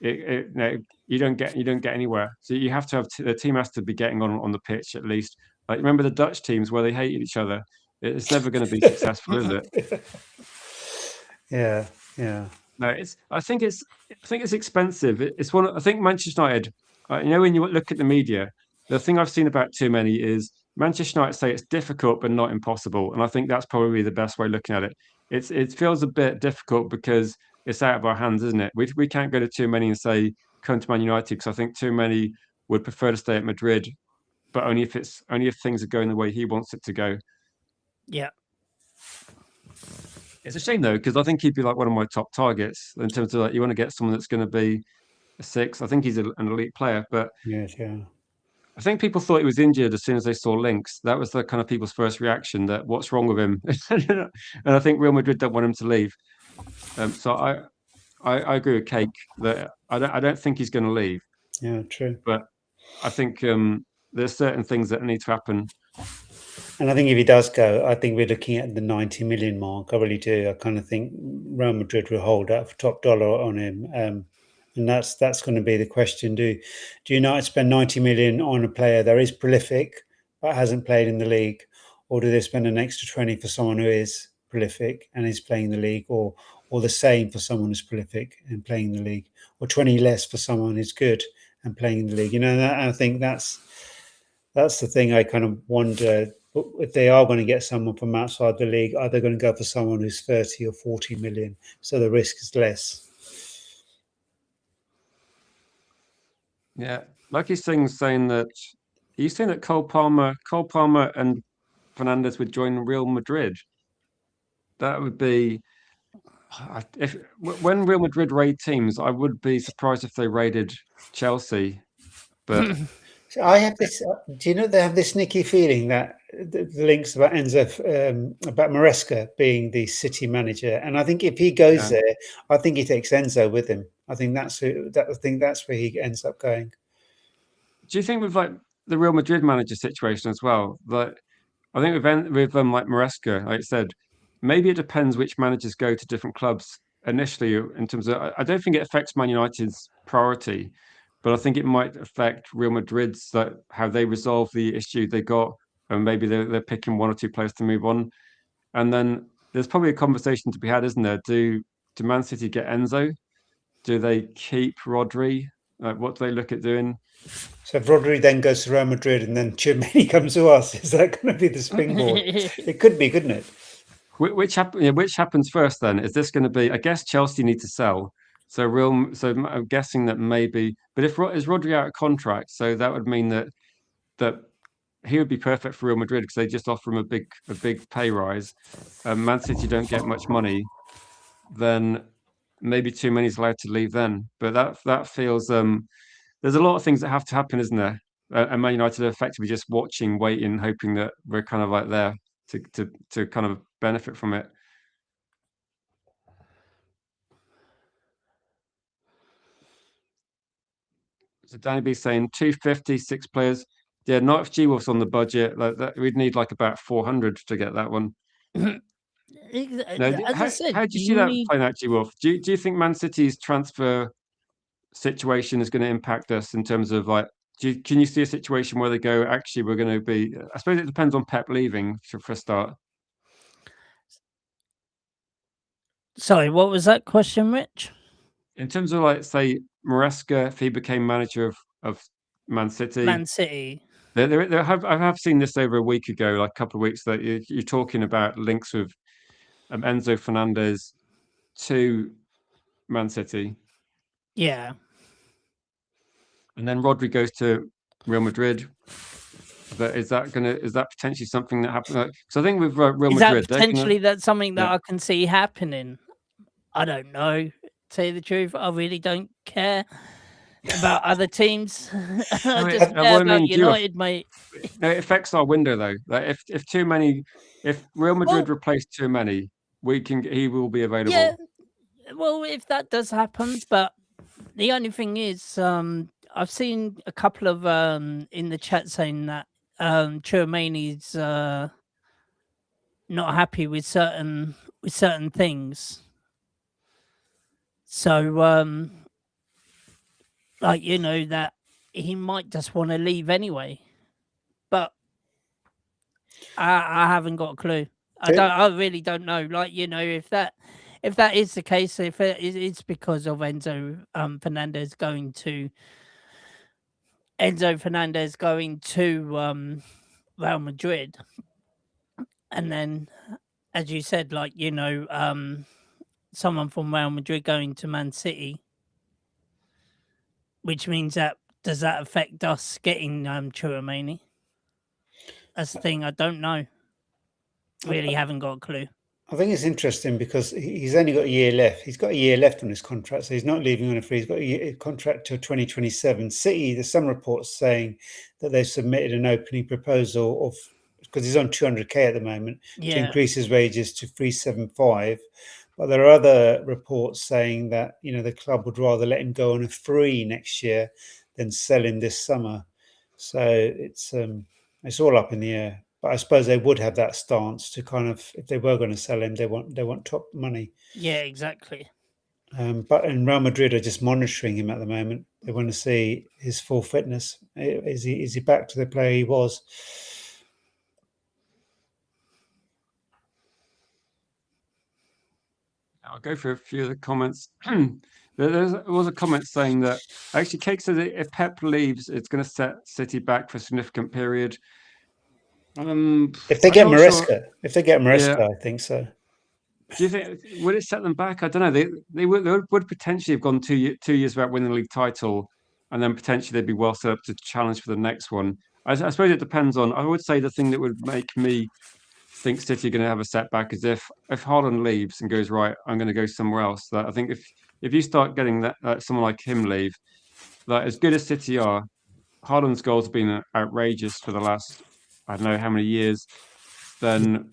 you don't get anywhere. So you have to have the team has to be getting on the pitch at least. Like remember the Dutch teams where they hated each other. It's never going to be successful, is it? Yeah, yeah. No, I think it's expensive. It's one. I think Manchester United. When you look at the media, the thing I've seen about too many is Manchester United say it's difficult but not impossible, and I think that's probably the best way of looking at it. It feels a bit difficult because it's out of our hands, isn't it? We can't go to too many and say come to Man United because I think too many would prefer to stay at Madrid, but only if things are going the way he wants it to go. Yeah. It's a shame though, because I think he'd be like one of my top targets in terms of like you want to get someone that's going to be a 6. I think he's an elite player, but Yes, yeah. I think people thought he was injured as soon as they saw links. That was the kind of people's first reaction that what's wrong with him? And I think Real Madrid don't want him to leave. So I agree with Cake that I don't think he's going to leave, Yeah, true. but I think there's certain things that need to happen. And I think if he does go, I think we're looking at the 90 million mark. I really do. I kind of think Real Madrid will hold out for top dollar on him. And that's going to be the question. Do United spend 90 million on a player that is prolific but hasn't played in the league? Or do they spend an extra 20 for someone who is prolific and is playing the league? Or the same for someone who's prolific and playing the league? Or 20 less for someone who's good and playing in the league? I think that's the thing I kind of wonder. If they are going to get someone from outside the league, are they going to go for someone who's 30 or 40 million? So the risk is less. Yeah, like he's saying that Cole Palmer and Fernandez would join Real Madrid. That would be when Real Madrid raid teams, I would be surprised if they raided Chelsea. But So I have this. Do you know they have this sneaky feeling that the links about Enzo, about Maresca being the City manager, and I think if he goes there, I think he takes Enzo with him. I think that's where he ends up going. Do you think with like the Real Madrid manager situation as well? Like I think with like Maresca, like I said, maybe it depends which managers go to different clubs initially. In terms of, I don't think it affects Man United's priority, but I think it might affect Real Madrid's like how they resolve the issue they got, and maybe they're picking 1 or 2 players to move on. And then there's probably a conversation to be had, isn't there? Do Man City get Enzo? Do they keep Rodri? What do they look at doing? So if Rodri then goes to Real Madrid and then Tchouaméni comes to us, is that going to be the springboard? It could be, couldn't it? Which happens first then? Is this going to be? I guess Chelsea need to sell. So I'm guessing that maybe. But if is Rodri out of contract, so that would mean that he would be perfect for Real Madrid because they just offer him a big pay rise. Man City don't get much money, then maybe too many's allowed to leave then. But that feels there's a lot of things that have to happen, isn't there? And Man United are effectively just watching, waiting, hoping that we're kind of like there to kind of benefit from it. So Danny B saying 250, 6 players. Yeah, not if G-Wolf's on the budget. Like that, we'd need like about 400 to get that one. No, As I said, how do you see you that need. playing out, G-Wolf? Do you think Man City's transfer situation is going to impact us in terms of like? Can you see a situation where they go, actually, we're going to be? I suppose it depends on Pep leaving for a start. Sorry, what was that question, Rich? In terms of like, say, Maresca, if he became manager of Man City, Man City. I have seen this over a week ago, like a couple of weeks, that you're talking about links with Enzo Fernandez to Man City, Yeah. and then Rodri goes to Real Madrid. But is that potentially something that happens? Because I think with Real Is Madrid, that potentially that's something that Yeah. I can see happening? I don't know. To tell you the truth, I really don't care about other teams. I No, just well, care I mean, about United, mate. no, it affects our window though. Like if too many, if Real Madrid Well, replace too many, he will be available. yeah. Well, if that does happen, but the only thing is, I've seen a couple of in the chat saying that Chouamani's not happy with certain things. So, like that he might just want to leave anyway. But I haven't got a clue. I really don't know. Like if that is the case, if it's because of Enzo Fernandez going to Real Madrid, and then as you said, like someone from Real Madrid going to Man City, which means that does that affect us getting Chouamani? That's the thing. I don't know. Really haven't got a clue. I think it's interesting because he's only got a year left. He's got a year left on his contract, so he's not leaving on a free. He's got a contract till 2027. City, there's some reports saying that they've submitted an opening proposal of, because he's on 200k at the moment, to increase his wages to 375. But there are other reports saying that the club would rather let him go on a free next year than sell him this summer. So it's all up in the air. But I suppose they would have that stance to kind of, if they were going to sell him, they want top money. Yeah, exactly. But in Real Madrid are just monitoring him at the moment. They want to see his full fitness. Is he back to the player he was? I'll go for a few of the comments. There was a comment saying that actually Cake said that if Pep leaves, it's going to set City back for a significant period. If they get Maresca, I think so. Do you think would it set them back? I don't know. They would potentially have gone 2 years without winning the league title, and then potentially they'd be well set up to challenge for the next one. I suppose it depends on. I would say the thing that would make me think City are going to have a setback is if Haaland leaves and goes, right, I'm going to go somewhere else. That I think if you start getting that someone like him leave, that as good as City are, Haaland's goals have been outrageous for the last I don't know how many years. Then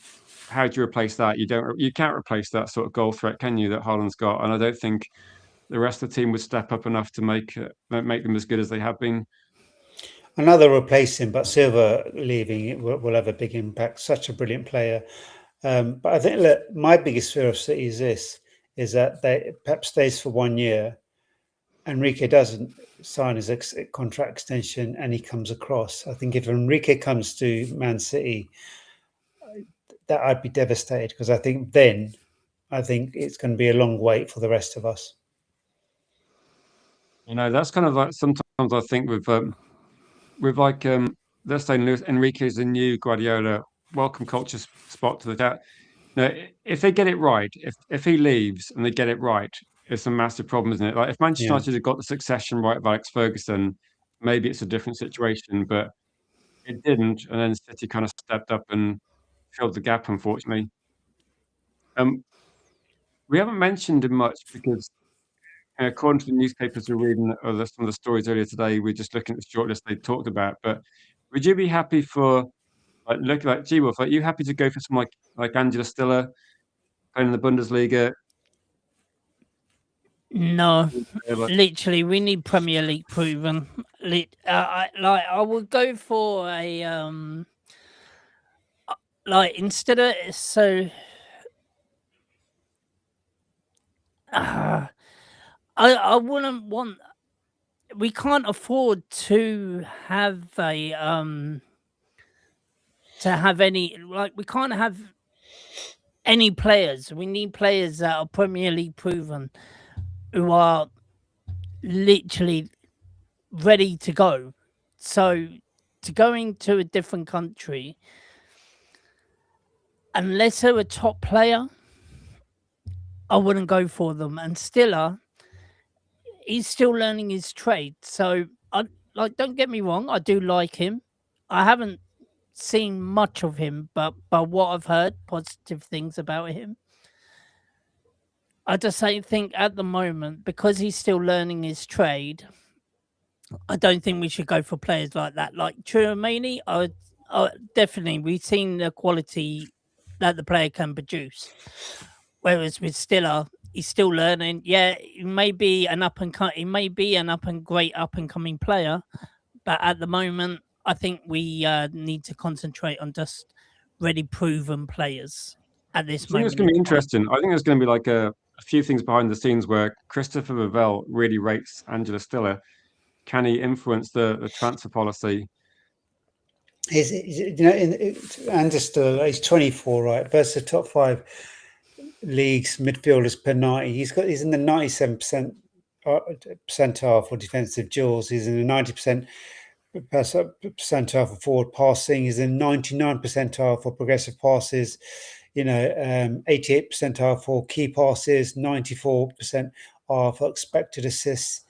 how do you replace that? You can't replace that sort of goal threat, can you? That Haaland's got, and I don't think the rest of the team would step up enough to make them as good as they have been. Another replace him, but Silva leaving will have a big impact. Such a brilliant player. But I think my biggest fear of City is that Pep stays for 1 year. Enrique doesn't sign his contract extension and he comes across. I think if Enrique comes to Man City, that I'd be devastated because I think it's going to be a long wait for the rest of us. That's kind of like sometimes I think with like let's say Enrique's a new Guardiola welcome culture spot to the chat. If they get it right, if he leaves and they get it right, it's a massive problem, isn't it? Like if Manchester United had got the succession right of Alex Ferguson, maybe it's a different situation, but it didn't, and then City kind of stepped up and filled the gap, unfortunately. We haven't mentioned him much because according to the newspapers we're reading or some of the stories earlier today, we're just looking at the shortlist they talked about. But would you be happy for looking like G-Wolf? Like, you happy to go for someone like Angela Stiller playing in the Bundesliga? No, Like, literally, we need Premier League proven. I would go for a like instead of so. I wouldn't want. We can't afford to have a to have any like we can't have any players. We need players that are Premier League proven, who are literally ready to go. So to going to a different country, unless they're a top player, I wouldn't go for them. And Stiller, he's still learning his trade. So I like don't get me wrong, I do like him. I haven't seen much of him, but by what I've heard, positive things about him. I just think at the moment, because he's still learning his trade, I don't think we should go for players like that. Like Chouameni, definitely we've seen the quality that the player can produce. Whereas with Stiller, he's still learning. Yeah, he may be an up and great up and coming player, but at the moment, I think we need to concentrate on just ready proven players at this I think it's moment. going to be in time. interesting. I think there's going to be like a few things behind the scenes where Christopher Vivell really rates Angela Stiller. Can he influence the transfer policy? Anders still, he's 24, right? Versus the top 5 leagues midfielders per 90. He's in the 97% percentile for defensive duels. He's in the 90% percentile for forward passing. He's in 99 percentile for progressive passes. 88 percentile for key passes. 94% are for expected assists.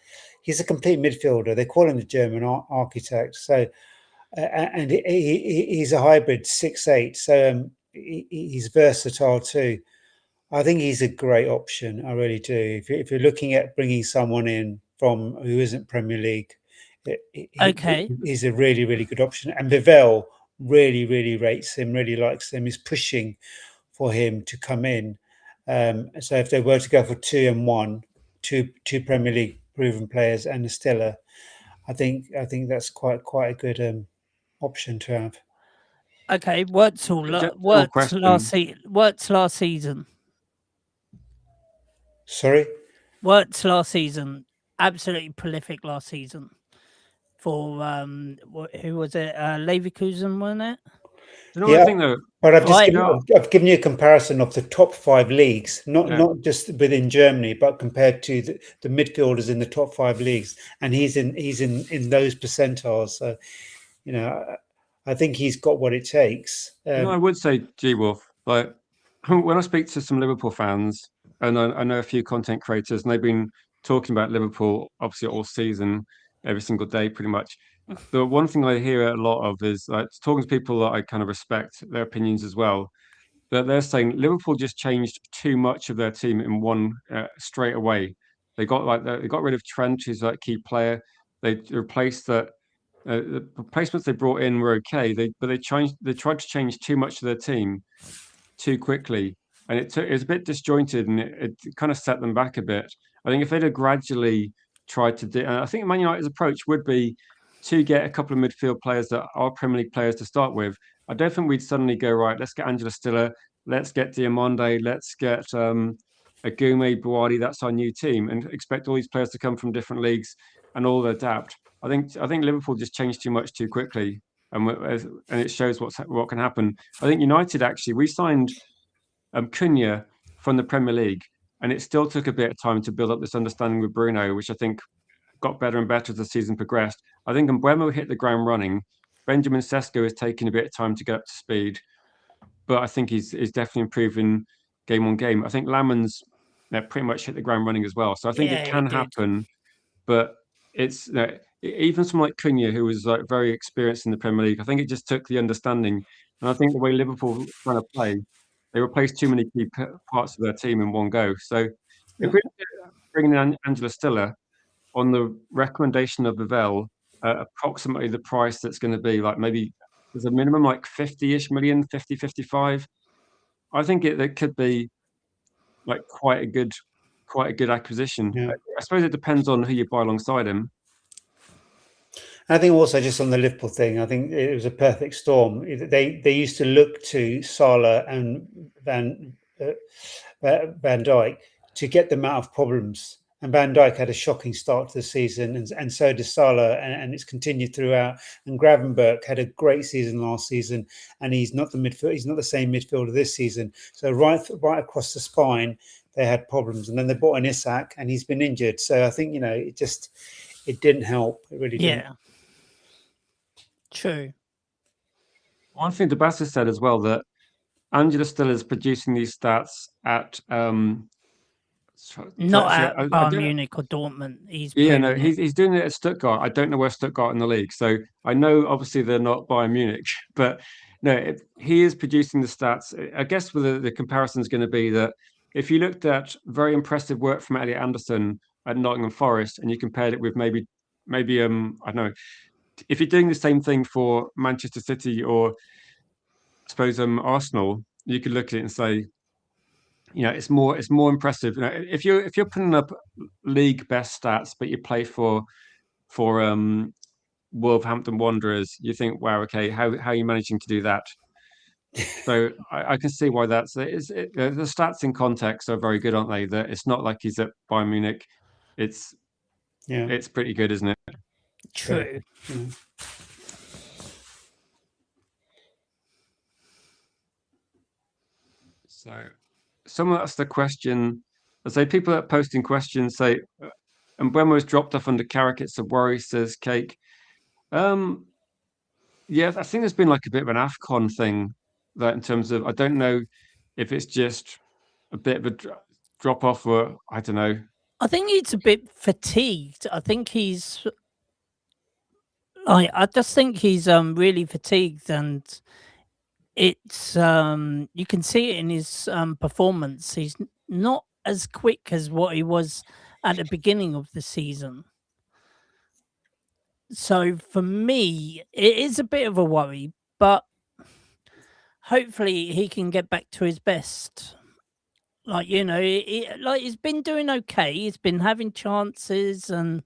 He's a complete midfielder. They call him the German architect. So, and he's a hybrid 6'8". So he's versatile too. I think he's a great option. I really do. If you're looking at bringing someone in from who isn't Premier League, Okay. he's a really, really good option. And Vivell really, really rates him, really likes him. He's pushing for him to come in. So if they were to go for 2 and 1, two Premier League proven players and a Stiller, I think that's quite a good option to have. Okay, worked last season. Sorry? Worked last season. Absolutely prolific last season. For who was it? Leverkusen, wasn't it? You know what I think though? But I've given you a comparison of the top 5 leagues, not just within Germany, but compared to the midfielders in the top 5 leagues, and he's in those percentiles. So, I think he's got what it takes. I would say G Wolf. Like when I speak to some Liverpool fans, and I know a few content creators, and they've been talking about Liverpool obviously all season, every single day, pretty much. The one thing I hear a lot of is like talking to people that I kind of respect their opinions as well. That they're saying Liverpool just changed too much of their team in one straight away. They got rid of Trent, who's like key player. They replaced that. The replacements they brought in were okay. They tried to change too much of their team too quickly, and it was a bit disjointed, and it kind of set them back a bit. I think if they'd have gradually tried to do, and I think Man United's approach would be to get a couple of midfield players that are Premier League players to start with. I don't think we'd suddenly go, right, let's get Angela Stiller, let's get Diamonde, let's get Agume, Buwadi, that's our new team, and expect all these players to come from different leagues and all adapt. I think Liverpool just changed too much too quickly, and it shows what can happen. I think United actually, we signed Cunha from the Premier League, and it still took a bit of time to build up this understanding with Bruno, which I think got better and better as the season progressed. I think Mbeumo hit the ground running. Benjamin Sesko is taking a bit of time to get up to speed, but I think he's definitely improving game on game. I think Lamon's pretty much hit the ground running as well. So I think it can happen, but it's even someone like Cunha, who was like very experienced in the Premier League. I think it just took the understanding, and I think the way Liverpool trying to play, they replaced too many key parts of their team in one go. So if we bring in Angela Stiller on the recommendation of Vivell, approximately the price that's going to be like maybe there's a minimum like 50-ish million, 50, 55. I think it could be like quite a good quite a good acquisition. Yeah. I suppose it depends on who you buy alongside him. I think also just on the Liverpool thing, I think it was a perfect storm. They used to look to Salah and Van Dijk to get them out of problems. And Van Dijk had a shocking start to the season, and so did Salah, and it's continued throughout. And Gravenberch had a great season last season, and he's not the same midfielder this season. So right across the spine, they had problems, and then they bought in Isak, and he's been injured. So I think it didn't help. It really didn't. Yeah. True. One thing Debassi said as well, that Angela still is producing these stats at Not actually, at Bayern Munich or Dortmund. He's doing it at Stuttgart. I don't know where Stuttgart in the league, so I know obviously they're not Bayern Munich, but no, he is producing the stats. I guess the comparison is going to be that if you looked at very impressive work from Elliot Anderson at Nottingham Forest and you compared it with maybe I don't know, if you're doing the same thing for Manchester City or I suppose Arsenal, you could look at it and say, it's more impressive. If you're putting up league best stats, but you play for Wolverhampton Wanderers, you think, wow, okay, how are you managing to do that? So I can see why that's the stats in context are very good, aren't they? That it's not like he's at Bayern Munich. It's pretty good, isn't it? True. Yeah. So someone asked the question. I say people that are posting questions say, and Mbeumo's dropped off under Carrick. It's a worry, says Cake. Yeah, I think there's been like a bit of an AFCON thing that in terms of, I don't know if it's just a bit of a drop off or I don't know. I think he's a bit fatigued. I think he's I just think he's really fatigued, and it's you can see it in his performance. He's not as quick as what he was at the beginning of the season. So for me, it is a bit of a worry, but hopefully he can get back to his best. Like, he's been doing okay. He's been having chances and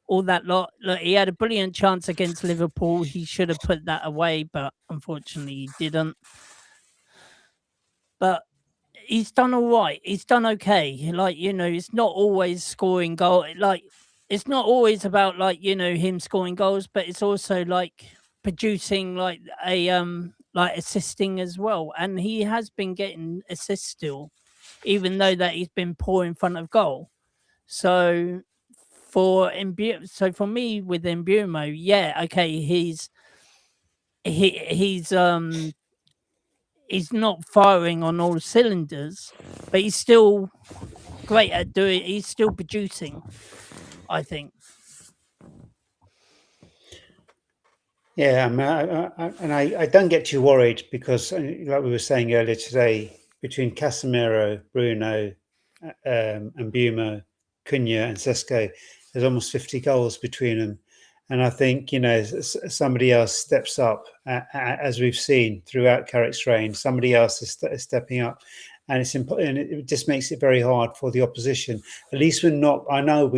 all that lot. Like, he had a brilliant chance against Liverpool. He should have put that away, but unfortunately he didn't. But he's done all right. He's done okay. Like, it's not always scoring goal. Like, it's not always about him scoring goals, but it's also like producing like assisting as well. And he has been getting assists still, even though that he's been poor in front of goal. So for me with Mbeumo, yeah, okay, he's not firing on all cylinders, but he's still great at doing. He's still producing, I think. Yeah, I don't get too worried because, like we were saying earlier today, between Casemiro, Bruno, and Mbeumo, Cunha, and Sesko, there's almost 50 goals between them. And I think, somebody else steps up, as we've seen throughout Carrick's reign. Somebody else is stepping up. And it just makes it very hard for the opposition. At least we're not, I know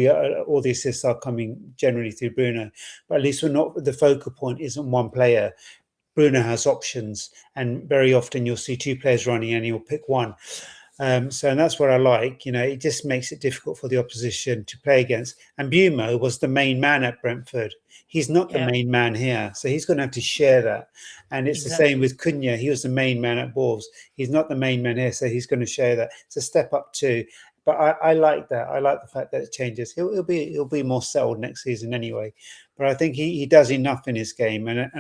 all the assists are coming generally through Bruno, but at least we're not, the focal point isn't one player. Bruno has options, and very often you'll see two players running and he'll pick one. And that's what I like. It just makes it difficult for the opposition to play against. And Mbeumo was the main man at Brentford. He's not the main man here, so he's going to have to share that. And it's the same with Cunha. He was the main man at Wolves. He's not the main man here, so he's going to share that. It's a step up too. But I like that. I like the fact that it changes. He'll be more settled next season anyway. But I think he does enough in his game, and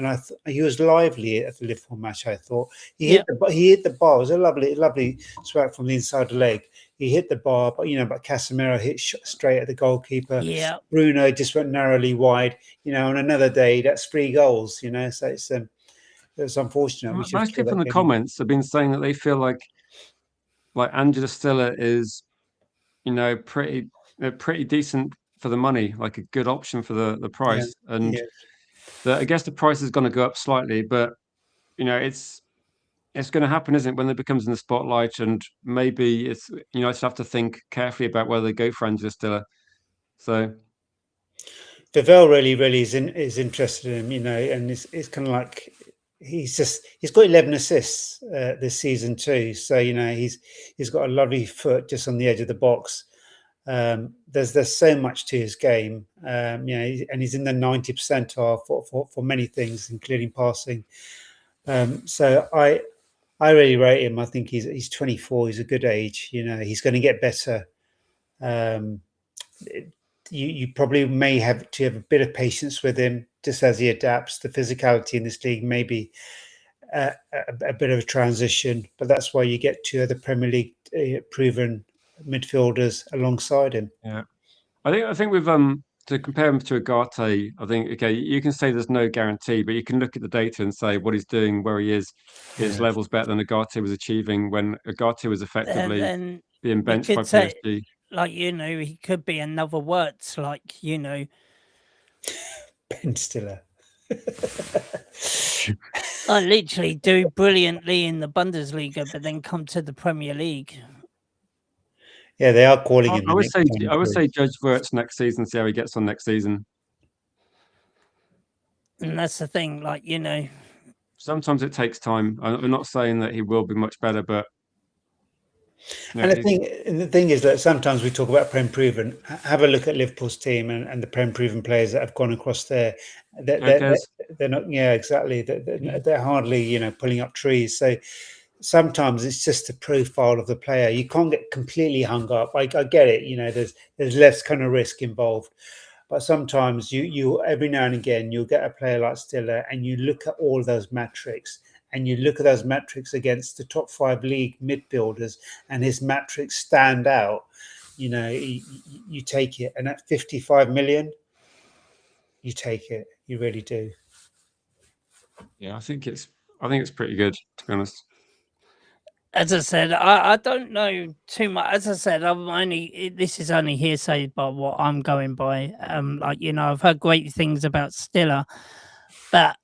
he was lively at the Liverpool match. I thought he hit the bar. It was a lovely swipe from the inside the leg. He hit the bar, but Casemiro hit straight at the goalkeeper. Yeah, Bruno just went narrowly wide. On another day, that's 3 goals. So it's unfortunate. Most people in the comments have been saying that they feel like Angela Stiller is, pretty decent for the money, like a good option for the price. And I guess the price is going to go up slightly, but it's it's going to happen, isn't it, when it becomes in the spotlight? And maybe it's United have to think carefully about whether they go for Angela Stiller. So Vivell really is interested in him, and it's kind of like he's got 11 assists this season too. So he's got a lovely foot just on the edge of the box. There's so much to his game, and he's in the 90 percentile for many things, including passing. So I really rate him. I think he's 24. He's a good age. He's going to get better. You probably may have to have a bit of patience with him just as he adapts. The physicality in this league may be a bit of a transition, but that's why you get two other Premier League proven midfielders alongside him. yeah, I think with to compare him to Ugarte, I think okay, you can say there's no guarantee, but you can look at the data and say what he's doing, where he is, his level's better than Ugarte was achieving when Ugarte was effectively then being we benched by could say, PSG. like, he could be another Wirtz, like, Ben Stiller. I literally do brilliantly in the Bundesliga, but then come to the Premier League. Yeah, they are calling him. I would say judge Wirtz next season, see how he gets on next season. And that's the thing, like, Sometimes it takes time. I'm not saying that he will be much better, but and the thing is that sometimes we talk about Prem proven. Have a look at Liverpool's team and the Prem proven players that have gone across there. They're not. Yeah, exactly. They're hardly pulling up trees. So sometimes it's just the profile of the player. You can't get completely hung up. I get it. There's less kind of risk involved. But sometimes you every now and again you'll get a player like Stiller and you look at all those metrics and you look at those metrics against the top 5 league midfielders and his metrics stand out. You take it, and at 55 million, you take it. You really do. yeah, I think it's pretty good, to be honest. As I said, I don't know too much. As I said, this is only hearsay by what I'm going by. I've heard great things about Stiller, but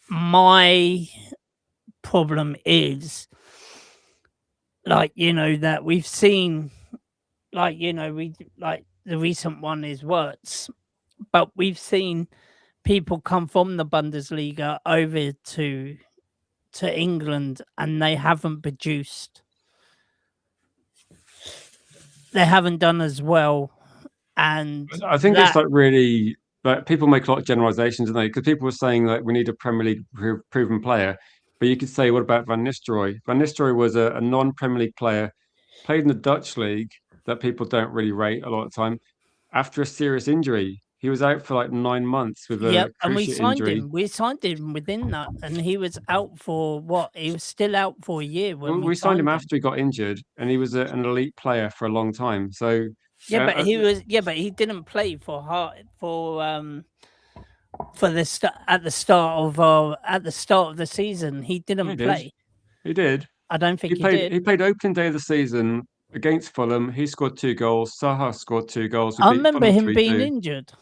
my problem is, that we've seen, the recent one is Wirtz, but we've seen people come from the Bundesliga over to England and they haven't produced. They haven't done as well. And I think it's like really, like, people make a lot of generalizations, don't they? Because people were saying that we need a Premier League proven player, but you could say, what about Van Nistelrooy? Van Nistelrooy was a non-Premier League player, played in the Dutch league that people don't really rate a lot of the time. After a serious injury, he was out for like 9 months with a and we cruciate signed injury. him. We signed him within that, and he was out for what? He was still out for a year when we signed him after he got injured, and he was an elite player for a long time. So yeah, but he didn't play for at the start of the season. He didn't play. He did. I don't think he did. did. He played opening day of the season against Fulham. He scored 2 goals. Saha scored 2 goals. I remember him being injured.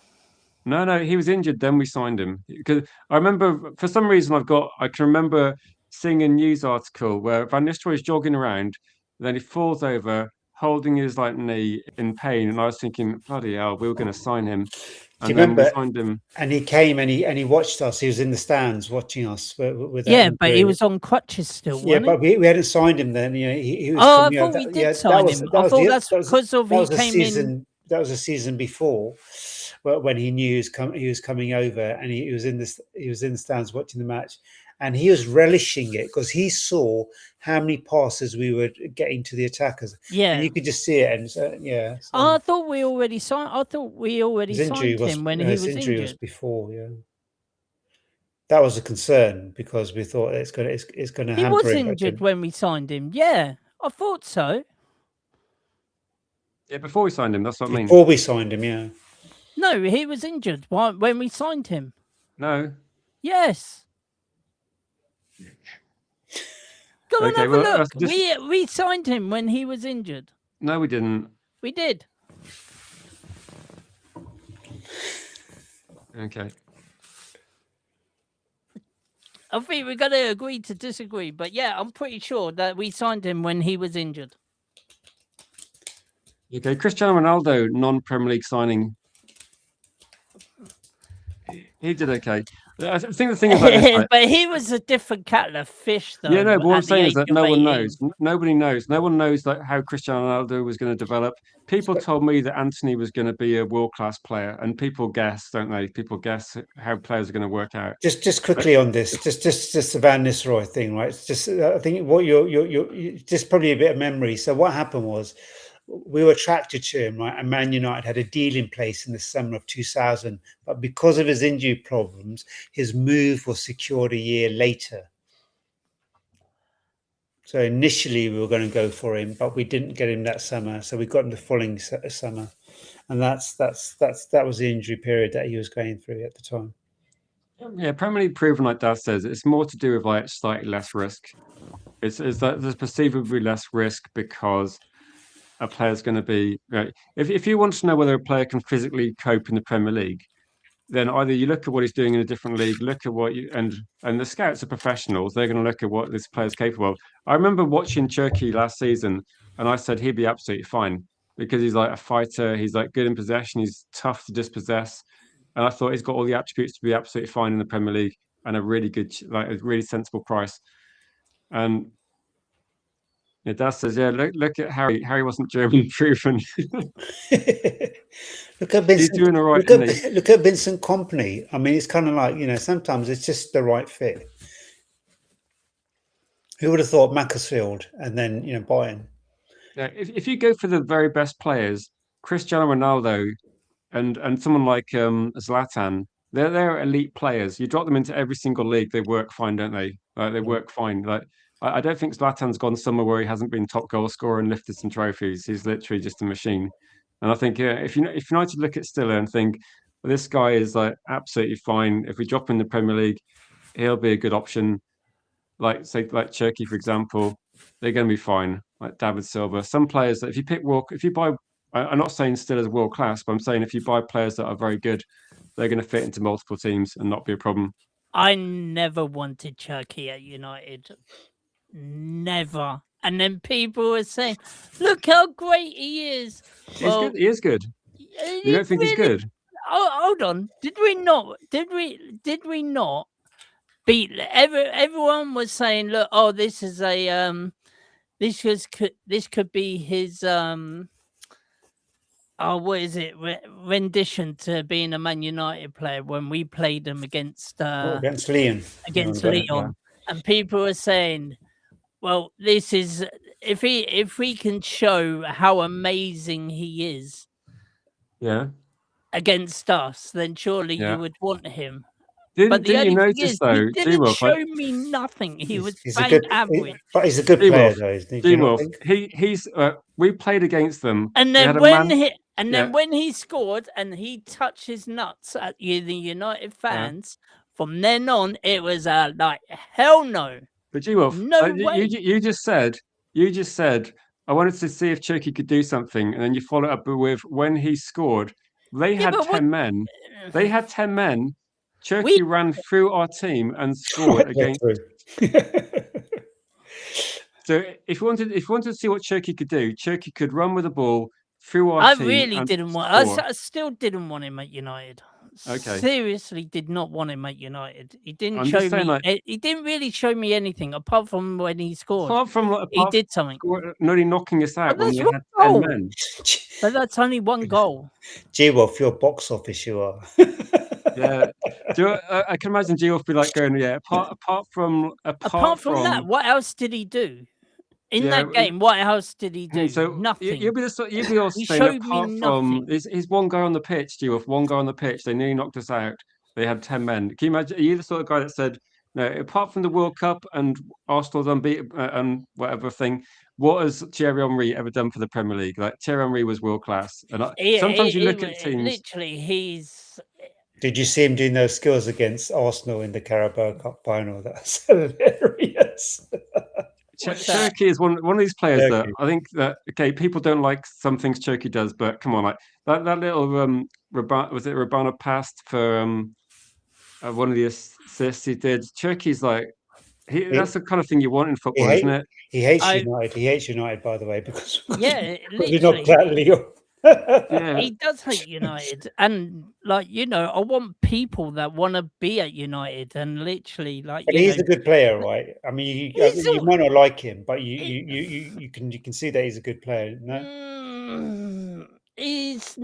No, he was injured. Then we signed him because I remember, for some reason, I can remember seeing a news article where Van Nistelrooy is jogging around, then he falls over, holding his knee in pain, and I was thinking, bloody hell, we were going to sign him. Do you remember? We signed him, and he came and he watched us. He was in the stands watching us. With but he was on crutches still. Yeah, but we hadn't signed him then. He was. I thought we did sign him. I thought that's because he came in. That was a season before, when he knew he was coming over, and he was in the stands watching the match, and he was relishing it because he saw how many passes we were getting to the attackers. Yeah, and you could just see it. And so. I thought we already signed. I thought we already signed him when he was injured. Injury was before. Yeah, that was a concern because we thought it's going to. He was injured when we signed him. Yeah, I thought so. Yeah, before we signed him. That's what I mean. Before we signed him, yeah. No, he was injured when we signed him. No. Yes. Go and have a look. We signed him when he was injured. No, we didn't. We did. Okay. I think we're going to agree to disagree. But yeah, I'm pretty sure that we signed him when he was injured. Okay, Cristiano Ronaldo, non-Premier League signing. He did okay. I think the thing about this, right? But he was a different kettle of fish, though. Yeah, no. But what I'm at the saying is age that of no one 18. knows. Nobody knows. No one knows like how Cristiano Ronaldo was going to develop. People told me that Anthony was going to be a world-class player, and people guess, don't they? People guess how players are going to work out. Just quickly on this, just the Van Nistelrooy thing, right? It's just I think what you're just probably a bit of memory. So what happened was we were attracted to him, right? And Man United had a deal in place in the summer of 2000, but because of his injury problems, his move was secured a year later. So initially we were going to go for him, but we didn't get him that summer. So we got him the following summer, and that was the injury period that he was going through at the time. Yeah, Premier League proven, like Dad says, it's more to do with like slightly less risk. It's that there's perceivably less risk because a player's going to be. Right, if you want to know whether a player can physically cope in the Premier League, then either you look at what he's doing in a different league, look at what you and the scouts are professionals. They're going to look at what this player's capable of. I remember watching Turkey last season, and I said he'd be absolutely fine because he's like a fighter. He's like good in possession. He's tough to dispossess, and I thought he's got all the attributes to be absolutely fine in the Premier League and a really good, like a really sensible price. And yeah, Dad says, yeah, look at Harry. Harry wasn't German proven. Look at Vincent. He's doing all right. Look at Vincent Kompany. I mean, it's kind of like, sometimes it's just the right fit. Who would have thought Macclesfield and then Bayern? Yeah, if you go for the very best players, Cristiano Ronaldo and someone like Zlatan, they're elite players. You drop them into every single league, they work fine, don't they? Like they work fine. Like I don't think Zlatan's gone somewhere where he hasn't been top goal scorer and lifted some trophies. He's literally just a machine. And I think if United look at Stiller and think well, this guy is like absolutely fine. If we drop him in the Premier League, he'll be a good option. Like Turkey, for example, they're going to be fine. Like David Silva, some players that if you buy, I'm not saying still as world class, but I'm saying if you buy players that are very good, they're going to fit into multiple teams and not be a problem. I never wanted Turkey at United, never. And then people were saying, "Look how great he is." Well, he's good. He is good. You don't think he's good? Oh, hold on. Did we not? Did we not beat? Everyone was saying, "Look, oh, this is a this could be his what is it? Rendition to being a Man United player when we played them against Lyon. Against Lyon, yeah. And people were saying, "Well, this is if we can show how amazing he is, yeah, against us, then surely you would want him." Didn't you notice though? He didn't show me nothing. He was average. But he's a good player, though, isn't he? He's we played against them, and then when he scored and he touched his nuts at the United fans, from then on it was like hell no. But G-Wolf, no way. You just said I wanted to see if Turkey could do something, and then you followed up with when he scored. They had 10 men. They had 10 men. Turkey ran through our team and scored against. So if you wanted to see what Turkey could do, Turkey could run with the ball through our team. I really didn't want. I still didn't want him at United. Okay. Seriously, did not want him at United. He didn't show me. He didn't really show me anything apart from when he scored. He did something. Nearly knocking us out when we had 10 men. But that's only one goal. G-Wolf, your box office, you are. Yeah, I can imagine G-Wolf be like going, yeah. Apart from that, what else did he do in that game? What else did he do? So nothing. You'll be also saying apart from he's one guy on the pitch, G-Wolf, one guy on the pitch. They nearly knocked us out. They had 10 men. Can you imagine? Are you the sort of guy that said, no, apart from the World Cup and Arsenal's unbeaten and whatever thing, what has Thierry Henry ever done for the Premier League? Like Thierry Henry was world class, and sometimes you look at teams. Literally, he's. Did you see him doing those skills against Arsenal in the Carabao Cup final? That's hilarious. Turkey is one of these players that I think that people don't like some things Turkey does, but come on, like that little was it Rabana passed for one of the assists he did. Cherki's like, that's the kind of thing you want in He, football, isn't it? he hates I- United. He hates United, by the way, because Yeah, we're not literally. that Leo. Yeah, He does hate United, and like I want people that want to be at United, and literally, like But he's a good player, right? I mean, He's you a- might not like him, but you can see that he's a good player. No, he's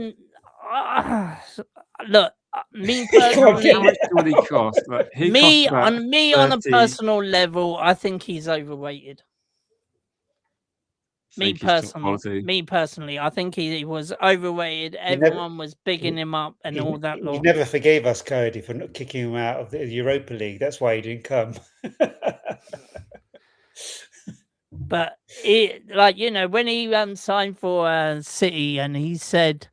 look. Me Come on, personally, how much would he cost? Like, he cost me about on a 30. personal level, I think he's overrated. Think he's top quality. Me personally, I think he was overrated. Everyone was bigging him up and all that. He Lot. never forgave us, Cody, for not kicking him out of the Europa League. That's why he didn't come. But it, like when he signed for City, and he said,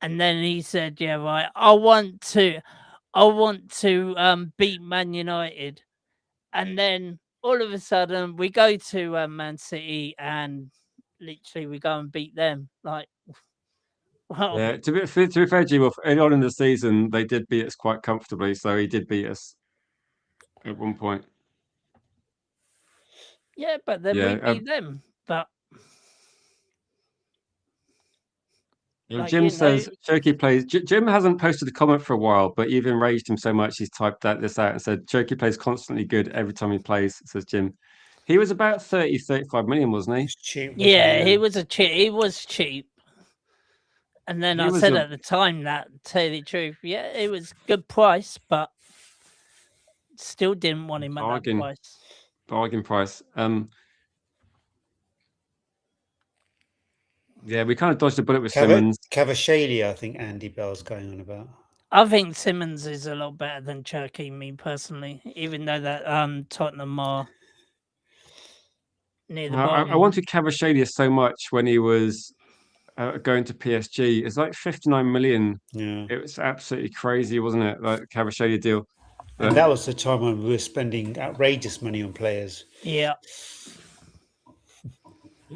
yeah, right, I want to beat Man United, and then all of a sudden we go to Man City and literally we go and beat them. Like, well, Yeah, to be fair, G-Wolf, early on in the season, they did beat us quite comfortably. So he did beat us at one point. yeah, but then we beat them. But Jim says Cherky plays. Jim hasn't posted a comment for a while, but you've enraged him so much he's typed this out and said Cherky plays constantly good every time he plays. Says Jim. He was about 35 million, wasn't he? Cheap, yeah, he was cheap. He was cheap. And then I said at the time that, to tell you the truth, yeah, it was good price, but still didn't want him at that price. Bargain price. Yeah, we kind of dodged a bullet with Simmons. Cavashalia, I think Andy Bell's going on about. I think Simmons is a lot better than Cherky, me personally, even though that Tottenham are near the bottom. I wanted Cavashalia so much when he was going to PSG. It's like 59 million. Yeah. It was absolutely crazy, wasn't it? Like Cavashalia deal. And that was the time when we were spending outrageous money on players. Yeah.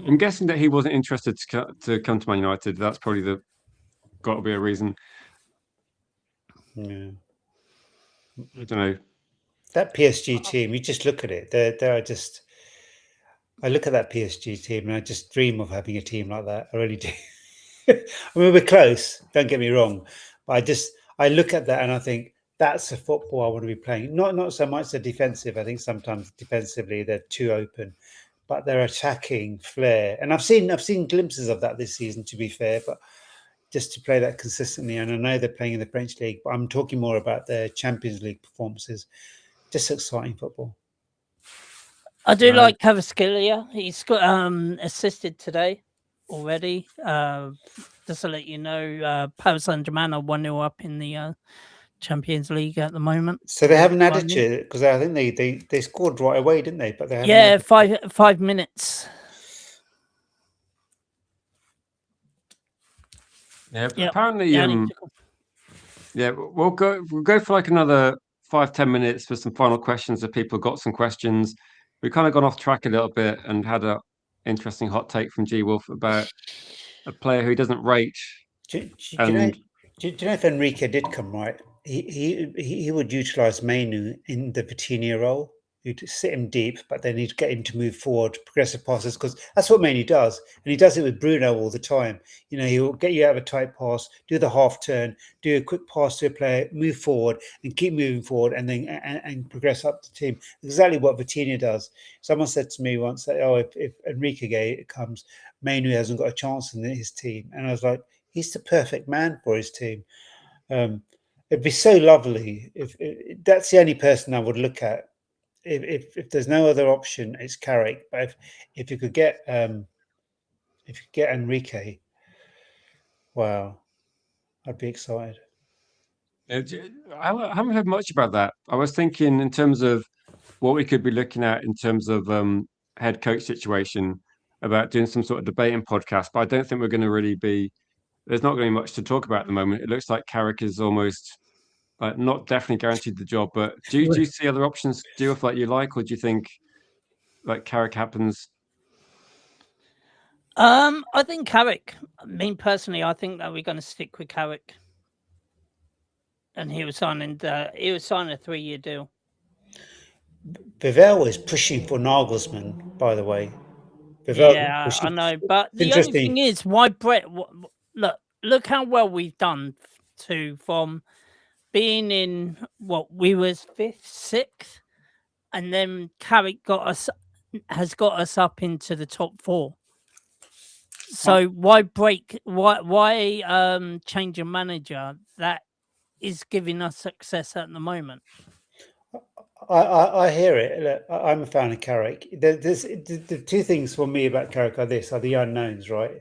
I'm guessing that he wasn't interested to come to Man United. That's probably got to be a reason. Yeah. I don't know. That PSG team, you just look at it. They're just. I look at that PSG team and I just dream of having a team like that. I really do. I mean, we're close. Don't get me wrong, but I look at that and I think that's the football I want to be playing. Not so much the defensive. I think sometimes defensively they're too open, but their attacking flair. And I've seen glimpses of that this season, to be fair, but just to play that consistently. And I know they're playing in the French league, but I'm talking more about their Champions League performances. Just exciting football. I do like Cavaskelia. He's got assisted today already. Just to let you know, Paris Saint-Germain are 1-0 up in the Champions League at the moment. So they haven't added to it because I think they scored right away, didn't they? But they haven't. 5 minutes. Yeah, apparently. Yeah, we'll go for like another 5-10 minutes for some final questions. If people got some questions, we've kind of gone off track a little bit and had an interesting hot take from G Wolf about a player who doesn't rate. Do you know if Enrique did come right? He would utilize Mainu in the Vitinha role. You'd sit him deep, but then he'd get him to move forward, progressive passes, because that's what Mainu does. And he does it with Bruno all the time. You know, he'll get you out of a tight pass, do the half turn, do a quick pass to a player, move forward and keep moving forward and then and progress up the team. Exactly what Vitinha does. Someone said to me once that, if Enrique comes, Mainu hasn't got a chance in his team. And I was like, he's the perfect man for his team. It'd be so lovely if that's the only person I would look at. If there's no other option, it's Carrick. But if you could get Enrique, wow, I'd be excited. I haven't heard much about that. I was thinking in terms of what we could be looking at in terms of head coach situation about doing some sort of debating podcast, but I don't think we're going to really be. There's not going to be much to talk about at the moment. It looks like Carrick is almost not definitely guaranteed the job. But do you see other options? Do you feel like you like, or do you think like Carrick happens? I think Carrick. I mean, personally, I think that we're going to stick with Carrick. And he was signing a 3-year deal. Pavel is pushing for Nagelsmann, by the way. Pavel Yeah, I pushing. know. But It's the only interesting. thing is, why Brett? Look how well we've done from being in what we was 5th, 6th, and then Carrick has got us up into the top 4. So why break? Why change a manager that is giving us success at the moment? I hear it. Look, I'm a fan of Carrick. The two things for me about Carrick are the unknowns, right?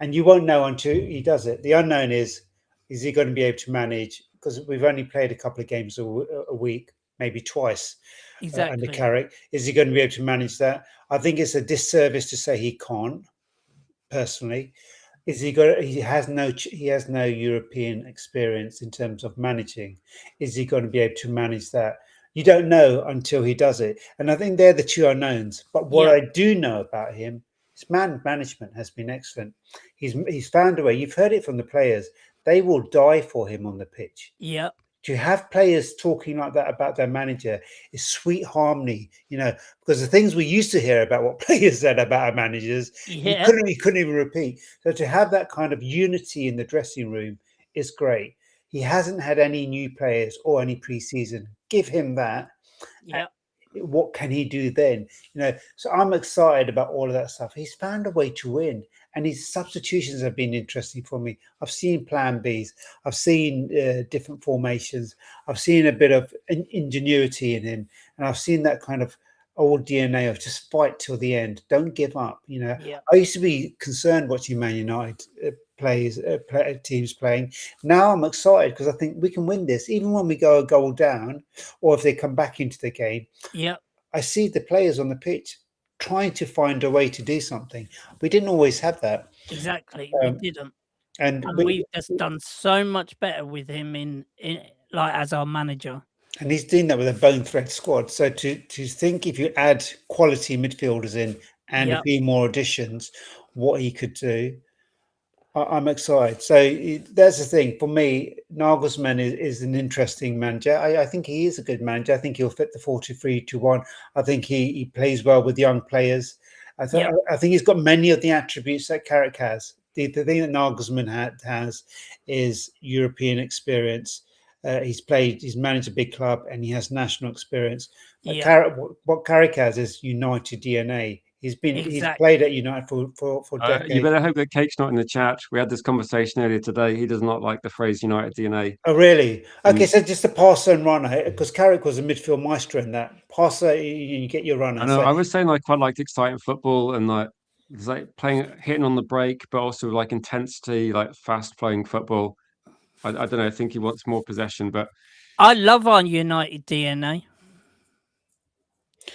And you won't know until he does it. The unknown is he going to be able to manage? Because we've only played a couple of games a week, maybe twice under Exactly. Carrick. Is he going to be able to manage that? I think it's a disservice to say he can't. Personally, he has no European experience in terms of managing. Is he going to be able to manage that? You don't know until he does it, and I think they're the two unknowns. But what I do know about him, his management has been excellent. He's found a way. You've heard it from the players; they will die for him on the pitch. Yeah. To have players talking like that about their manager is sweet harmony, because the things we used to hear about what players said about our managers, you couldn't even repeat. So to have that kind of unity in the dressing room is great. He hasn't had any new players or any pre-season. Give him that. Yeah. What can he do then? So I'm excited about all of that stuff. He's found a way to win, and his substitutions have been interesting for me. I've seen plan Bs, I've seen different formations, I've seen a bit of ingenuity in him, and I've seen that kind of old DNA of just fight till the end, don't give up. I used to be concerned watching Man United teams playing. Now I'm excited because I think we can win this, even when we go a goal down, or if they come back into the game. Yeah, I see the players on the pitch trying to find a way to do something. We didn't always have that. Exactly, we didn't, and we've just done so much better with him in like as our manager. And he's doing that with a bone thread squad. So to think if you add quality midfielders in and a few more additions, what he could do, I'm excited. So that's the thing. For me, Nagelsmann is an interesting manager. I think he is a good manager. I think he'll fit the 4-2-3-1. I think he plays well with young players. I think he's got many of the attributes that Carrick has. The thing that Nagelsmann has is European experience. He's managed a big club, and he has national experience. But what Carrick has is United DNA. He's played at United for decades. You better hope that Cake's not in the chat. We had this conversation earlier today. He does not like the phrase United DNA. Oh, really? Okay, so just a passer and runner, because Carrick was a midfield maestro in that. Passer, you get your runner. I know. I was saying I quite liked exciting football and like hitting on the break, but also like intensity, like fast flowing football. I don't know. I think he wants more possession, but I love our United DNA.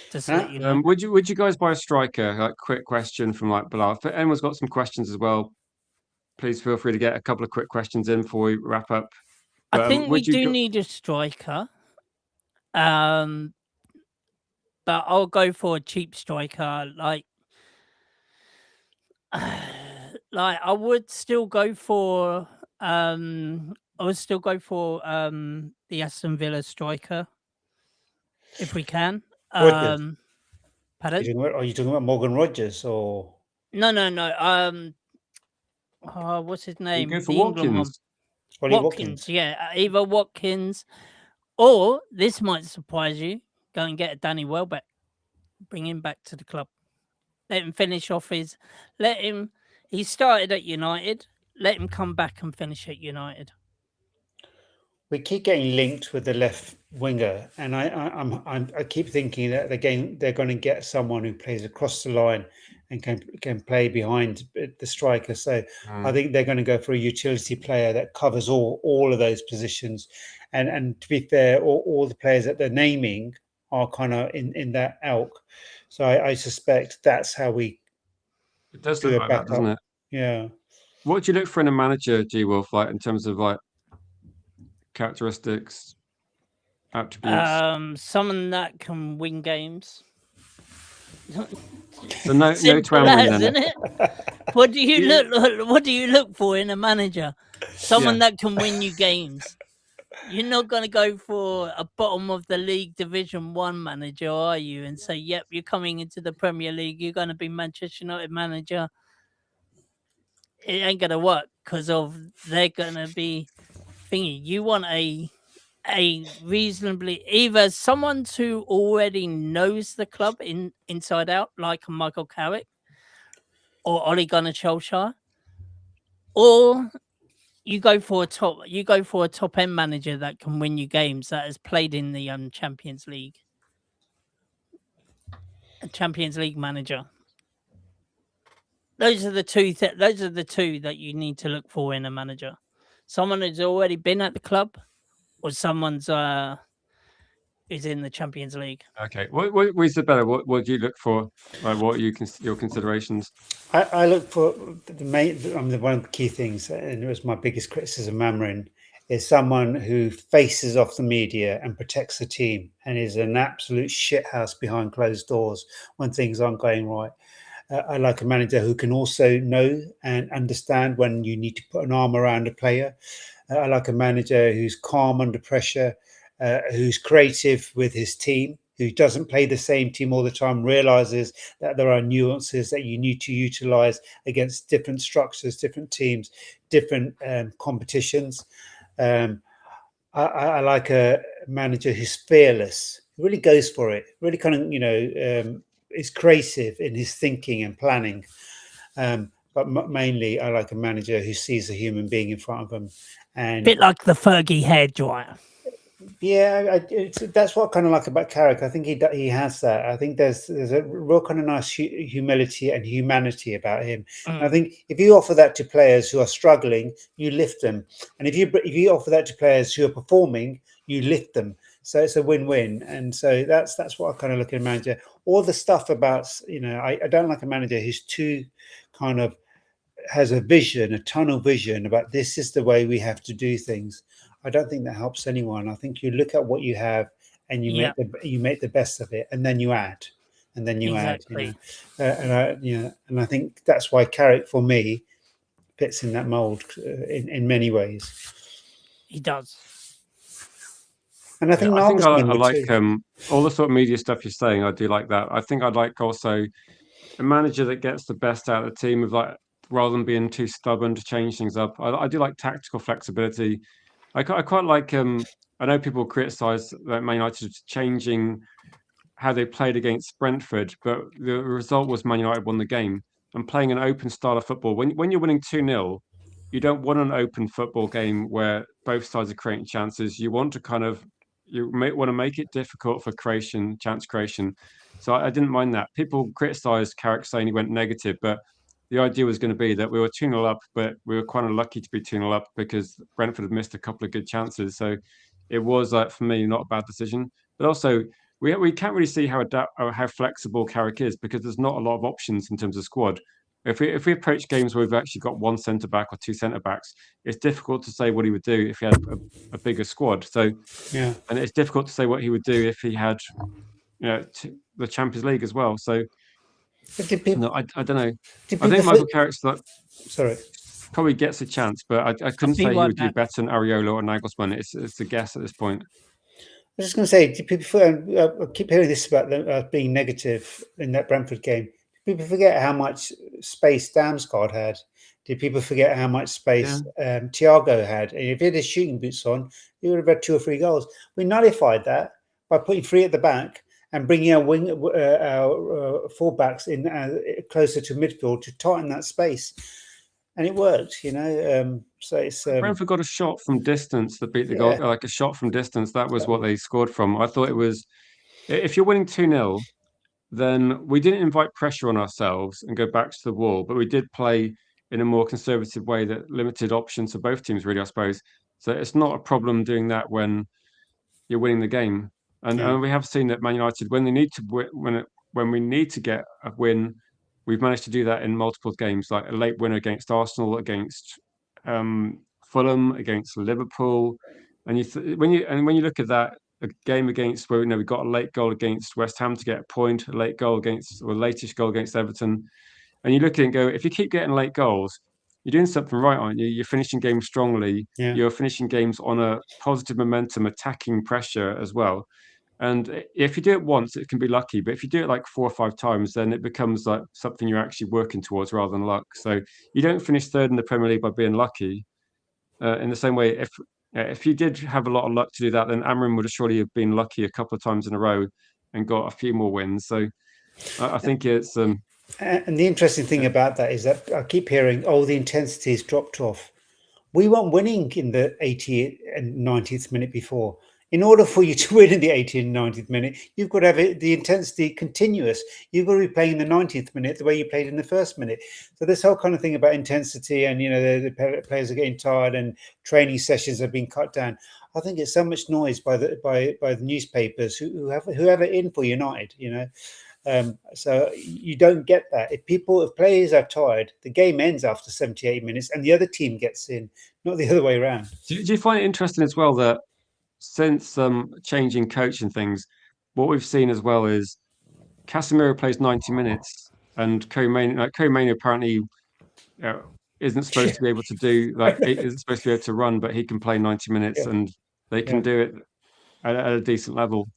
Just let you know. Would you guys buy a striker? Like, quick question from like Bilal. If anyone's got some questions as well, please feel free to get a couple of quick questions in before we wrap up. But, I think we do need a striker. But I'll go for a cheap striker. Like I would still go for the Aston Villa striker if we can. Pardon? Are you talking about Morgan Rogers or no? What's his name? You go for Watkins. Watkins, yeah. Either Watkins, or this might surprise you. Go and get a Danny Welbeck. Bring him back to the club. Let him finish off he started at United. Let him come back and finish at United. We keep getting linked with the left winger, and I keep thinking that they're going to get someone who plays across the line and can play behind the striker. So I think they're going to go for a utility player that covers all of those positions. And to be fair, all the players that they're naming are kind of in that ilk. So I suspect that's how we. It does look like that, doesn't it? Yeah. What do you look for in a manager, G Wolf, like in terms of like characteristics, attributes? Someone that can win games. So no Twombly then. Isn't it? What do you look for in a manager? Someone that can win you games. You're not going to go for a bottom of the league Division 1 manager, are you? And say, yep, you're coming into the Premier League. You're going to be Manchester United manager. It ain't going to work because they're going to be thingy. You want a reasonably either someone who already knows the club inside out, like Michael Carrick or Ole Gunnar Solskjaer, or you go for a top end manager that can win you games, that has played in the Champions League. A Champions League manager. Those are the two. Those are the two that you need to look for in a manager. Someone who's already been at the club, or someone's who's in the Champions League. Okay, what is it better? What do you look for? Like, what are your considerations? I look for the main. One of the key things, and it was my biggest criticism, Mamrin, is someone who faces off the media and protects the team, and is an absolute shithouse behind closed doors when things aren't going right. I like a manager who can also know and understand when you need to put an arm around a player. I like a manager who's calm under pressure, who's creative with his team, who doesn't play the same team all the time, realizes that there are nuances that you need to utilize against different structures, different teams, different competitions. I like a manager who's fearless, who really goes for it, really kind of, is creative in his thinking and planning. But mainly, I like a manager who sees a human being in front of him. And bit like the Fergie hairdryer. Yeah, that's what I kind of like about Carrick. I think he has that. I think there's a real kind of nice humility and humanity about him. And I think if you offer that to players who are struggling, you lift them. And if you offer that to players who are performing, you lift them. So it's a win-win. And so that's what I kind of look at a manager. All the stuff about, I don't like a manager who's too kind of has a vision, a tunnel vision about this is the way we have to do things. I don't think that helps anyone. I think you look at what you have and you make the best of it, and then you add, and then you add. And I think that's why Carrick for me fits in that mold in many ways. He does. And I think I like all the sort of media stuff you're saying. I do like that. I think I'd like also a manager that gets the best out of the team, of like, rather than being too stubborn to change things up. I do like tactical flexibility. I quite like. I know people criticize that Man United changing how they played against Brentford, but the result was Man United won the game. And playing an open style of football, when you're winning 2-0, you don't want an open football game where both sides are creating chances. You want to want to make it difficult for chance creation. So I didn't mind that. People criticised Carrick saying he went negative, but the idea was going to be that we were 2-0 up, but we were kind of lucky to be 2-0 up because Brentford had missed a couple of good chances. So it was, for me, not a bad decision. But also, we can't really see how flexible Carrick is, because there's not a lot of options in terms of squad. If we approach games where we've actually got one centre back or two centre backs, it's difficult to say what he would do if he had a bigger squad. So yeah, and it's difficult to say what he would do if he had, the Champions League as well. So I don't know. I think Michael Carrick's probably gets a chance, but I couldn't say he would do better than Areola or Nagelsmann. It's a guess at this point. I was just going to say, do people, I keep hearing this about them being negative in that Brentford game. Do people forget how much space Damsgaard had? Did people forget how much space Thiago had? And if he had his shooting boots on, he would have had 2 or 3 goals. We nullified that by putting 3 at the back and bringing our fullbacks in closer to midfield to tighten that space. And it worked, So it's Brentford got a shot from distance that beat the goal, like a shot from distance. That was what they scored from. I thought it was, if you're winning 2-0, then we didn't invite pressure on ourselves and go back to the wall, but we did play in a more conservative way that limited options for both teams, really, I suppose. So it's not a problem doing that when you're winning the game. And we have seen that Man United, when they need to when we need to get a win, we've managed to do that in multiple games, like a late winner against Arsenal, against Fulham, against Liverpool. And when you look at that, a game against where we got a late goal against West Ham to get a point, a late goal latest goal against Everton, and you look at it and go, if you keep getting late goals, you're doing something right, aren't you? You're finishing games strongly. Yeah. You're finishing games on a positive momentum, attacking pressure as well. And if you do it once, it can be lucky. But if you do it like 4 or 5 times, then it becomes like something you're actually working towards rather than luck. So you don't finish third in the Premier League by being lucky. In the same way, if you did have a lot of luck to do that, then Amrin would have surely have been lucky a couple of times in a row and got a few more wins. So I think it's And the interesting thing about that is that I keep hearing, oh, the intensity has dropped off. We weren't winning in the 80th and 90th minute before. In order for you to win in the 80th and 90th minute, you've got to have the intensity continuous. You've got to be playing in the 90th minute the way you played in the first minute. So this whole kind of thing about intensity and, the players are getting tired and training sessions have been cut down. I think it's so much noise by the newspapers who have it in for United, so you don't get that. If players are tired, the game ends after 78 minutes and the other team gets in, not the other way around. Do you find it interesting as well that since changing coach and things, what we've seen as well is Casemiro plays 90 minutes and Koemanu apparently isn't supposed to be able to do isn't supposed to be able to run, but he can play 90 minutes and they can do it at a decent level.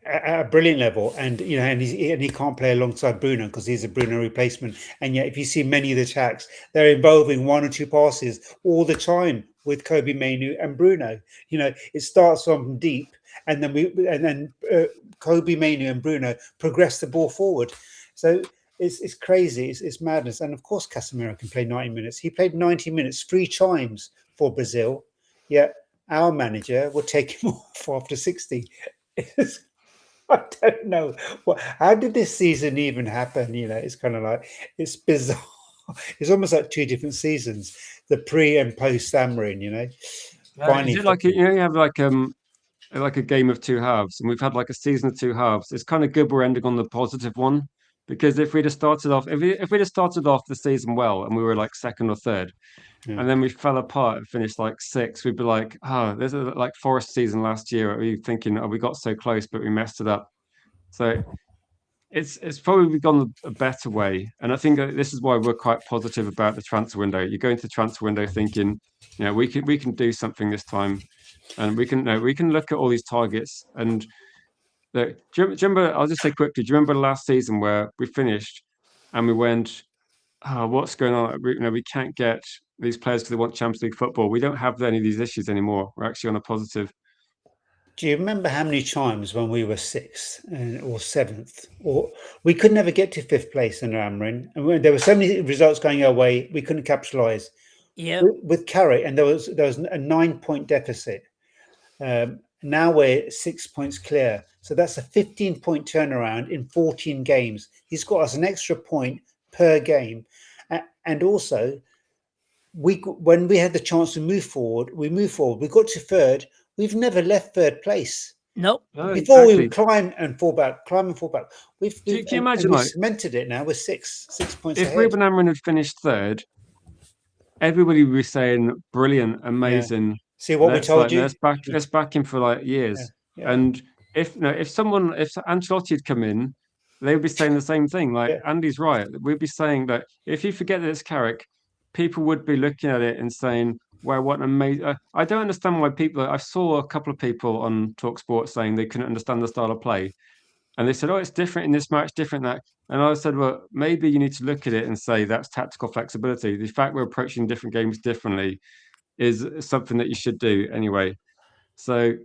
At a brilliant level, and he can't play alongside Bruno because he's a Bruno replacement. And yet, if you see many of the attacks, they're involving 1 or 2 passes all the time with Kobe Mainu and Bruno. It starts from deep, and then Kobe Mainu and Bruno progress the ball forward. So it's crazy. It's madness. And of course, Casemiro can play 90 minutes. He played 90 minutes 3 times for Brazil. Yet our manager will take him off after 60. I don't know. How did this season even happen? It's kind of like, it's bizarre. It's almost like 2 different seasons, the pre and post Amrin, Finally, is it like you have like a game of 2 halves, and we've had like a season of 2 halves. It's kind of good we're ending on the positive one, because if we'd have started off the season well and we were like second or third, and then we fell apart and finished like 6th, we'd be like, oh, this is like Forest season last year. We thinking, oh, we got so close, but we messed it up. So it's probably gone a better way, and I think this is why we're quite positive about the transfer window. You go into the transfer window thinking, we can do something this time, and we can look at all these targets. And do you remember? I'll just say quickly. Do you remember last season where we finished and we went, oh, what's going on? We can't get these players because they want Champions League football. We don't have any of these issues anymore. We're actually on a positive. Do you remember how many times when we were 6th or 7th, or we could never get to 5th place under Amrin, and there were so many results going our way, we couldn't capitalise. Yeah. With Carrick, and there was a 9-point deficit. Now we're 6 points clear, so that's a 15-point turnaround in 14 games. He's got us an extra point per game, and also when we had the chance to move forward, we moved forward. We got to 3rd. We've never left 3rd place. Nope. Before we would climb and fall back. Can you imagine, we've cemented it now? We're 6 points if ahead. Ruben Amrin had finished 3rd, everybody would be saying brilliant, amazing. See what we told you? Let's back him for like years. And if Ancelotti had come in, they would be saying the same thing. Like Andy's right. We'd be saying that if you forget that it's Carrick, people would be looking at it and saying, wow, what an amazing. I don't understand why I saw a couple of people on TalkSport saying they couldn't understand the style of play. And they said, oh, it's different in this match, different that. And I said, well, maybe you need to look at it and say that's tactical flexibility. The fact we're approaching different games differently is something that you should do anyway. So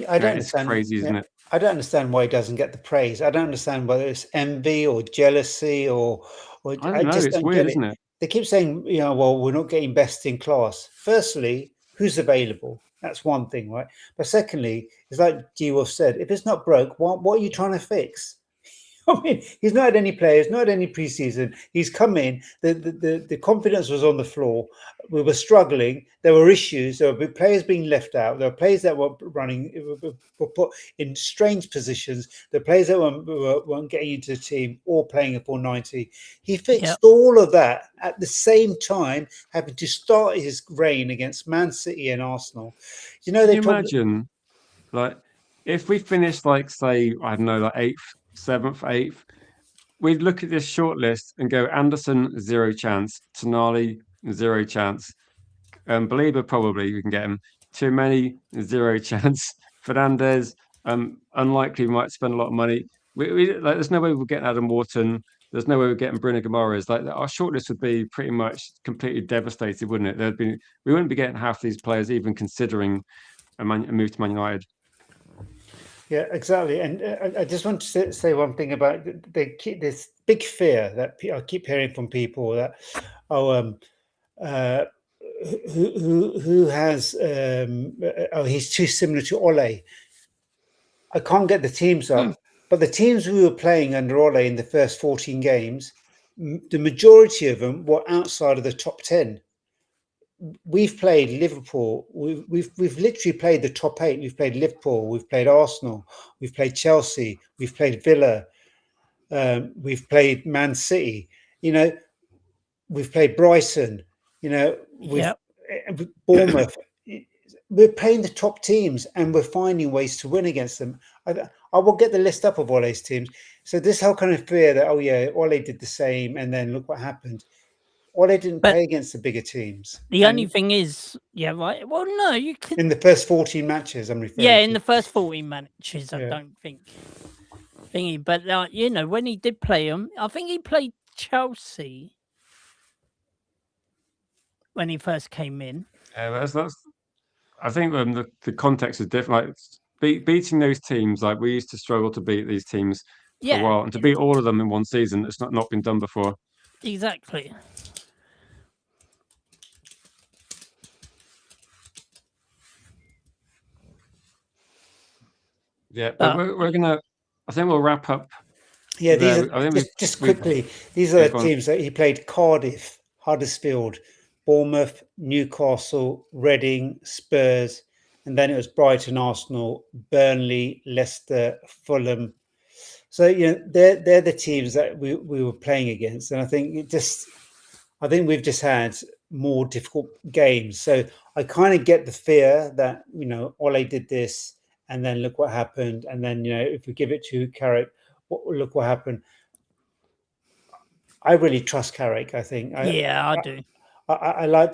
I don't understand. It's crazy, isn't it? I don't understand why he doesn't get the praise. I don't understand whether it's envy or jealousy or I don't know. It's weird, isn't it? They keep saying, well, we're not getting best in class. Firstly, who's available? That's one thing, right? But secondly, it's like G-Wolf said, if it's not broke, what are you trying to fix? I mean, he's not had any players, not had any preseason. He's come in. The confidence was on the floor. We were struggling. There were issues. There were players being left out. There were players that were were put in strange positions. The players that weren't getting into the team or playing a full 90. He fixed all of that at the same time, having to start his reign against Man City and Arsenal. Can you imagine, like, if we finished, like, say, I don't know, like 8th, 7th, 8th, we'd look at this shortlist and go Anderson 0 chance, Tonali 0 chance. BALEBA, probably we can get him. Too many, 0 chance. Fernandez, unlikely. We might spend a lot of money. Like, there's no way we're getting Adam Wharton. There's no way we're getting Bruno Guimaraes. Like, our shortlist would be pretty much completely devastated, wouldn't it? We wouldn't be getting half these players, even considering a move to Man United. Yeah, exactly. And I just want to say one thing about this big fear that I keep hearing from people that, who has, he's too similar to Ole. I can't get the teams up, but the teams we were playing under Ole in the first 14 games, the majority of them were outside of the top 10. We've played Liverpool. We've literally played the top 8. We've played Liverpool. We've played Arsenal. We've played Chelsea. We've played Villa. We've played Man City. You know, we've played Brighton. You know, Bournemouth. We're playing the top teams, and we're finding ways to win against them. I will get the list up of Ole's teams. So this whole kind of fear that, oh yeah, Ole did the same, and then look what happened. Ole didn't play against the bigger teams. The only thing is, right. Well, no, you could in the first 14 matches. I'm referring. Yeah, in the first 14 matches, I don't think. Thingy, but you know, when he did play them, I think he played Chelsea when he first came in. Yeah, that's. I think the context is different. Like beating those teams, like we used to struggle to beat these teams for a while, and to beat all of them in one season, it's not been done before. Exactly. Yeah, but we're gonna. I think we'll wrap up. Yeah, these are, just quickly. These are the teams that he played: Cardiff, Huddersfield, Bournemouth, Newcastle, Reading, Spurs, and then it was Brighton, Arsenal, Burnley, Leicester, Fulham. So you know they're the teams that we were playing against, and I think we've just had more difficult games. So I kind of get the fear that, you know, Ole did this, and then look what happened, and then, you know, if we give it to Carrick, look what happened. I really trust Carrick. I think. I do. I like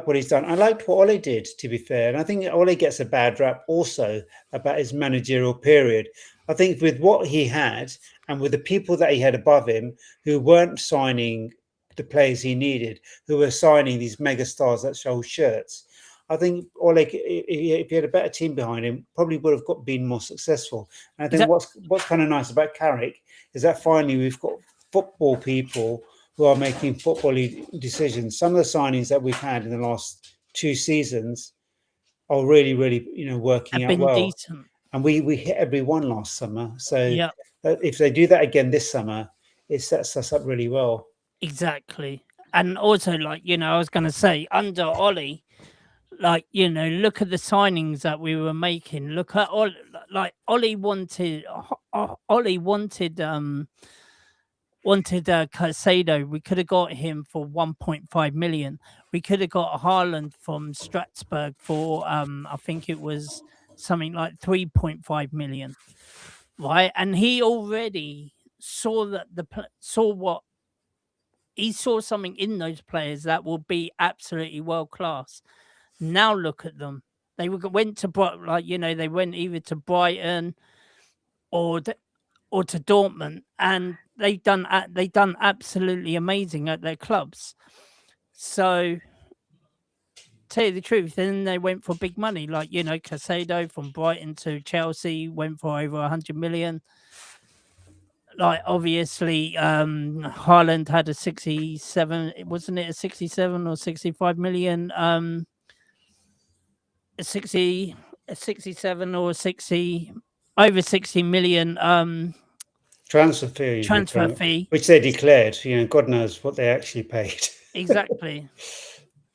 what he's done. I liked what Ole did, to be fair, and I think Ole gets a bad rap also about his managerial period. I think with what he had and with the people that he had above him who weren't signing the players he needed, who were signing these mega stars that show shirts, I think Ole, if he had a better team behind him, probably would have been more successful. And I think what's kind of nice about Carrick is that finally we've got football people who are making football decisions. Some of the signings that we've had in the last 2 seasons are really, really, you know, working out well. Decent. And we hit every one last summer. So if they do that again this summer, it sets us up really well. Exactly. And also, like, you know, I was going to say, under Ole, like, you know, look at the signings that we were making. Look at Ole, like Ole wanted Caicedo. We could have got him for 1.5 million. We could have got Haaland from Strasbourg for I think it was something like 3.5 million, right? And he already saw something in those players that will be absolutely world class. Now look at them. They went to they went either to Brighton or to Dortmund, and they've done absolutely amazing at their clubs. So, tell you the truth, then they went for big money, like, you know, Caicedo from Brighton to Chelsea went for over 100 million. Like, obviously, Haaland had a 67, wasn't it a 67 or 65 million? A 67 or 60, over 60 million transfer fee, which they declared. You know, God knows what they actually paid. Exactly.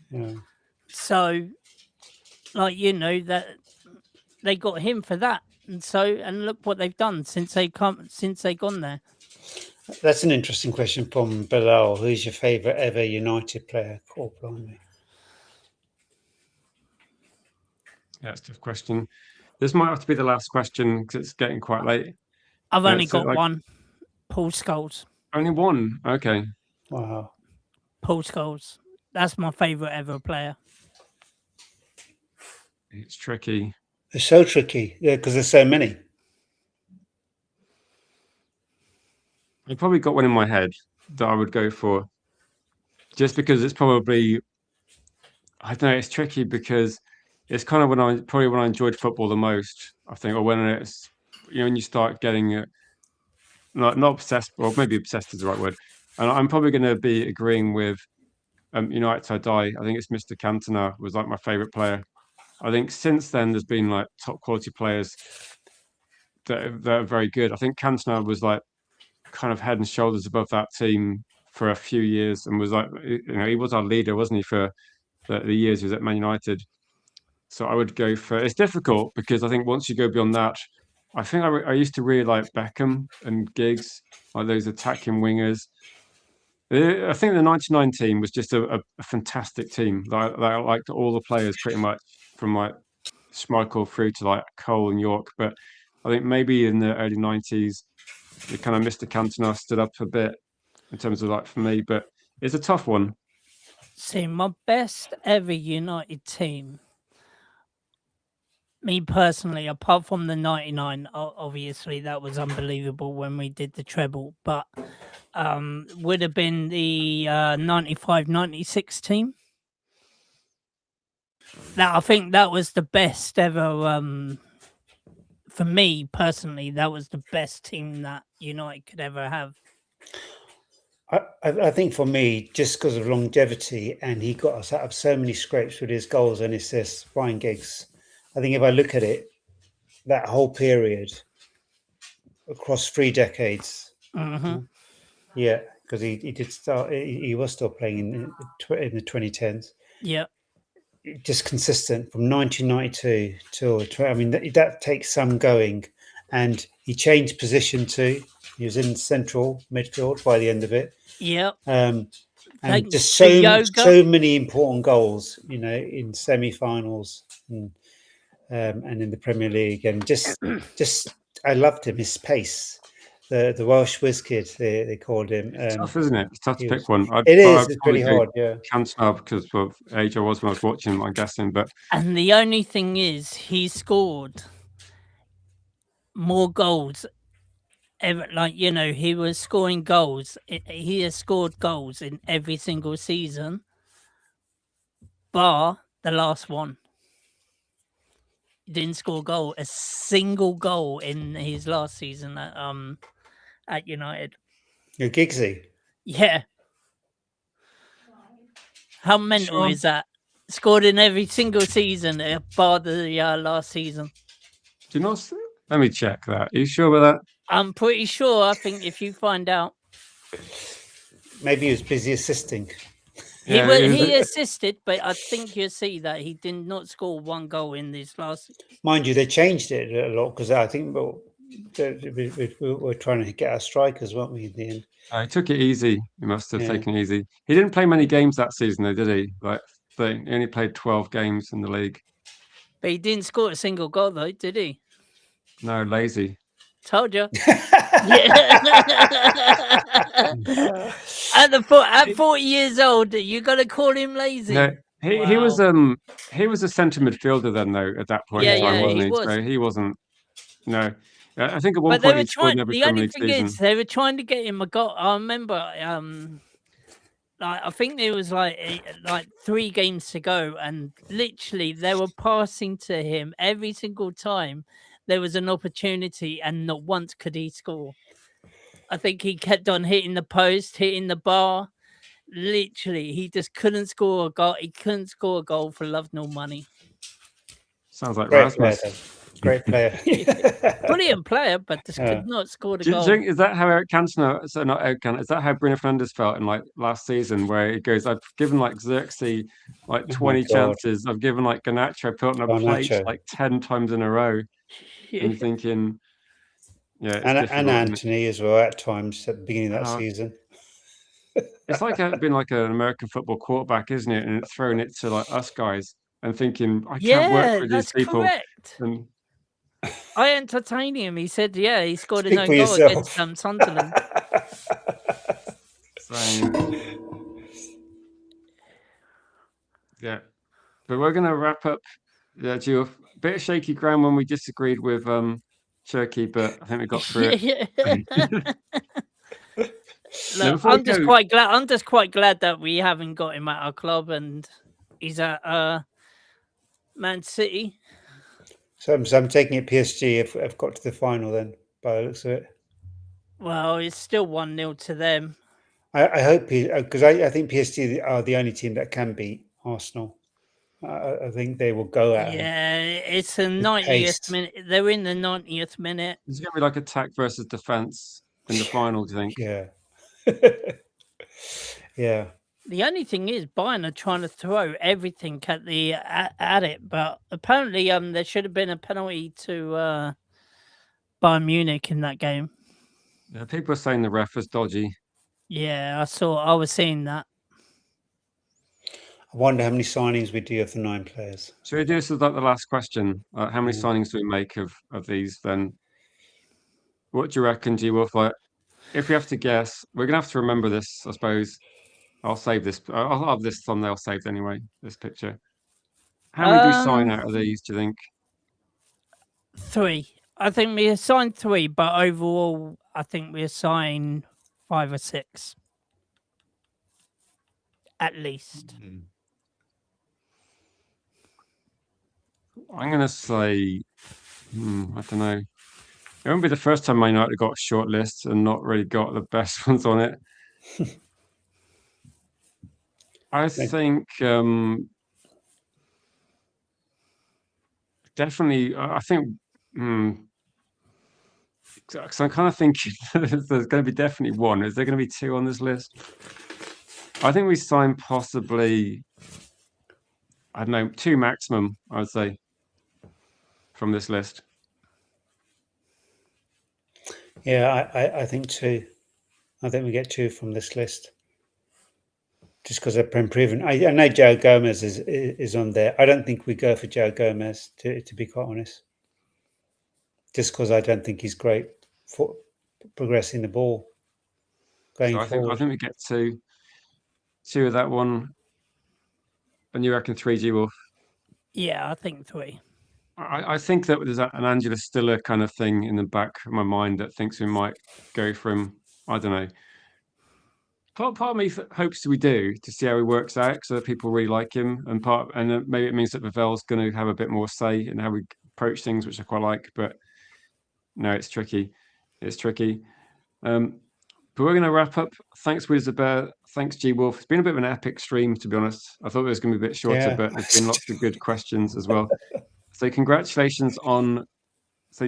Yeah. So, like, you know, that they got him for that, and look what they've done since they've gone there. That's an interesting question from Bilal. Who's your favourite ever United player? Call blimey. Yeah, that's a tough question. This might have to be the last question because it's getting quite late. I've only got one. Paul Scholes. Only one? Okay. Wow. Paul Scholes. That's my favourite ever player. It's tricky. It's so tricky, yeah, because there's so many. I probably got one in my head that I would go for, just because it's probably, I don't know, it's tricky because it's kind of when I enjoyed football the most, I think, or when it's, when you start getting it, not obsessed, or maybe obsessed is the right word. And I'm probably going to be agreeing with United Till I Die. I think it's Mr. Cantona was like my favorite player. I think since then there's been like top quality players that are very good. I think Cantona was like kind of head and shoulders above that team for a few years, and was like, he was our leader, wasn't he, for the years he was at Man United. So I would go for. It's difficult because I think once you go beyond that, I think I used to really like Beckham and Giggs, like those attacking wingers. I think the '99 team was just a fantastic team. I liked all the players pretty much, from like Schmeichel through to like Cole and York. But I think maybe in the early '90s, it kind of Mr. Cantona stood up a bit in terms of like for me. But it's a tough one. See, my best ever United team, me personally, apart from the 99, obviously that was unbelievable when we did the treble, but would have been the 95-96 team. I think that was the best ever. For me personally, that was the best team that United could ever have. I think for me, just because of longevity, and he got us out of so many scrapes with his goals and assists, Ryan Giggs. I think if I look at it, that whole period across 3 decades, yeah, because he did start. He was still playing in the 2010s. Yeah, just consistent from 1992 till. I mean, that takes some going, and he changed position too. He was in central midfield by the end of it. Yeah. And Thanks just to so many important goals, in semi-finals and in the Premier League, and just I loved him. His pace, the Welsh whiz kid, they called him. It's tough, isn't it? It's tough to pick one. It's pretty hard. Yeah, Cantona because of age I was when I was watching him, I'm guessing. But and the only thing is, he scored more goals. He was scoring goals. He has scored goals in every single season, bar the last one. He didn't score a single goal in his last season at United. you're Giggsy. Yeah. How mental is that? Scored in every single season, bar the last season. Do you not? Let me check that. Are you sure about that? I'm pretty sure. I think if you find out, maybe he was busy assisting. He assisted, but I think you'll see that he did not score one goal in this last. Mind you, they changed it a lot because I think we were trying to get our strikers, weren't we, in the end? He took it easy. He must have taken it easy. He didn't play many games that season, though, did he? He only played 12 games in the league. But he didn't score a single goal, though, did he? No, lazy. Told you. At 40 years old, you got to call him lazy. No, he was a centre midfielder then, though, at that point in time, wasn't he? Was. So he wasn't. No, I think at one point he scored in every Premier League season. They were trying to get him a goal. I remember, I think there was like 3 games to go, and literally they were passing to him every single time there was an opportunity, and not once could he score. I think he kept on hitting the post, hitting the bar. Literally, he just couldn't score a goal. He couldn't score a goal for love nor money. Sounds like Great Rasmus. player, great player. Brilliant player, but just could not score the Do goal. you think, is that how Eric Cantona, so not Eric Cantona, is that how Bruno Fernandes felt in like last season, where he goes, I've given like Xerxes like 20 chances, I've given like Garnacho put on a plate like 10 times in a row. And thinking, and Anthony as well at times at the beginning of that season. It's like being like an American football quarterback, isn't it? And throwing it to like us guys and thinking, I can't work with these people. Correct. And I entertained him. He said, he scored a no goal against Sunderland. Yeah. But we're going to wrap up. Yeah, Gio, a bit of shaky ground when we disagreed with Turkey, but I think we got through it. Now, Look, before we I'm just go, quite glad. I'm just quite glad that we haven't got him at our club and he's at Man City. So I'm taking it PSG if I've got to the final then, by the looks of it. Well, it's still 1-0 to them. I hope because I think PSG are the only team that can beat Arsenal. I think they will go at 'em Yeah, it's the with 90th pace. minute. They're in the 90th minute. it's going to be like attack versus defense in the final, do you think? Yeah. Yeah. The only thing is, Bayern are trying to throw everything at it, but apparently, there should have been a penalty to Bayern Munich in that game. Yeah, people are saying the ref was dodgy. Yeah, I was seeing that. I wonder how many signings we do of the 9 players. Should we do this as like the last question? How many Yeah. signings do we make of these then? What do you reckon, G Wolf? Like, if we have to guess, we're gonna have to remember this, I suppose. I'll save this. I'll have this thumbnail saved anyway. This picture. How many do we sign out of these? Do you think? 3. I think we assigned 3, but overall, I think we assigned 5 or 6. At least. I'm gonna say, I don't know. It won't be the first time Man United got a short list and not really got the best ones on it. I think definitely. I think. Because I'm kind of thinking there's going to be definitely one. Is there going to be 2 on this list? I think we sign possibly, I don't know, 2 maximum, I would say, from this list. Yeah, I think 2. I think we get 2 from this list. Just because they've been proven. I know Joe Gomez is on there. I don't think we go for Joe Gomez, to be quite honest. Just because I don't think he's great for progressing the ball going So I forward. think we get 2 of that one. And you reckon 3, G Wolf? Yeah, I think 3. I think that there's an Angela Stiller kind of thing in the back of my mind that thinks we might go for him. I don't know. Part of me hopes we do to see how he works out because people really like him, and maybe it means that Pavel's going to have a bit more say in how we approach things, which I quite like. But no, it's tricky. It's tricky. But we're going to wrap up. Thanks, Wizardbear. Thanks, G Wolf. It's been a bit of an epic stream, to be honest. I thought it was going to be a bit shorter, Yeah. but there's been lots of good questions as well. So congratulations on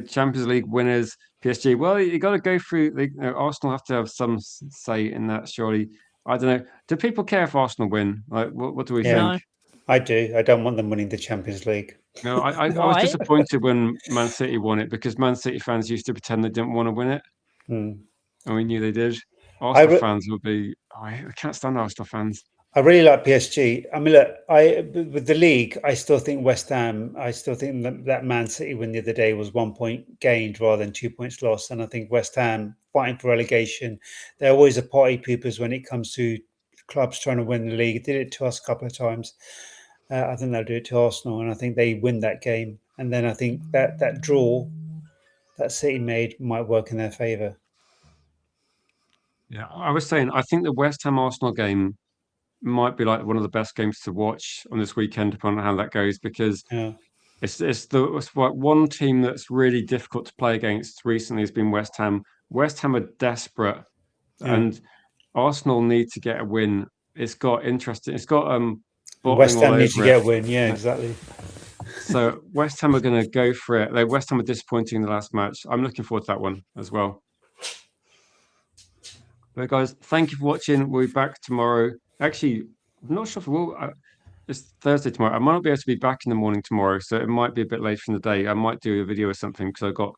Champions League winners, PSG. Well, you got to go through. Arsenal have to have some say in that, surely. I don't know. Do people care if Arsenal win? Like, what do we Yeah. think? I do. I don't want them winning the Champions League. No, I was Why? disappointed when Man City won it because Man City fans used to pretend they didn't want to win it, and we knew they did. Arsenal fans will be. I can't stand Arsenal fans. I really like PSG. I mean, look, with the league, I still think West Ham. I still think that Man City win the other day was 1 point gained rather than 2 points lost. And I think West Ham fighting for relegation. They're always a party poopers when it comes to clubs trying to win the league. Did it to us a couple of times. I think they'll do it to Arsenal, and I think they win that game. And then I think that draw that City made might work in their favour. Yeah, I was saying I think the West Ham Arsenal game might be like one of the best games to watch on this weekend, depending on how that goes, because it's one team that's really difficult to play against recently has been West Ham. West Ham are desperate, and Arsenal need to get a win. It's got interesting. It's got West Ham need to get a it. win. Yeah, exactly. So West Ham are going to go for it. West Ham are disappointing in the last match. I'm looking forward to that one as well. But guys, thank you for watching. We'll be back tomorrow. Actually, I'm not sure if we'll. It's Thursday tomorrow. I might not be able to be back in the morning tomorrow, so it might be a bit later in the day. I might do a video or something because I've got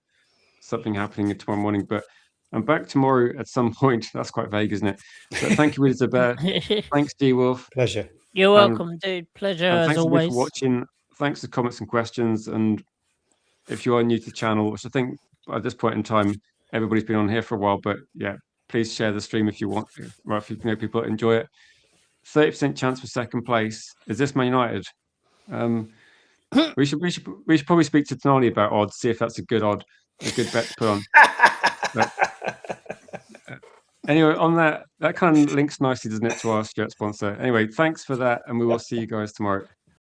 something happening tomorrow morning. But I'm back tomorrow at some point. That's quite vague, isn't it? But thank you, Elizabeth. Thanks, D Wolf. Pleasure. You're welcome, dude. Pleasure as always. Thanks for watching. Thanks for the comments and questions. And if you are new to the channel, which I think at this point in time everybody's been on here for a while, but yeah, please share the stream if you want, or if you know people enjoy it. 30% chance for second place. Is this Man United? We should probably speak to TONALI about odds, see if that's a good bet to put on. But, anyway, on that kind of links nicely, doesn't it, to our shirt sponsor? Anyway, thanks for that, and we will see you guys tomorrow.